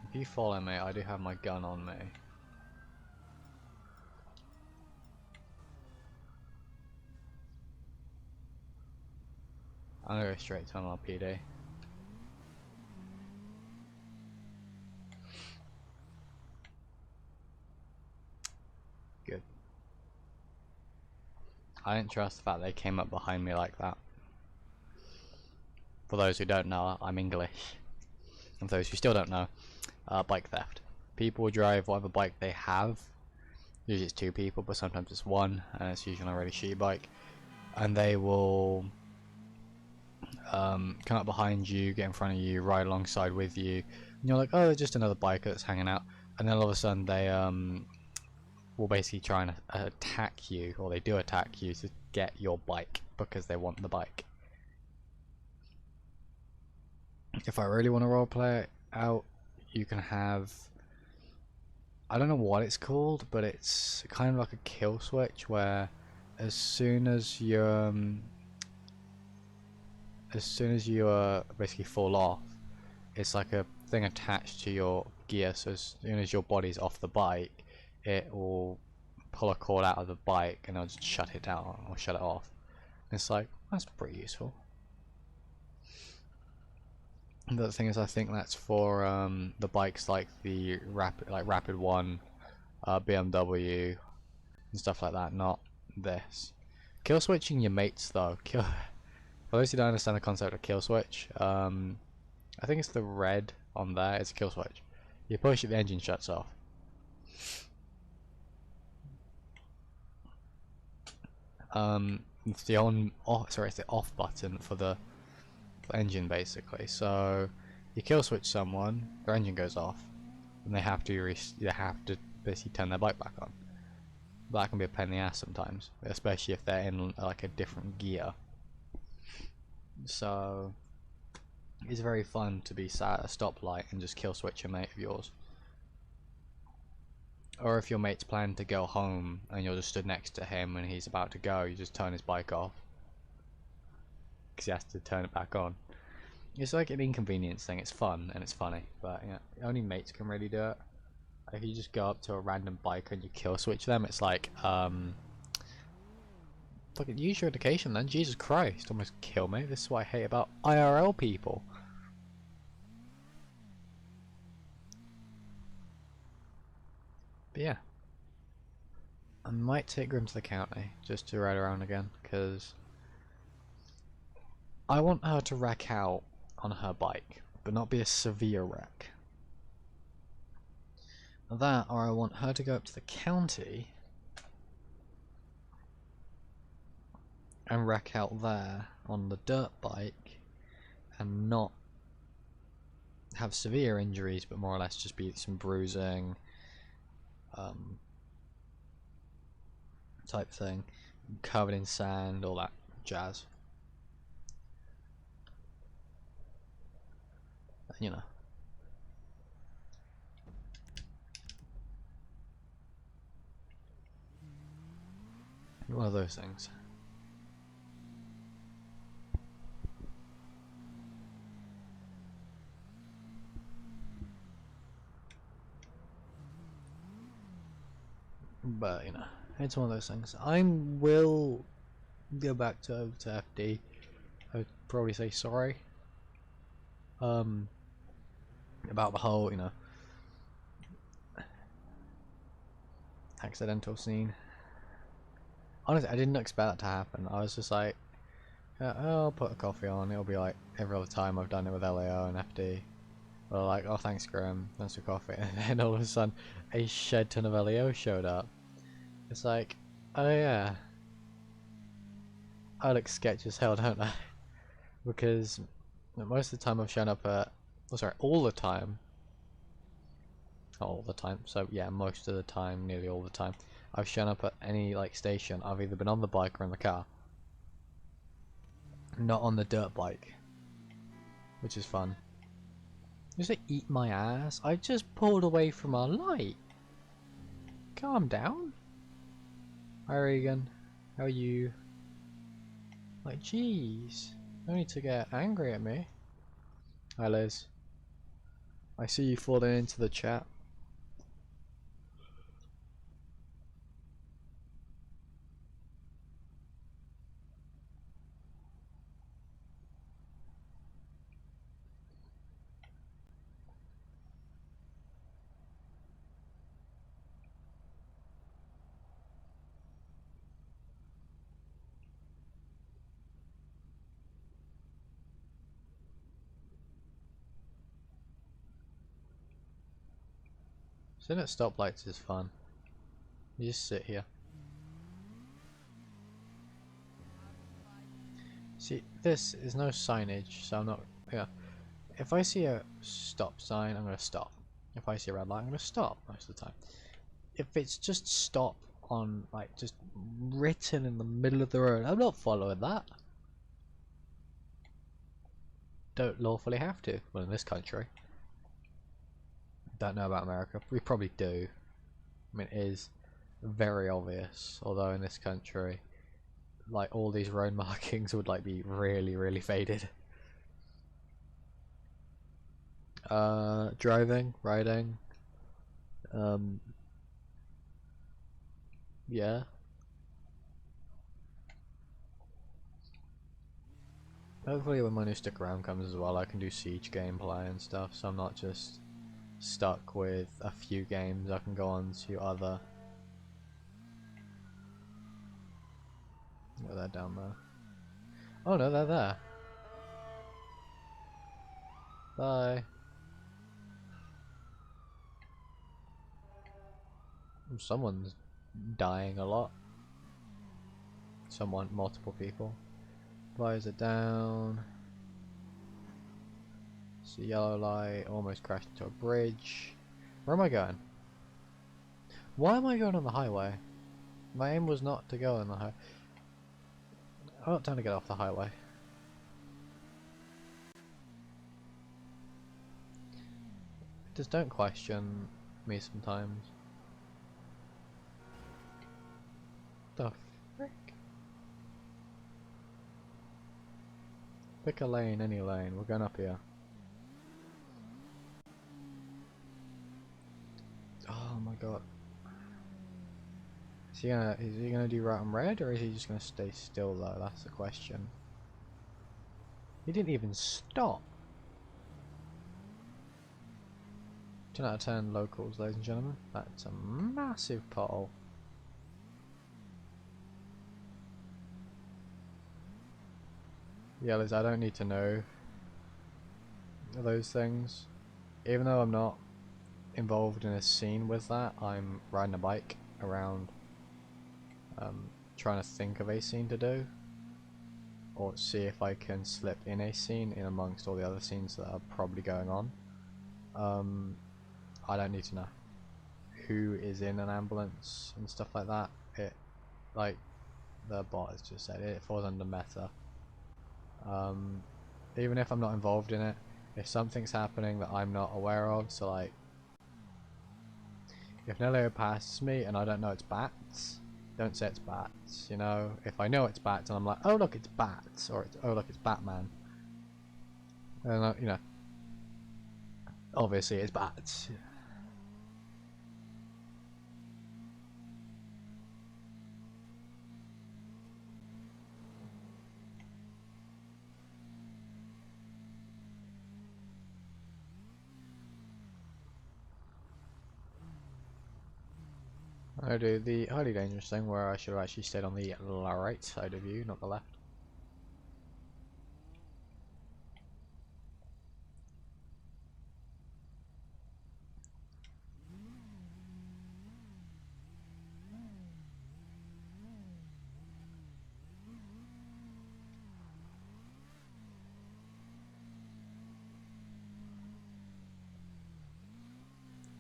If you follow me, I do have my gun on me. I'm gonna go straight to MLPD. Good. I didn't trust the fact they came up behind me like that. For those who don't know, I'm English. And for those who still don't know, bike theft. People drive whatever bike they have. Usually it's two people, but sometimes it's one, and it's usually on a really shitty bike. And they will come up behind you, get in front of you, ride alongside with you, and you're like, oh, they're just another biker that's hanging out. And then all of a sudden they will basically try and attack you, or they do attack you to get your bike because they want the bike. If I really want to roleplay it out, you can have, I don't know what it's called, but it's kind of like a kill switch where as soon as you basically fall off, it's like a thing attached to your gear, so as soon as your body's off the bike, it will pull a cord out of the bike and it'll just shut it down or shut it off. And it's like, that's pretty useful. The other thing is, I think that's for the bikes like the Rapid One, BMW, and stuff like that. Not this. Kill switching your mates though. For those who don't understand the concept of kill switch, I think it's the red on there. It's a kill switch. You push it, the engine shuts off. It's the it's the off button for the engine basically. So you kill switch someone, their engine goes off, and they have to basically turn their bike back on. That can be a pain in the ass sometimes, especially if they're in like a different gear. So it's very fun to be sat at a stoplight and just kill switch a mate of yours. Or if your mate's planning to go home and you're just stood next to him and he's about to go, you just turn his bike off because he has to turn it back on. It's like an inconvenience thing. It's fun and it's funny, but yeah, only mates can really do it. If you just go up to a random biker and you kill switch them, it's like fucking use your education then. Jesus Christ, almost kill me. This is what I hate about IRL people. But yeah. I might take Grim to the county just to ride around again, because I want her to wreck out on her bike, but not be a severe wreck. That, or I want her to go up to the county and wreck out there on the dirt bike and not have severe injuries, but more or less just be some bruising type thing, covered in sand, all that jazz. You know. One of those things. But you know, it's one of those things. I will go back to FD. I'd probably say sorry. About the whole, you know, accidental scene. Honestly, I didn't expect that to happen. I was just like, I'll put a coffee on. It'll be like every other time I've done it with LAO and FD. Well, like, oh, thanks, Graham. Thanks for coffee. And then all of a sudden, a shed ton of LAO showed up. It's like, oh yeah. I look sketchy as hell, don't I? Because most of the time I've shown up at, oh sorry, all the time. Not all the time. So yeah, most of the time, nearly all the time, I've shown up at any like station. I've either been on the bike or in the car. Not on the dirt bike, which is fun. Does it eat my ass? I just pulled away from a light. Calm down. Hi Regan, how are you? Like, jeez, no need to get angry at me. Hi Liz. I see you falling into the chat. Sitting at stoplights is fun. You just sit here. See, this is no signage, so I'm not. Yeah. If I see a stop sign, I'm gonna stop. If I see a red light, I'm gonna stop most of the time. If it's just stop on, like, just written in the middle of the road, I'm not following that. Don't lawfully have to. Well, in this country. Don't know about America. We probably do. I mean, it is very obvious. Although in this country, like, all these road markings would like be really, really faded. Driving, riding. Yeah. Hopefully when my new stick around comes as well, I can do Siege gameplay and stuff, so I'm not just stuck with a few games. I can go on to other. Oh, they're down there. Oh no, they're there. Bye. Someone's dying a lot. Someone, multiple people. Visor down. See yellow light, almost crashed into a bridge. Where am I going? Why am I going on the highway? My aim was not to go on the highway. I'm not trying to get off the highway. Just don't question me sometimes. The frick? Pick a lane, any lane. We're going up here. Oh my god. Is he gonna do right on red, or is he just gonna stay still though? That's the question. He didn't even stop. 10 out of 10 locals, ladies and gentlemen. That's a massive pothole. Yeah, Liz, I don't need to know those things. Even though I'm not involved in a scene with that, I'm riding a bike around trying to think of a scene to do, or see if I can slip in a scene in amongst all the other scenes that are probably going on. I don't need to know who is in an ambulance and stuff like that. It, like the bot has just said, it falls under meta. Even if I'm not involved in it, if something's happening that I'm not aware of, so like if Nelio passes me and I don't know it's bats, don't say it's bats, you know. If I know it's bats and I'm like, oh look, it's bats, or it's, oh look, it's Batman, and you know, obviously it's bats. I do the highly dangerous thing where I should have actually stayed on the right side of you, not the left.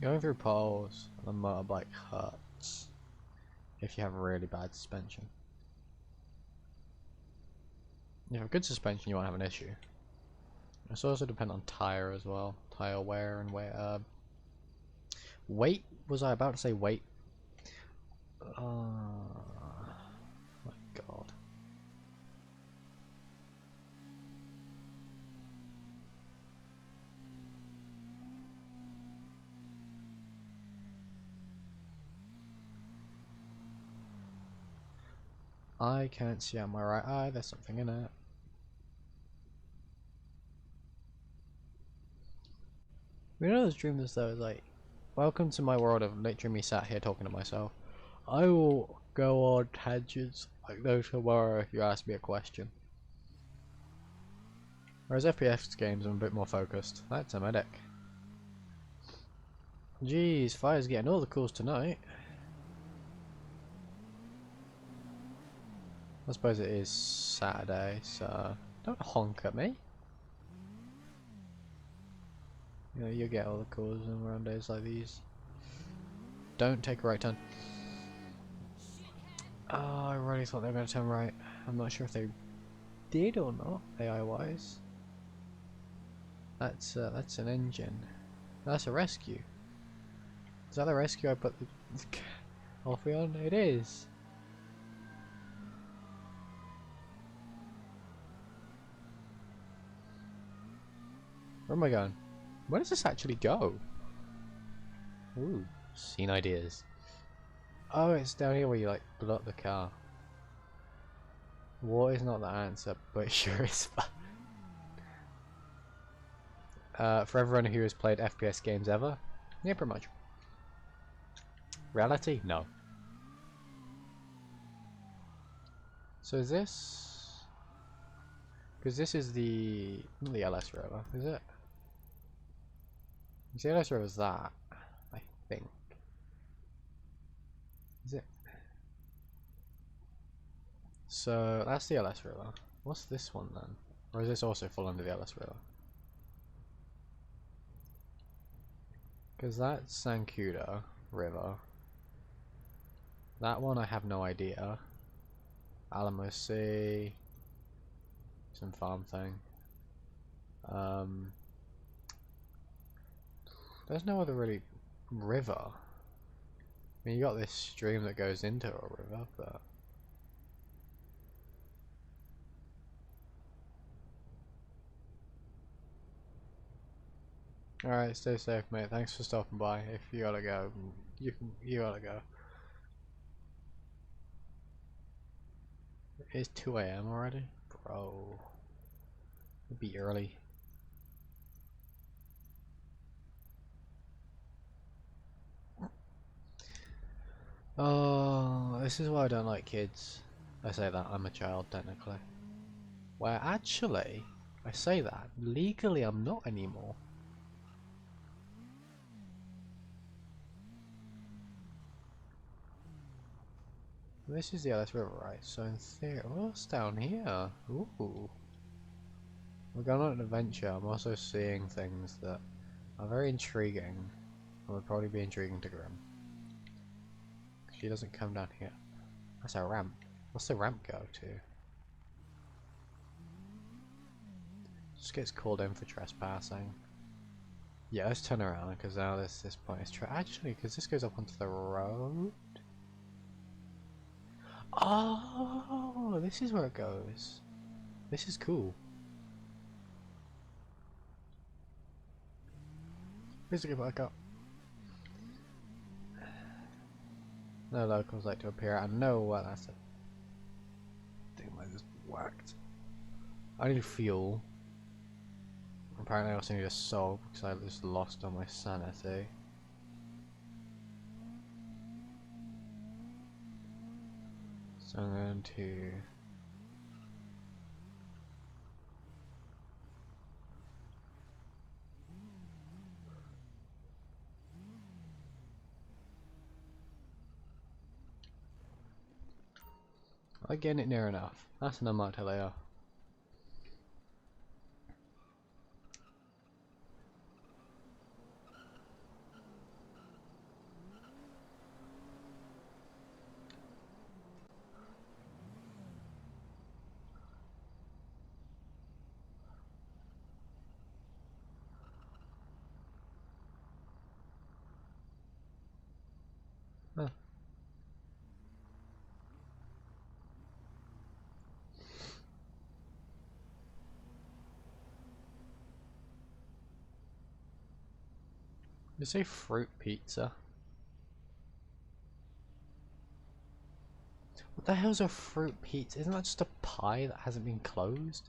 Going through poles on a motorbike hurts if you have really bad suspension. If you have good suspension, you won't have an issue. It's also depend on tire as well, tire wear and wear. Weight? Was I about to say weight? My God. I can't see out my right eye, there's something in it. You know those dreams though, like, welcome to my world of literally me sat here talking to myself. I will go on tangents like no tomorrow if you ask me a question. Whereas FPS games I'm a bit more focused. That's a medic. Jeez, Fire's getting all the calls tonight. I suppose it is Saturday, so don't honk at me. You know, you get all the calls around days like these. Don't take a right turn. Oh, I really thought they were going to turn right. I'm not sure if they did or not, AI wise. That's an engine. That's a rescue. Is that the rescue I put the coffee on? It is. Where am I going? Where does this actually go? Ooh, scene ideas. Oh, it's down here where you like block the car. What is not the answer, but it sure is fun. For everyone who has played FPS games ever, yeah, pretty much. Reality? No. So is this? Because this is the LS rover, is it? The LS rover is that, I think. Is it? So that's the LS rover. What's this one then? Or does this also fall under the LS rover? Because that's Sancuda River. That one I have no idea. Alamo Sea. Some farm thing. There's no other really river. I mean, you got this stream that goes into a river, but alright, stay safe, mate. Thanks for stopping by. If you gotta go, you gotta go. It's 2 AM already? Bro. It'd be early. Oh, this is why I don't like kids. I say that, I'm a child technically. Where actually, I say that, legally I'm not anymore. This is the Ellis River, right? So in theory, what's down here? Ooh. We're going on an adventure. I'm also seeing things that are very intriguing and would probably be intriguing to Grim. She doesn't come down here. That's a ramp. What's the ramp go to? Just gets called in for trespassing. Yeah, let's turn around because now this point is actually because this goes up onto the road. Oh, this is where it goes. This is cool. Please get back up. No locals like to appear. I know what that's a thing I just whacked. I need fuel. Apparently I also need a soul because I just lost all my sanity. So I'm going to I'm getting it near enough. That's an Amarteleo. Huh. Did you say fruit pizza? What the hell's a fruit pizza? Isn't that just a pie that hasn't been closed?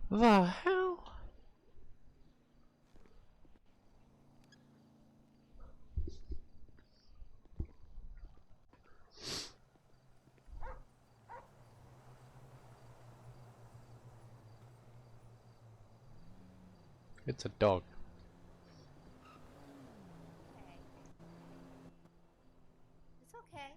The hell? It's a dog. It's okay.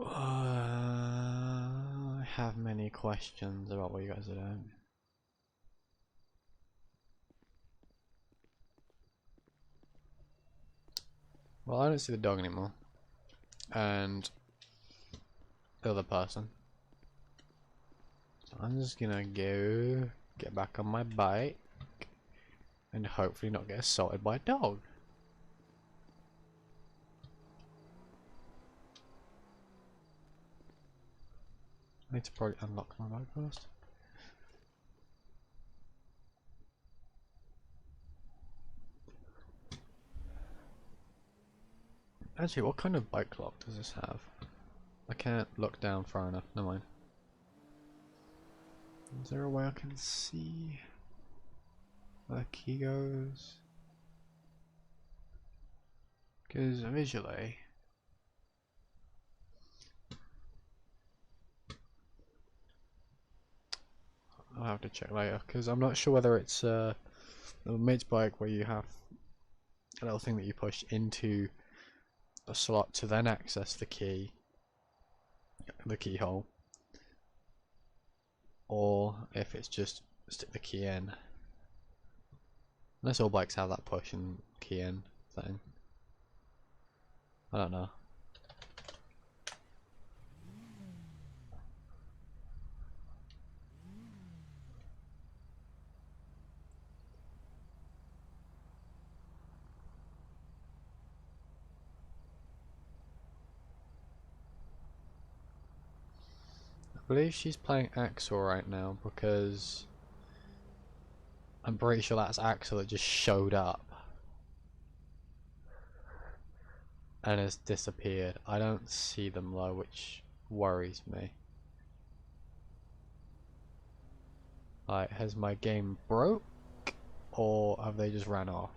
I have many questions about what you guys are doing. Well, I don't see the dog anymore. And the other person. So I'm just gonna go get back on my bike and hopefully not get assaulted by a dog. I need to probably unlock my bike first. Actually, what kind of bike lock does this have? I can't look down far enough, never mind. Is there a way I can see where the key goes? Because visually, I'll have to check later. Because I'm not sure whether it's a mate's bike where you have a little thing that you push into a slot to then access the keyhole, or if it's just stick the key in. Unless all bikes have that push and key in thing. I don't know. I believe she's playing Axel right now because I'm pretty sure that's Axel that just showed up and has disappeared. I don't see them though, which worries me. Like, has my game broke or have they just ran off?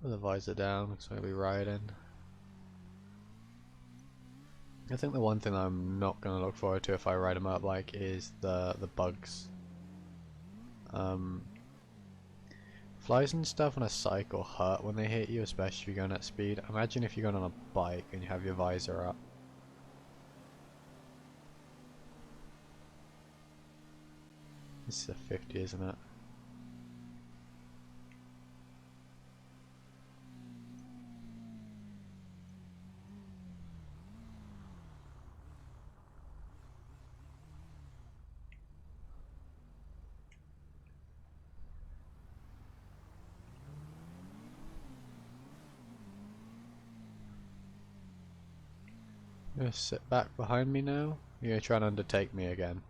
With the visor down, looks like we're riding. I think the one thing that I'm not going to look forward to if I ride a motorbike is the bugs. Flies and stuff on a cycle hurt when they hit you, especially if you're going at speed. Imagine if you're going on a bike and you have your visor up. This is a 50, isn't it? You're gonna sit back behind me now? You're gonna try and undertake me again.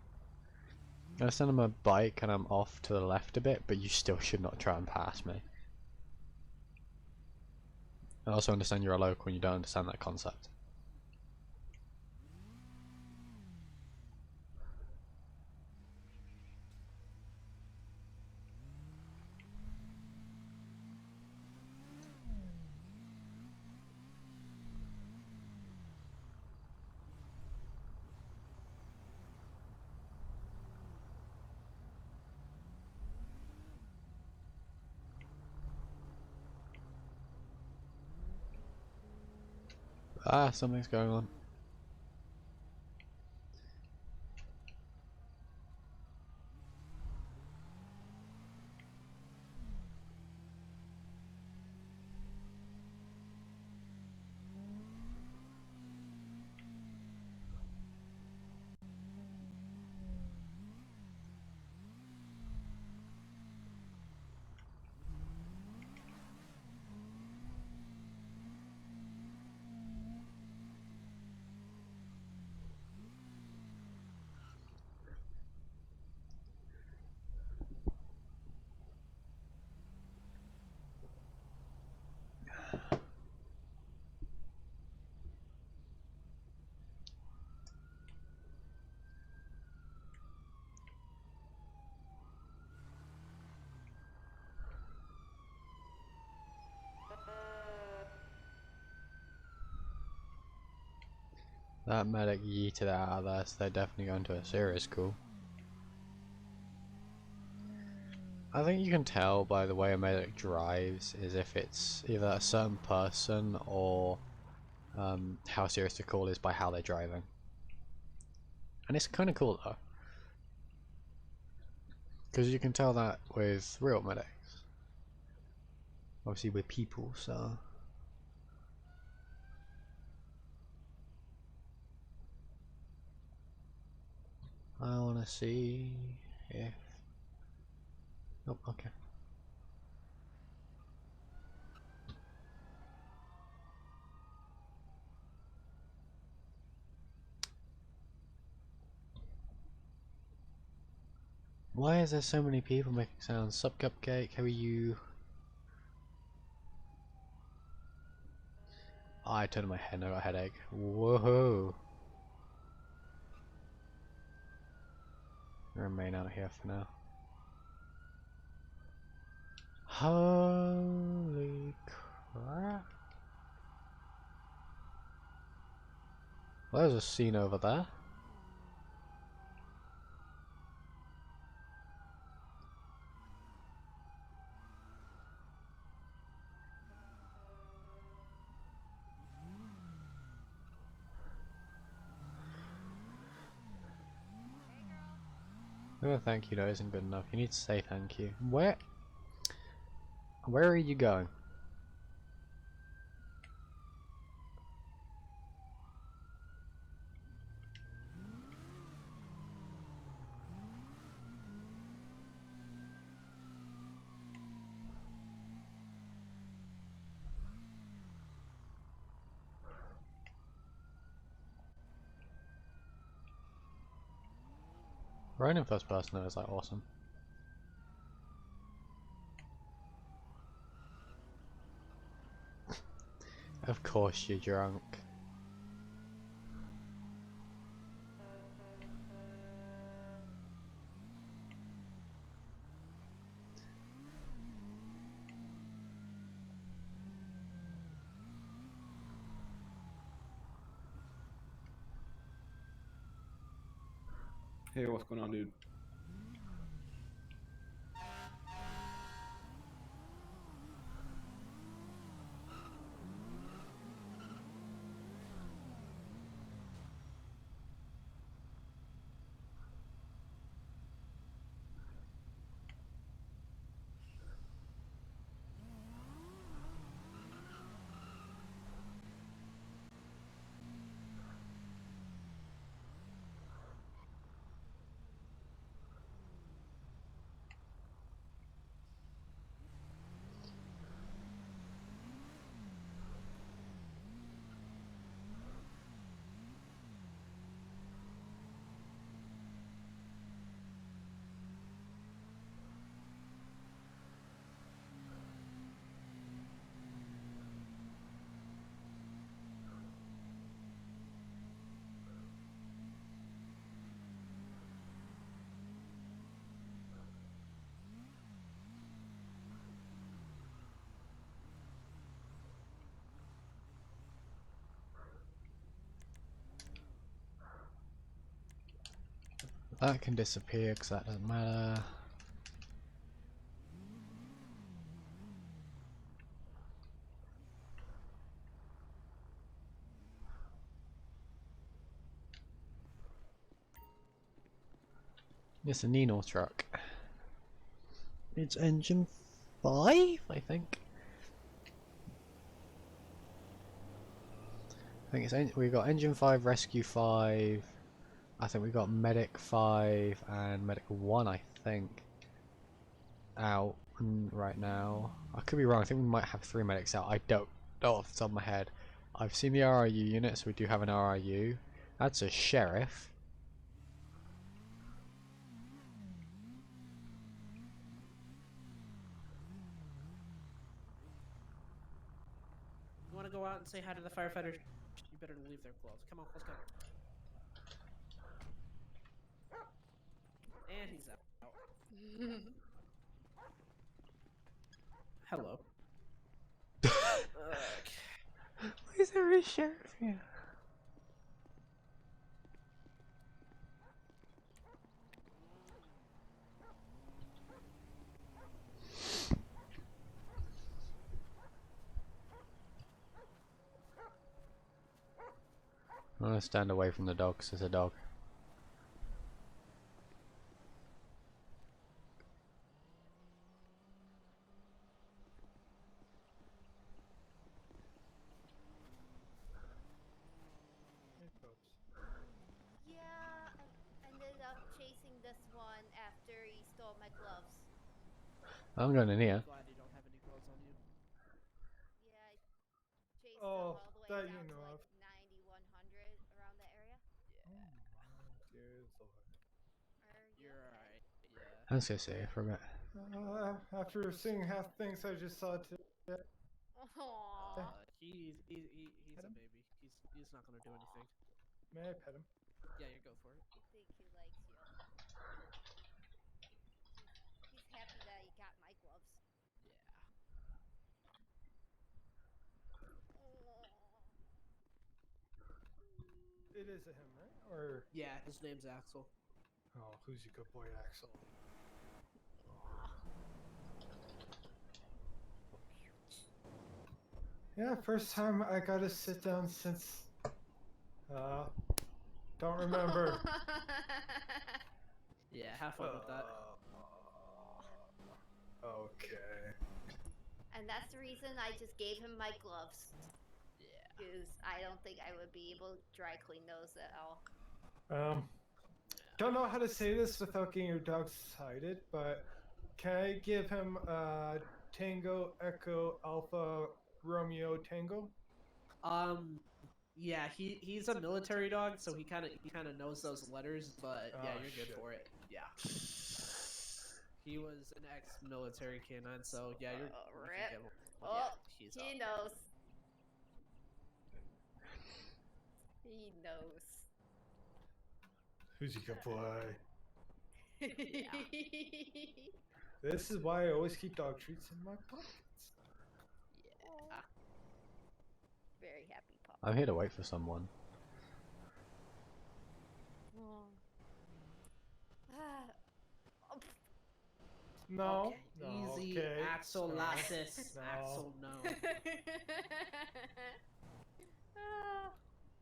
I'm gonna send him a bike and I'm off to the left a bit, but you still should not try and pass me. I also understand you're a local and you don't understand that concept. Ah, something's going on. That medic yeeted out of there, so they're definitely going to a serious call. I think you can tell by the way a medic drives is if it's either a certain person or how serious the call is by how they're driving. And it's kind of cool though, because you can tell that with real medics. Obviously we're people, so... I want to see if... Oh, okay. Why is there so many people making sounds? Sup Cupcake, how are you? I turned my head and I got a headache. Whoa. Remain out here for now. Holy crap. Well, there's a scene over there. Oh, thank you though isn't good enough. You need to say thank you. Where are you going? Running in first person though is like awesome. Of course you're drunk. Hey, what's going on, dude? That can disappear because that doesn't matter. It's a Nino truck. It's engine 5, I think. We got engine 5, rescue 5. I think we got medic 5 and medic 1. I think out right now. I could be wrong. I think we might have 3 medics out. I don't know off the top of my head. I've seen the RIU unit, so we do have an RIU. That's a sheriff. You want to go out and say hi to the firefighters? You better leave their clothes. Come on, let's go. And he's out. Hello. Why is there a sheriff here? I'm gonna stand away from the dog 'cause there's a dog. Yeah, I ended up chasing this one after he stole my gloves. I'm going in here. Glad you don't have any clothes on you. Yeah, I chased him all the way down to like 9100 around that area. You're alright. Yeah. I'm just gonna say for a minute. After seeing half things I just saw today. Aww. He's he's not gonna do anything. May I pet him? Yeah, you go for it. I think he likes you. He's happy that he got my gloves. It is a him, right? Or Yeah, his name's Axel. oh, who's your good boy, Axel? Yeah, first time I got to sit down since. Don't remember. Yeah, have fun with that. Okay. And that's the reason I just gave him my gloves. Yeah. Because I don't think I would be able to dry clean those at all. Don't know how to say this without getting your dog cited, but can I give him Tango Echo Alpha Romeo Tango? Yeah, he's a military dog, so he kind of knows those letters, but yeah, Oh, you're good shit. for it. Yeah. He was an ex-military canine, so yeah, you're. you can Rip. get him. Oh, Yeah, he's he knows. He knows. Who's your good boy? This is why I always keep dog treats in my pockets. Yeah. Very happy pup. I'm here to wait for someone. Oh. Ah. Oh, No. Okay. No, Easy, okay. Axel No. Lassus. No. Axel, no.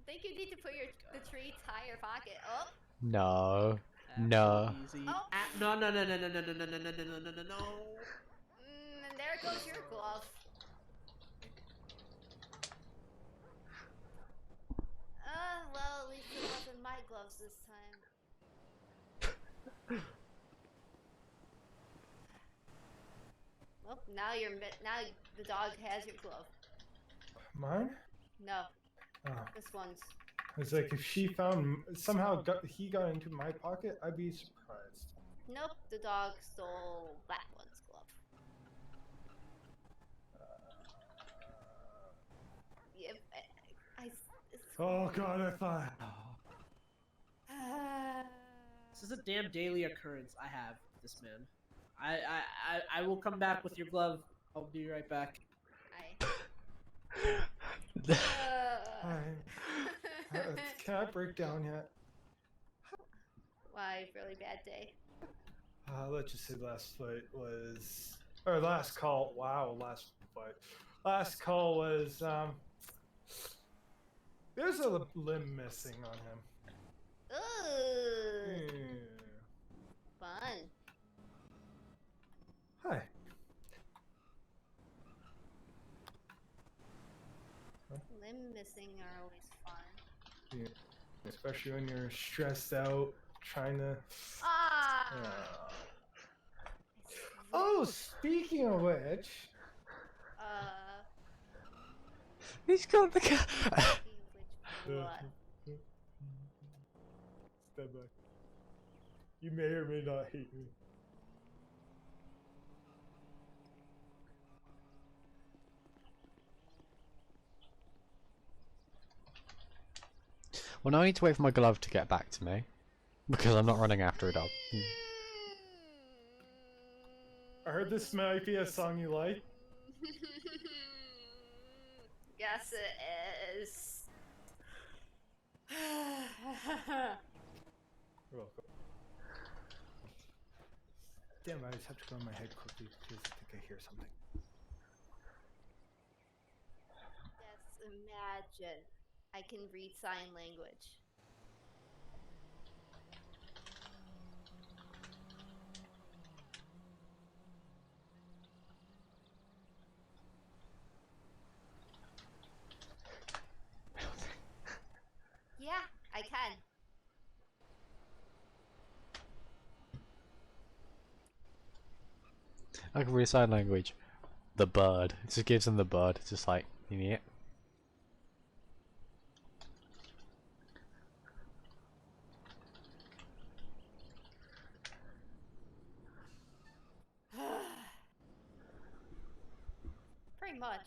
Think you need to put the tree tie your pocket. Oh. No. No. Easy. Oh. No. And there goes your glove. Well, at least it wasn't my gloves this time. Well, now now the dog has your glove. Mine? No, Oh. this one's. It's like if she found he got into my pocket, I'd be surprised. Nope, the dog stole that one's glove. Yep, Oh god, I thought. This is a damn daily occurrence I have with this man. I will come back with your glove. I'll be right back. Can I break down yet? Why, really bad day. Let's just say last fight was, or last call. Wow, last fight. Last call was there's a limb missing on him. Ooh, Yeah. fun. Hi. Limb missing are always fun. Yeah. Especially when you're stressed out, trying to. Ah. Oh, speaking of which. He's got the cat. What? Step back. You may or may not hate me. Well, now I need to wait for my glove to get back to me. Because I'm not running after a dog. I heard this might be a song you like. Yes, it is. You're welcome. Damn, I just have to go in my head quickly because I think I hear something. Yes, imagine. I can read sign language. Yeah, I can. I can read sign language. The bird. It just gives him the bird. It's just like, yeah. Pretty much.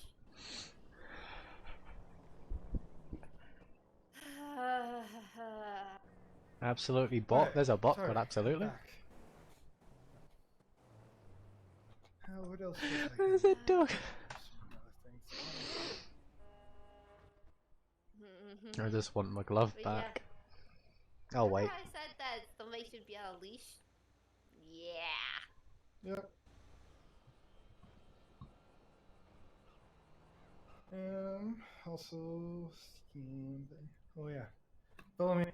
Absolutely bot. Right, There's a bot sorry, called I'm absolutely. back. What else was I There's gonna a dog. do? Some other things. I just want my glove But back. yeah. Oh Remember wait. how I said that somebody should be on a leash? Yeah. Yep. Also, Steam. Oh yeah. Follow me.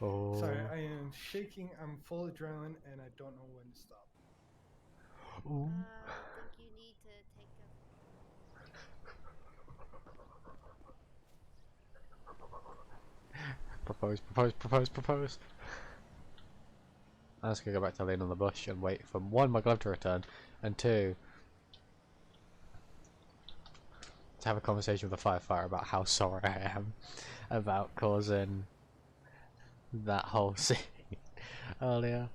Oh. Sorry, I am shaking. I'm full adrenaline, and I don't know when to stop. Ooh. I think you need to take a. Propose. I'm just gonna go back to laying on the bush and wait for one, my glove to return, and two, to have a conversation with the firefighter about how sorry I am about causing that whole scene earlier.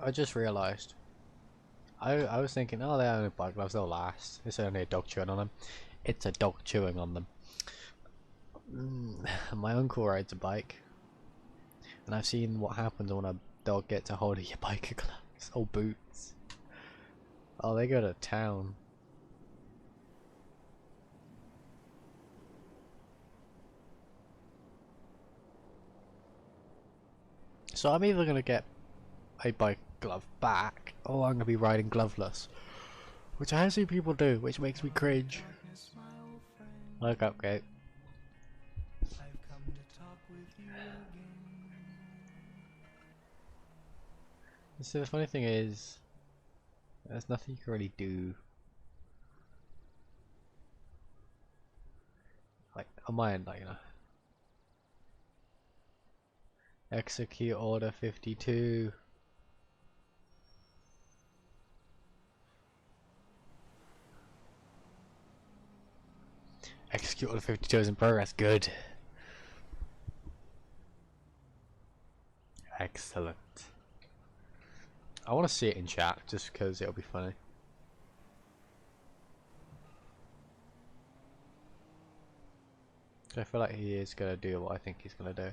I just realised. I was thinking, oh, they're only bike gloves, they'll last. It's only a dog chewing on them. It's a dog chewing on them. My uncle rides a bike, and I've seen what happens when a dog gets a hold of your biker gloves or boots. Oh, they go to town. So I'm either gonna get a bike glove back, or I'm gonna be riding gloveless, which I have seen people do, which makes me cringe. Look up, Kate. I've come to talk with you again. So the funny thing is, there's nothing you can really do. Like on my end, like, you know, execute order 52. Execute order 52 is in progress. Good. Excellent. I want to see it in chat just because it'll be funny. I feel like he is gonna do what I think he's gonna do.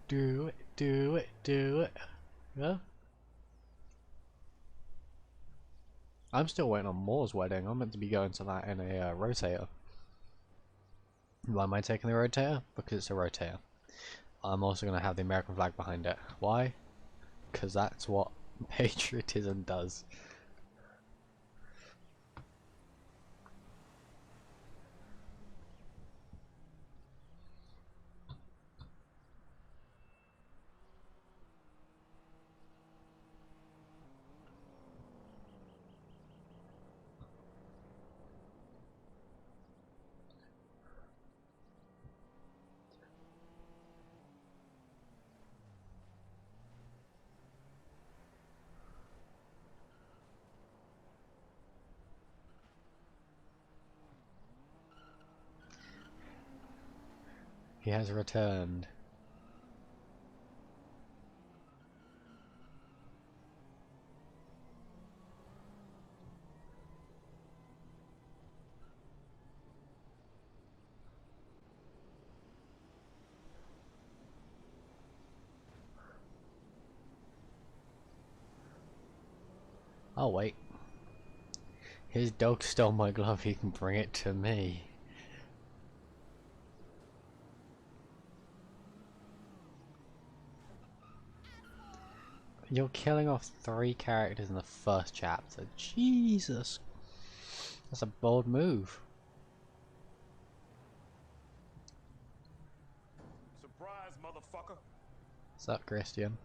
Do it. Yeah? I'm still waiting on Moore's wedding. I'm meant to be going to that in a rotator. Why am I taking the rotator? Because it's a rotator. I'm also going to have the American flag behind it. Why? Because that's what patriotism does. He has returned. Oh wait. His dog stole my glove, he can bring it to me. You're killing off 3 characters in the first chapter. Jesus. That's a bold move. Surprise, motherfucker. What's up, Christian?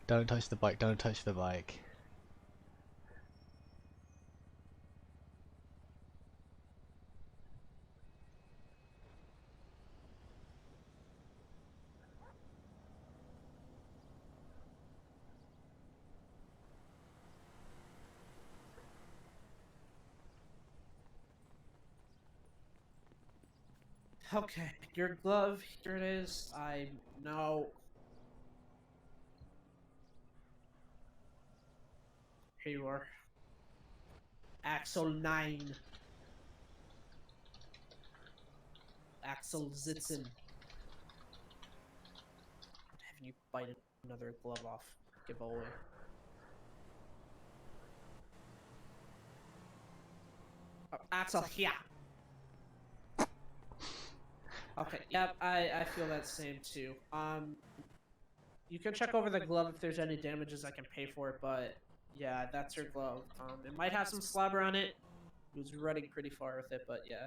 Don't touch the bike, don't touch the bike. Okay, your glove, here it is. I know. Here you are. Axel 9. Axel Zitzen. Having you bite another glove off. Giveaway. Axel, yeah. Okay, yep, I feel that same too. You can check over the glove if there's any damages I can pay for it, but yeah, that's your glove. It might have some slobber on it. It was running pretty far with it, but yeah.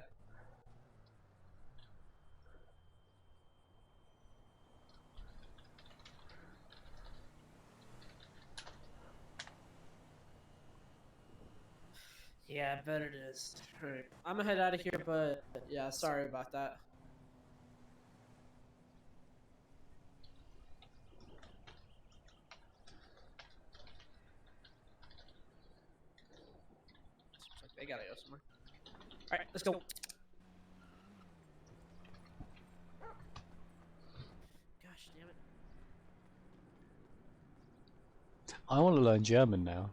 Yeah, I bet it is. Alright, I'm gonna head out of here, but yeah, sorry about that. They gotta go somewhere. Alright, let's go. Gosh damn it. I want to learn German now.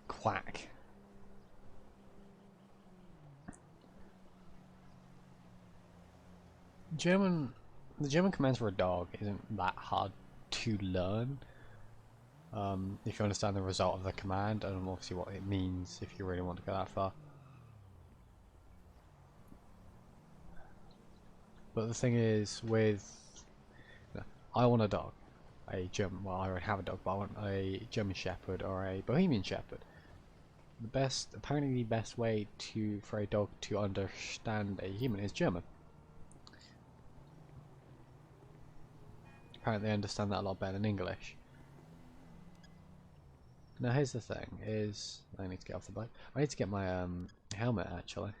Quack. The German commands for a dog isn't that hard to learn. If you understand the result of the command and obviously what it means if you really want to go that far. But the thing is, I want a dog, a German. Well, I already have a dog, but I want a German Shepherd or a Bohemian Shepherd. Apparently, the best way for a dog to understand a human is German. Apparently, they understand that a lot better than English. Now, here's the thing: I need to get off the bike. I need to get my helmet actually.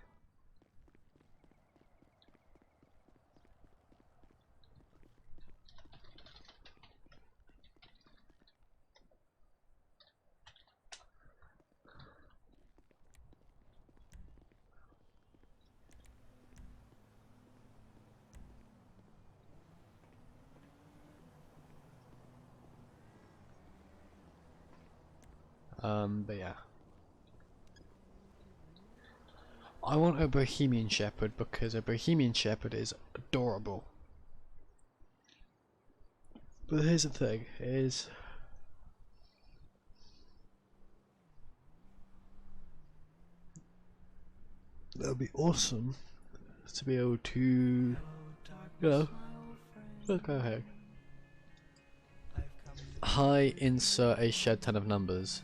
But yeah. I want a Bohemian Shepherd because a Bohemian Shepherd is adorable. But here's the thing, that would be awesome to be able to, look ahead. Hi, insert a shed ton of numbers.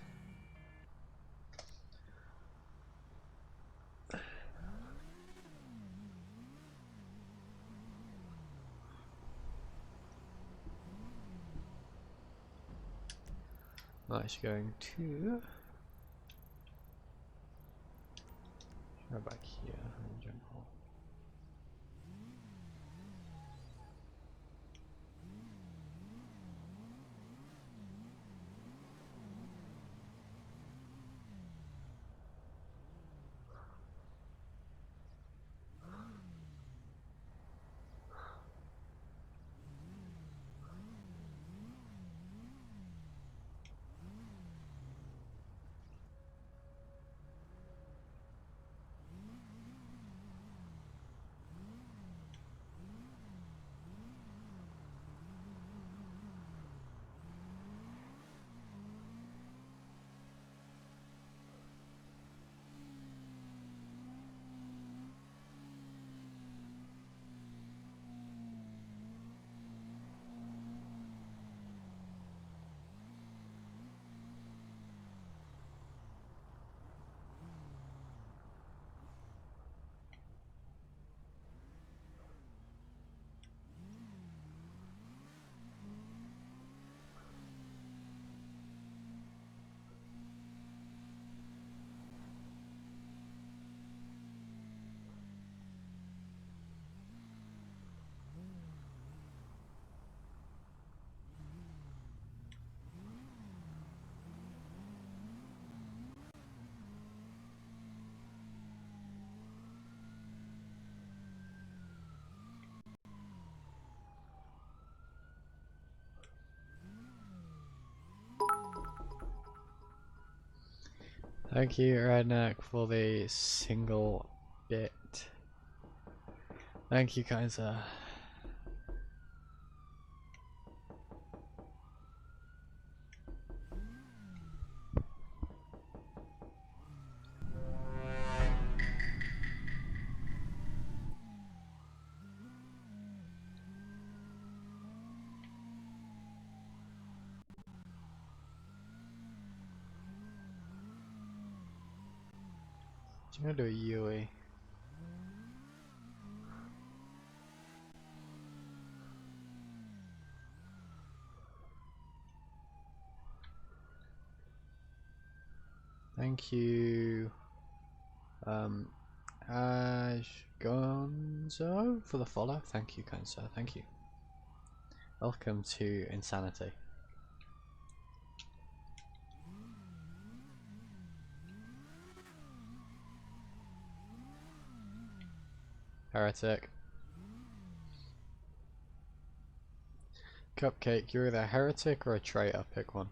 Nice, going to go back here in general. Thank you, Redneck, for the single bit. Thank you, Kaiser. I'm gonna do a Yui. Thank you, Ash Gonzo for the follow. Thank you, kind sir. Thank you. Welcome to Insanity. Heretic. Cupcake, you're either a heretic or a traitor. Pick one.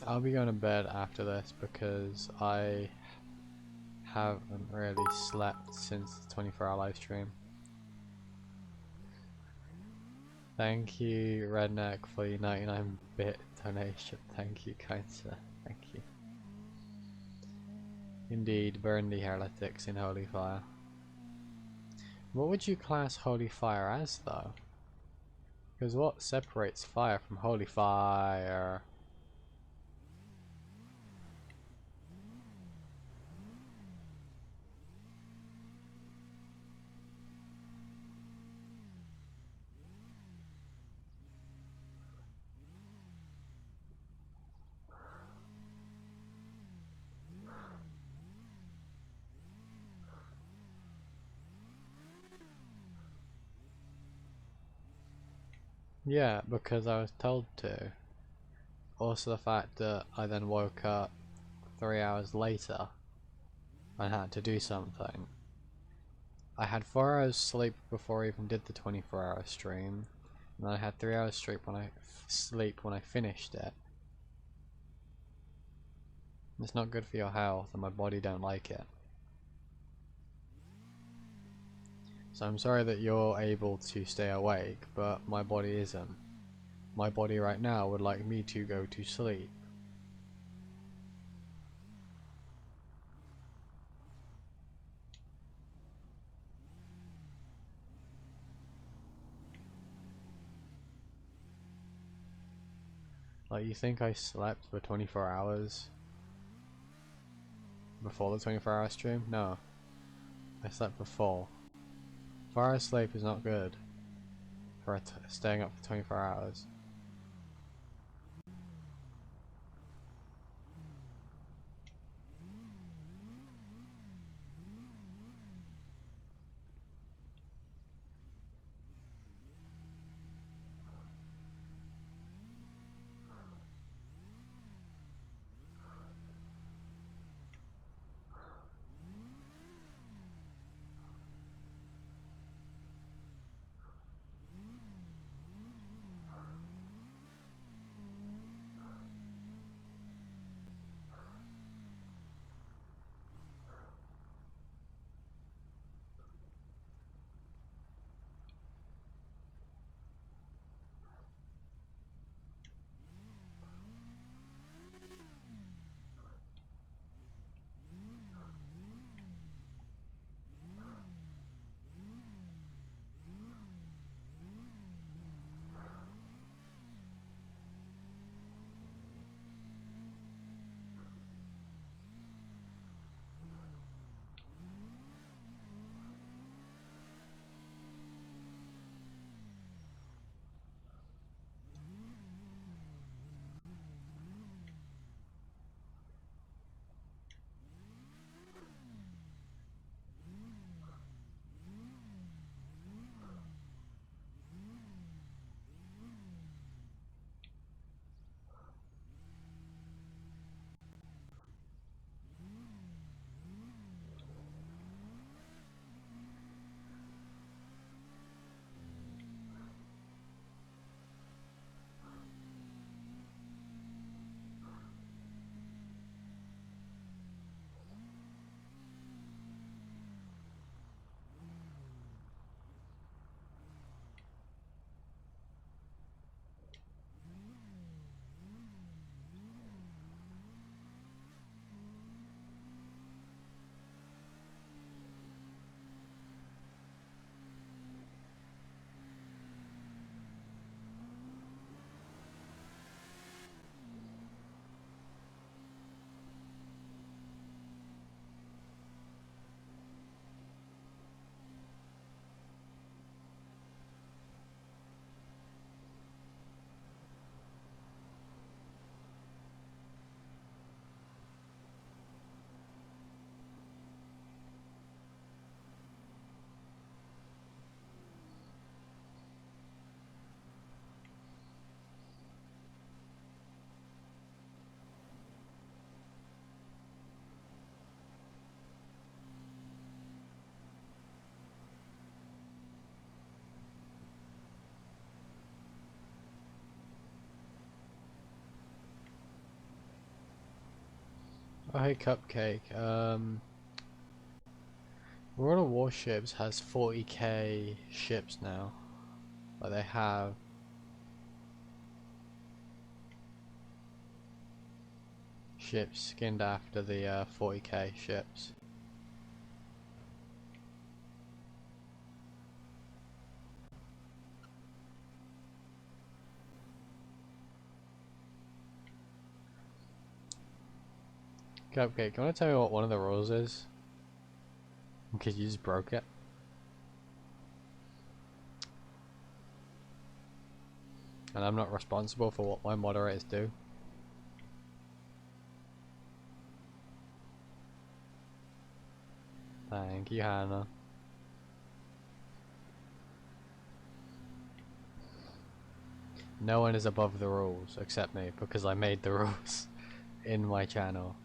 I'll be going to bed after this because I haven't really slept since the 24-hour live stream. Thank you, Redneck, for your 99-bit donation. Thank you, kind sir. Thank you. Indeed, burn the heretics in holy fire. What would you class holy fire as, though? Because what separates fire from holy fire? Yeah, because I was told to. Also the fact that I then woke up 3 hours later and had to do something. I had 4 hours sleep before I even did the 24-hour stream, and then I had 3 hours sleep when I finished it. It's not good for your health, and my body don't like it. So I'm sorry that you're able to stay awake, but my body isn't. My body right now would like me to go to sleep. Like, you think I slept for 24 hours before the 24-hour stream? No. I slept for 4. 4 hours sleep is not good for staying up for 24 hours. Oh hey Cupcake, World of Warships has 40k ships now. Like they have ships skinned after the 40k ships. Cupcake, can I tell you what one of the rules is? Because you just broke it. And I'm not responsible for what my moderators do. Thank you, Hannah. No one is above the rules except me because I made the rules in my channel.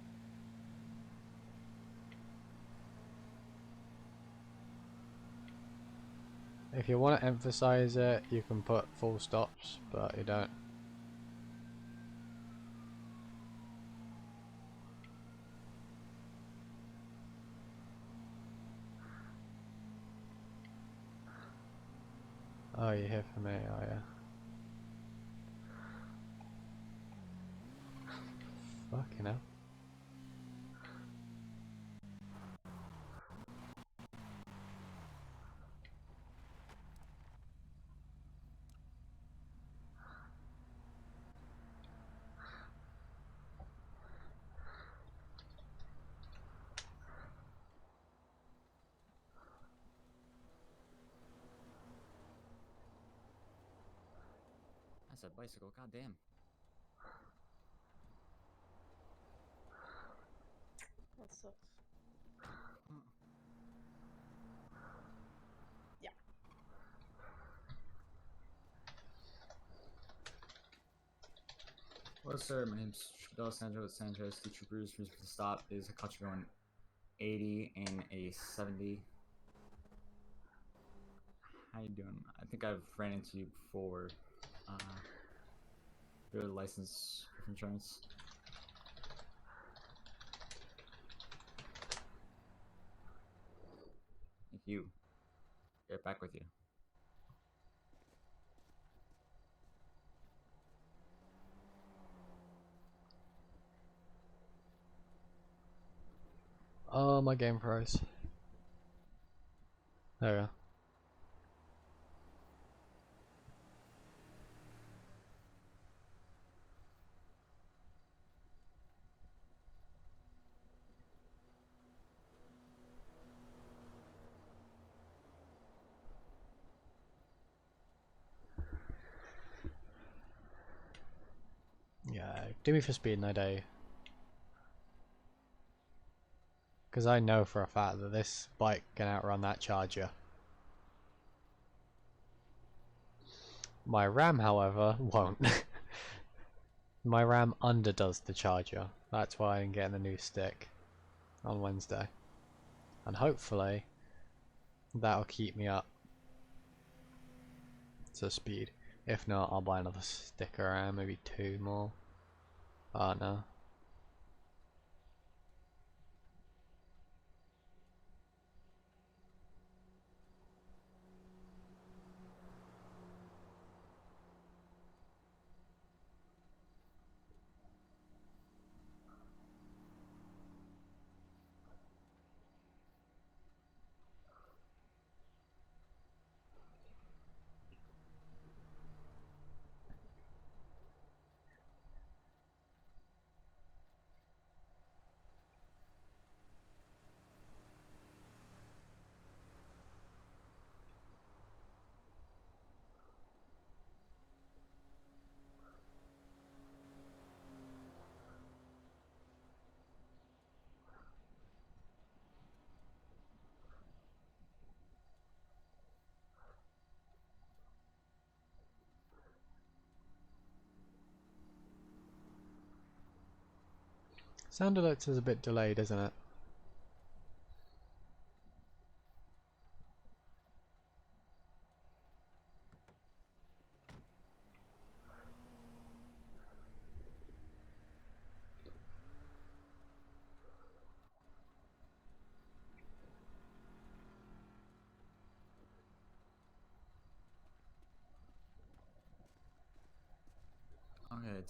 If you want to emphasize it, you can put full stops, but you don't. Oh, you're here for me, are you? Fucking hell. That's a bicycle, goddamn. That sucks. Yeah. Hello, sir. My name's Del Sanchez. The troopers for the stop is a culture going 80 and a 70. How you doing? I think I've ran into you before. Your license with insurance. Thank you. Get back with you. Oh, my game froze. There we go. Yeah, do me for speed and I do. Because I know for a fact that this bike can outrun that Charger. My RAM, however, won't. My RAM underdoes the Charger. That's why I'm getting the new stick on Wednesday. And hopefully that'll keep me up to speed. If not, I'll buy another stick around, maybe 2 more. Oh no. Sound alerts is a bit delayed, isn't it?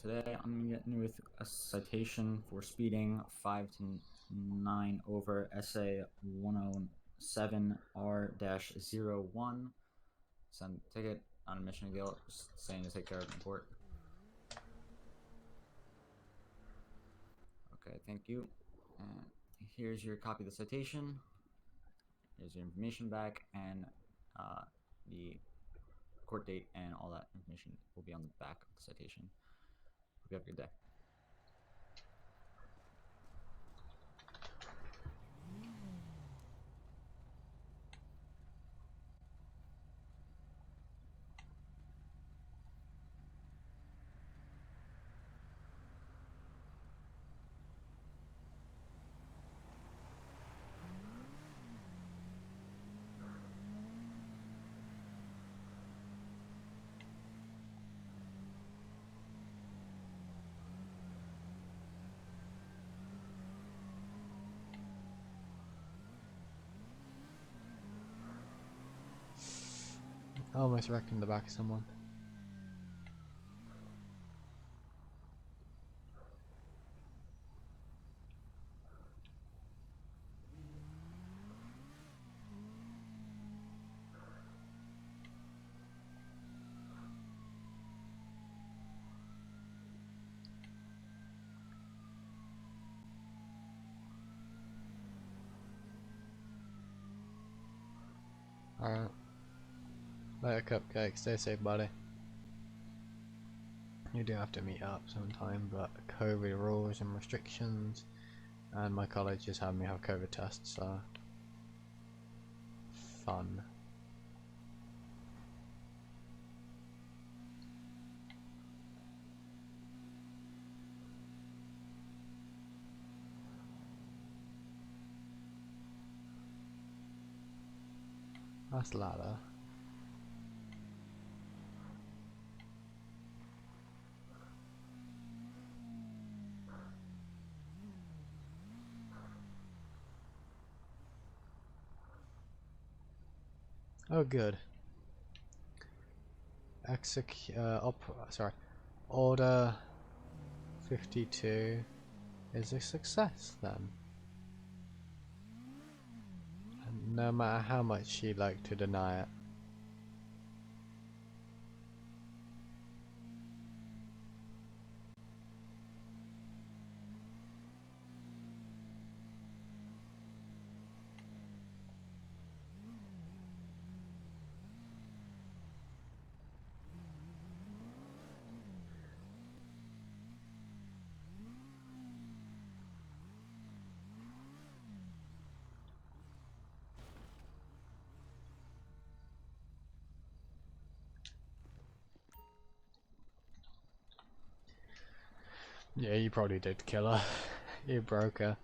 today I'm getting with a citation for speeding 5 to 9 over SA 107R-01. Send ticket on admission of guilt, just saying to take care of in court. Okay, thank you. And here's your copy of the citation. Here's your information back, and the court date and all that information will be on the back of the citation. Hope you have a good day. I almost wrecked in the back of someone. Alright. Later, Cupcake. Stay safe, buddy. You do have to meet up sometime, but COVID rules and restrictions, and my college is having me have COVID tests, so fun. That's ladder. Oh, good. Order 52 is a success then. And no matter how much she'd like to deny it. Yeah, you probably did kill her. You broke her.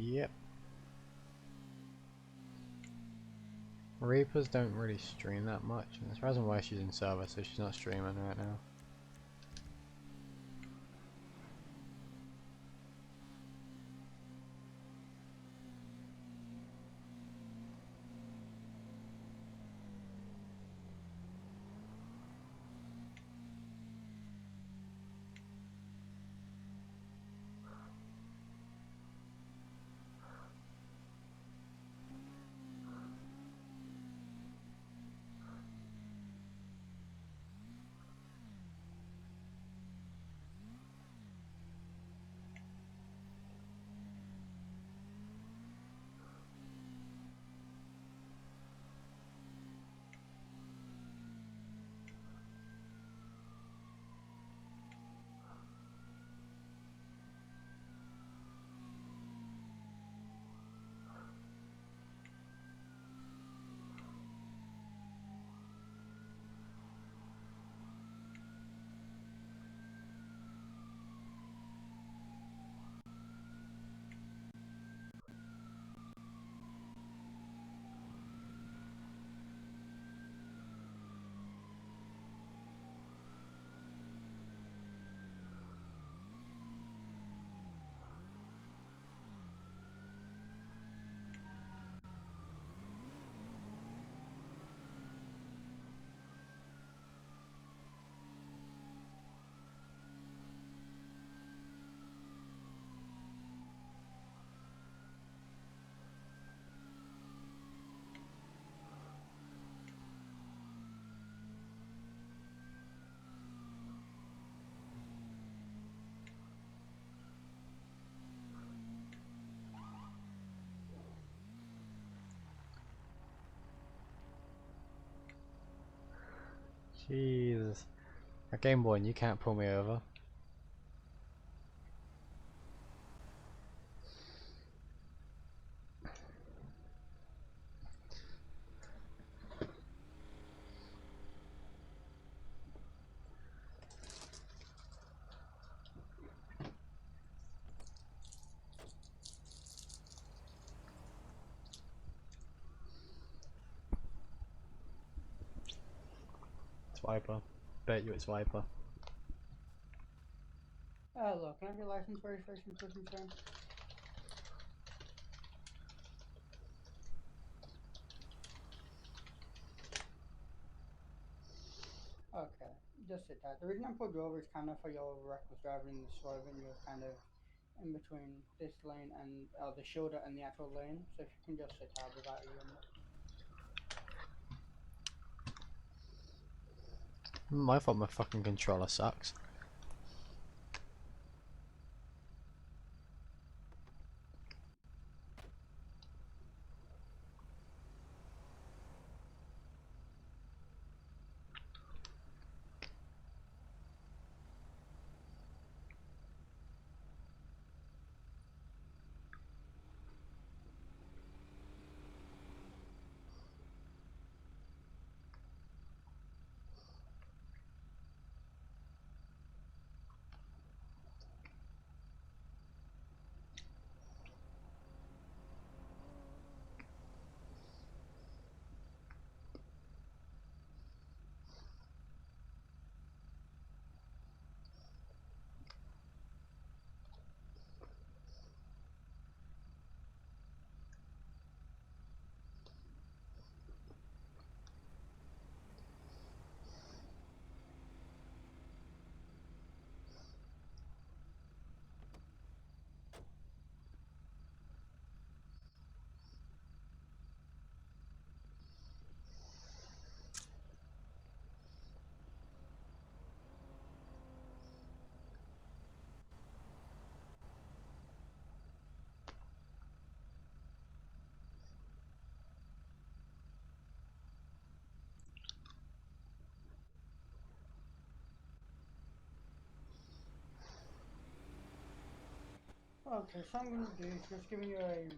Yep. Reapers don't really stream that much, and that's the reason why she's in server, so she's not streaming right now. Jesus. A Game Boy, and you can't pull me over. It's Viper. Bet you it's Viper. Hello, can I have your license registration proof insurance? Okay, just sit tight. The reason I pulled you over is kind of for your reckless driving and the swerving. You're kind of in between this lane and the shoulder and the actual lane. So if you can just sit tight without you. I thought my fucking controller sucks. Okay, so I'm going to do is just giving you a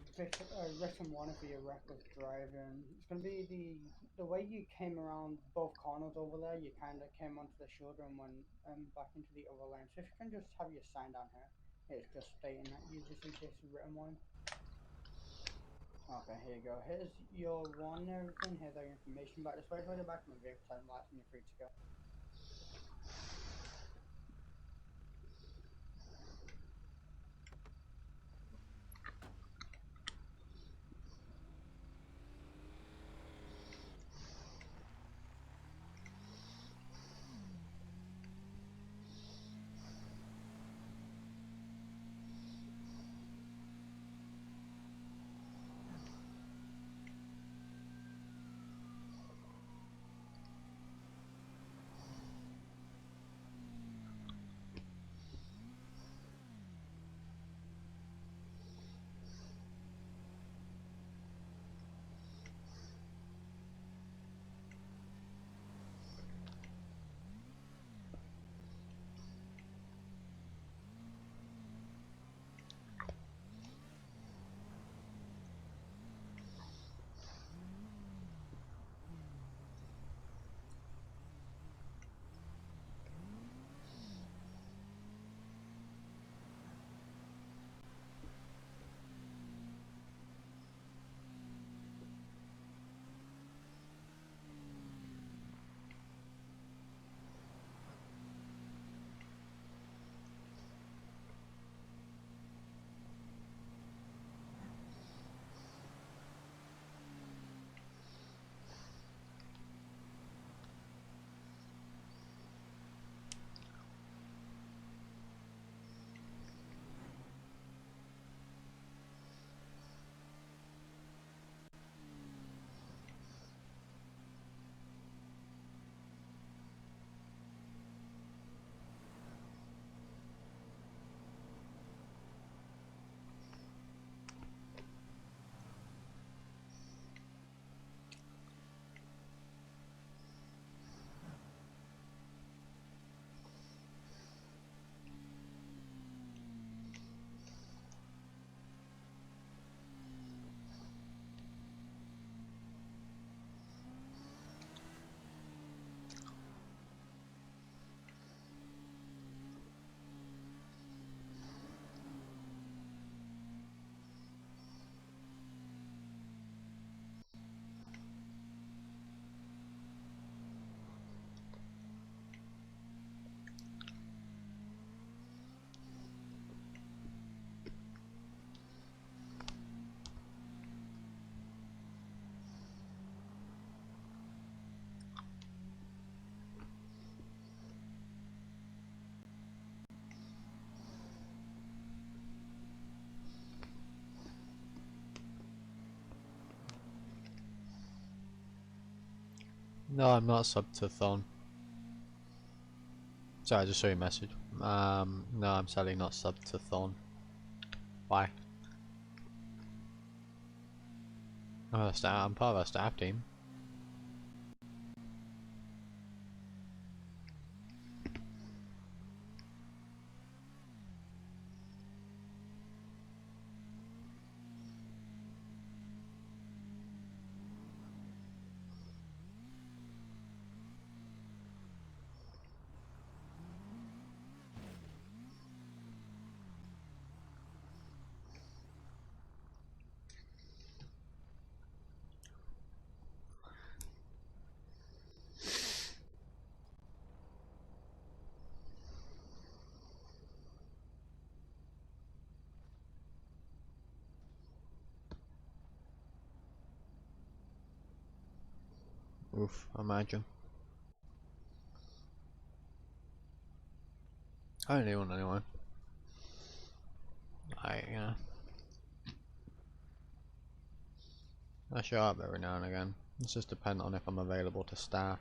written warning for your reckless driving. It's going to be the way you came around both corners over there. You kind of came onto the shoulder and went back into the other lane. So if you can just have your sign down here, it's just stating that you just need this written warning. Okay, here you go. Here's your one and everything. Here's our information back. Just wait for the back in the vehicle time lights and you're free to go. No, I'm not sub to Thon. Sorry, I just saw your message. No, I'm sadly not sub to Thon. Why? I'm part of our staff team. Oof, imagine. I don't even want anyone. I show up every now and again. It's just dependent on if I'm available to staff.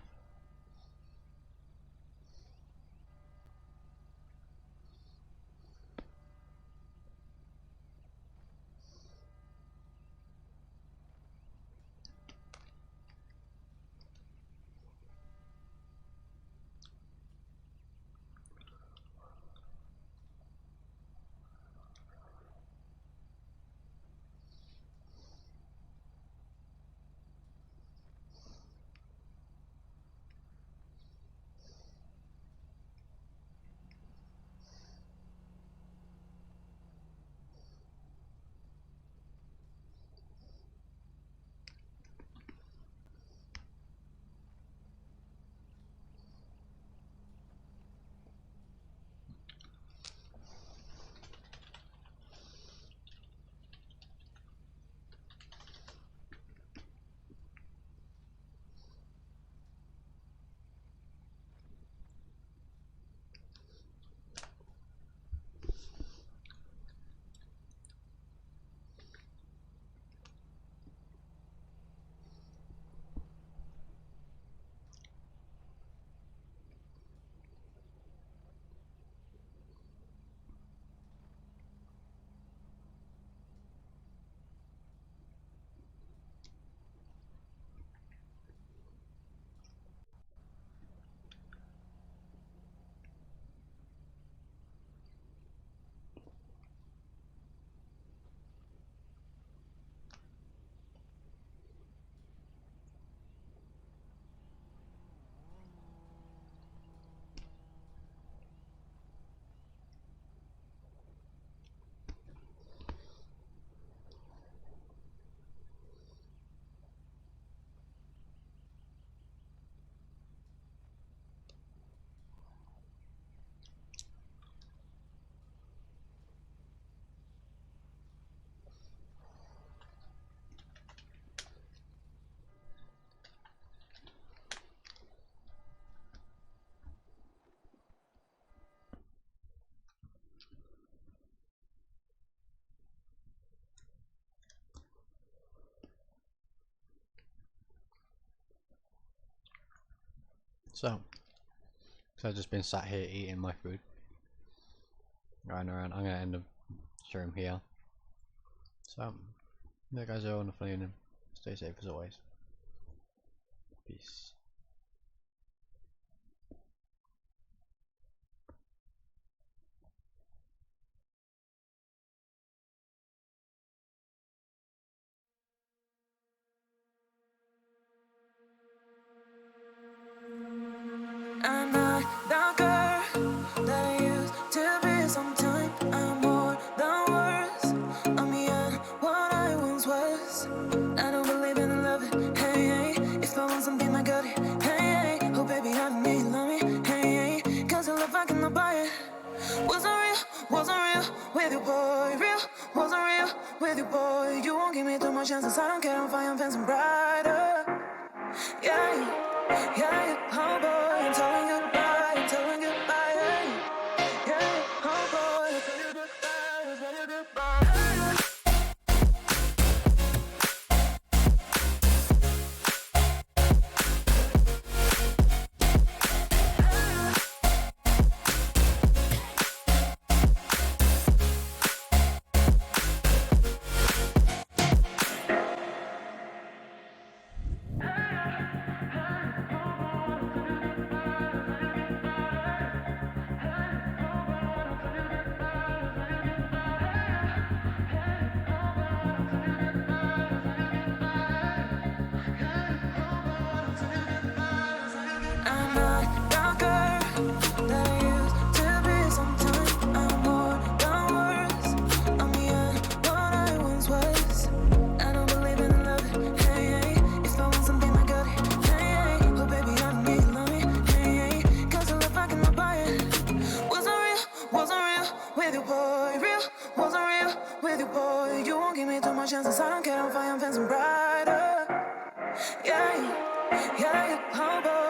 So I've just been sat here eating my food, running around. I'm gonna end the stream here. So, you guys are all wonderful evening. Stay safe as always. Peace. I'm not the girl that I used to be. Sometime I'm more than words. I'm beyond what I once was. I don't believe in love. Hey, hey. If I want something, I got it. Hey, hey. Oh, baby, I don't need love me. Hey, hey. Cause I love, I cannot buy it. Wasn't real with you, boy. Real, wasn't real with you, boy. You won't give me too much chances. I don't care if I am fancy brighter. Yeah. Yeah, oh boy, I'm telling you goodbye, I'm telling you goodbye, yeah, oh boy, I'm telling you goodbye, I'm telling you goodbye. I'm not the girl that I used to be. Sometimes I'm more than words. I'm beyond what I once was. I don't believe in love. Hey, hey. If I want something, I got it. Hey, hey. Oh, baby, I don't need love me. Hey, hey. Cause I love, I cannot buy it. Wasn't real with you, boy. Real, wasn't real with you, boy. You won't give me too much chances. I don't care if I am fancy brighter. Yeah, oh boy.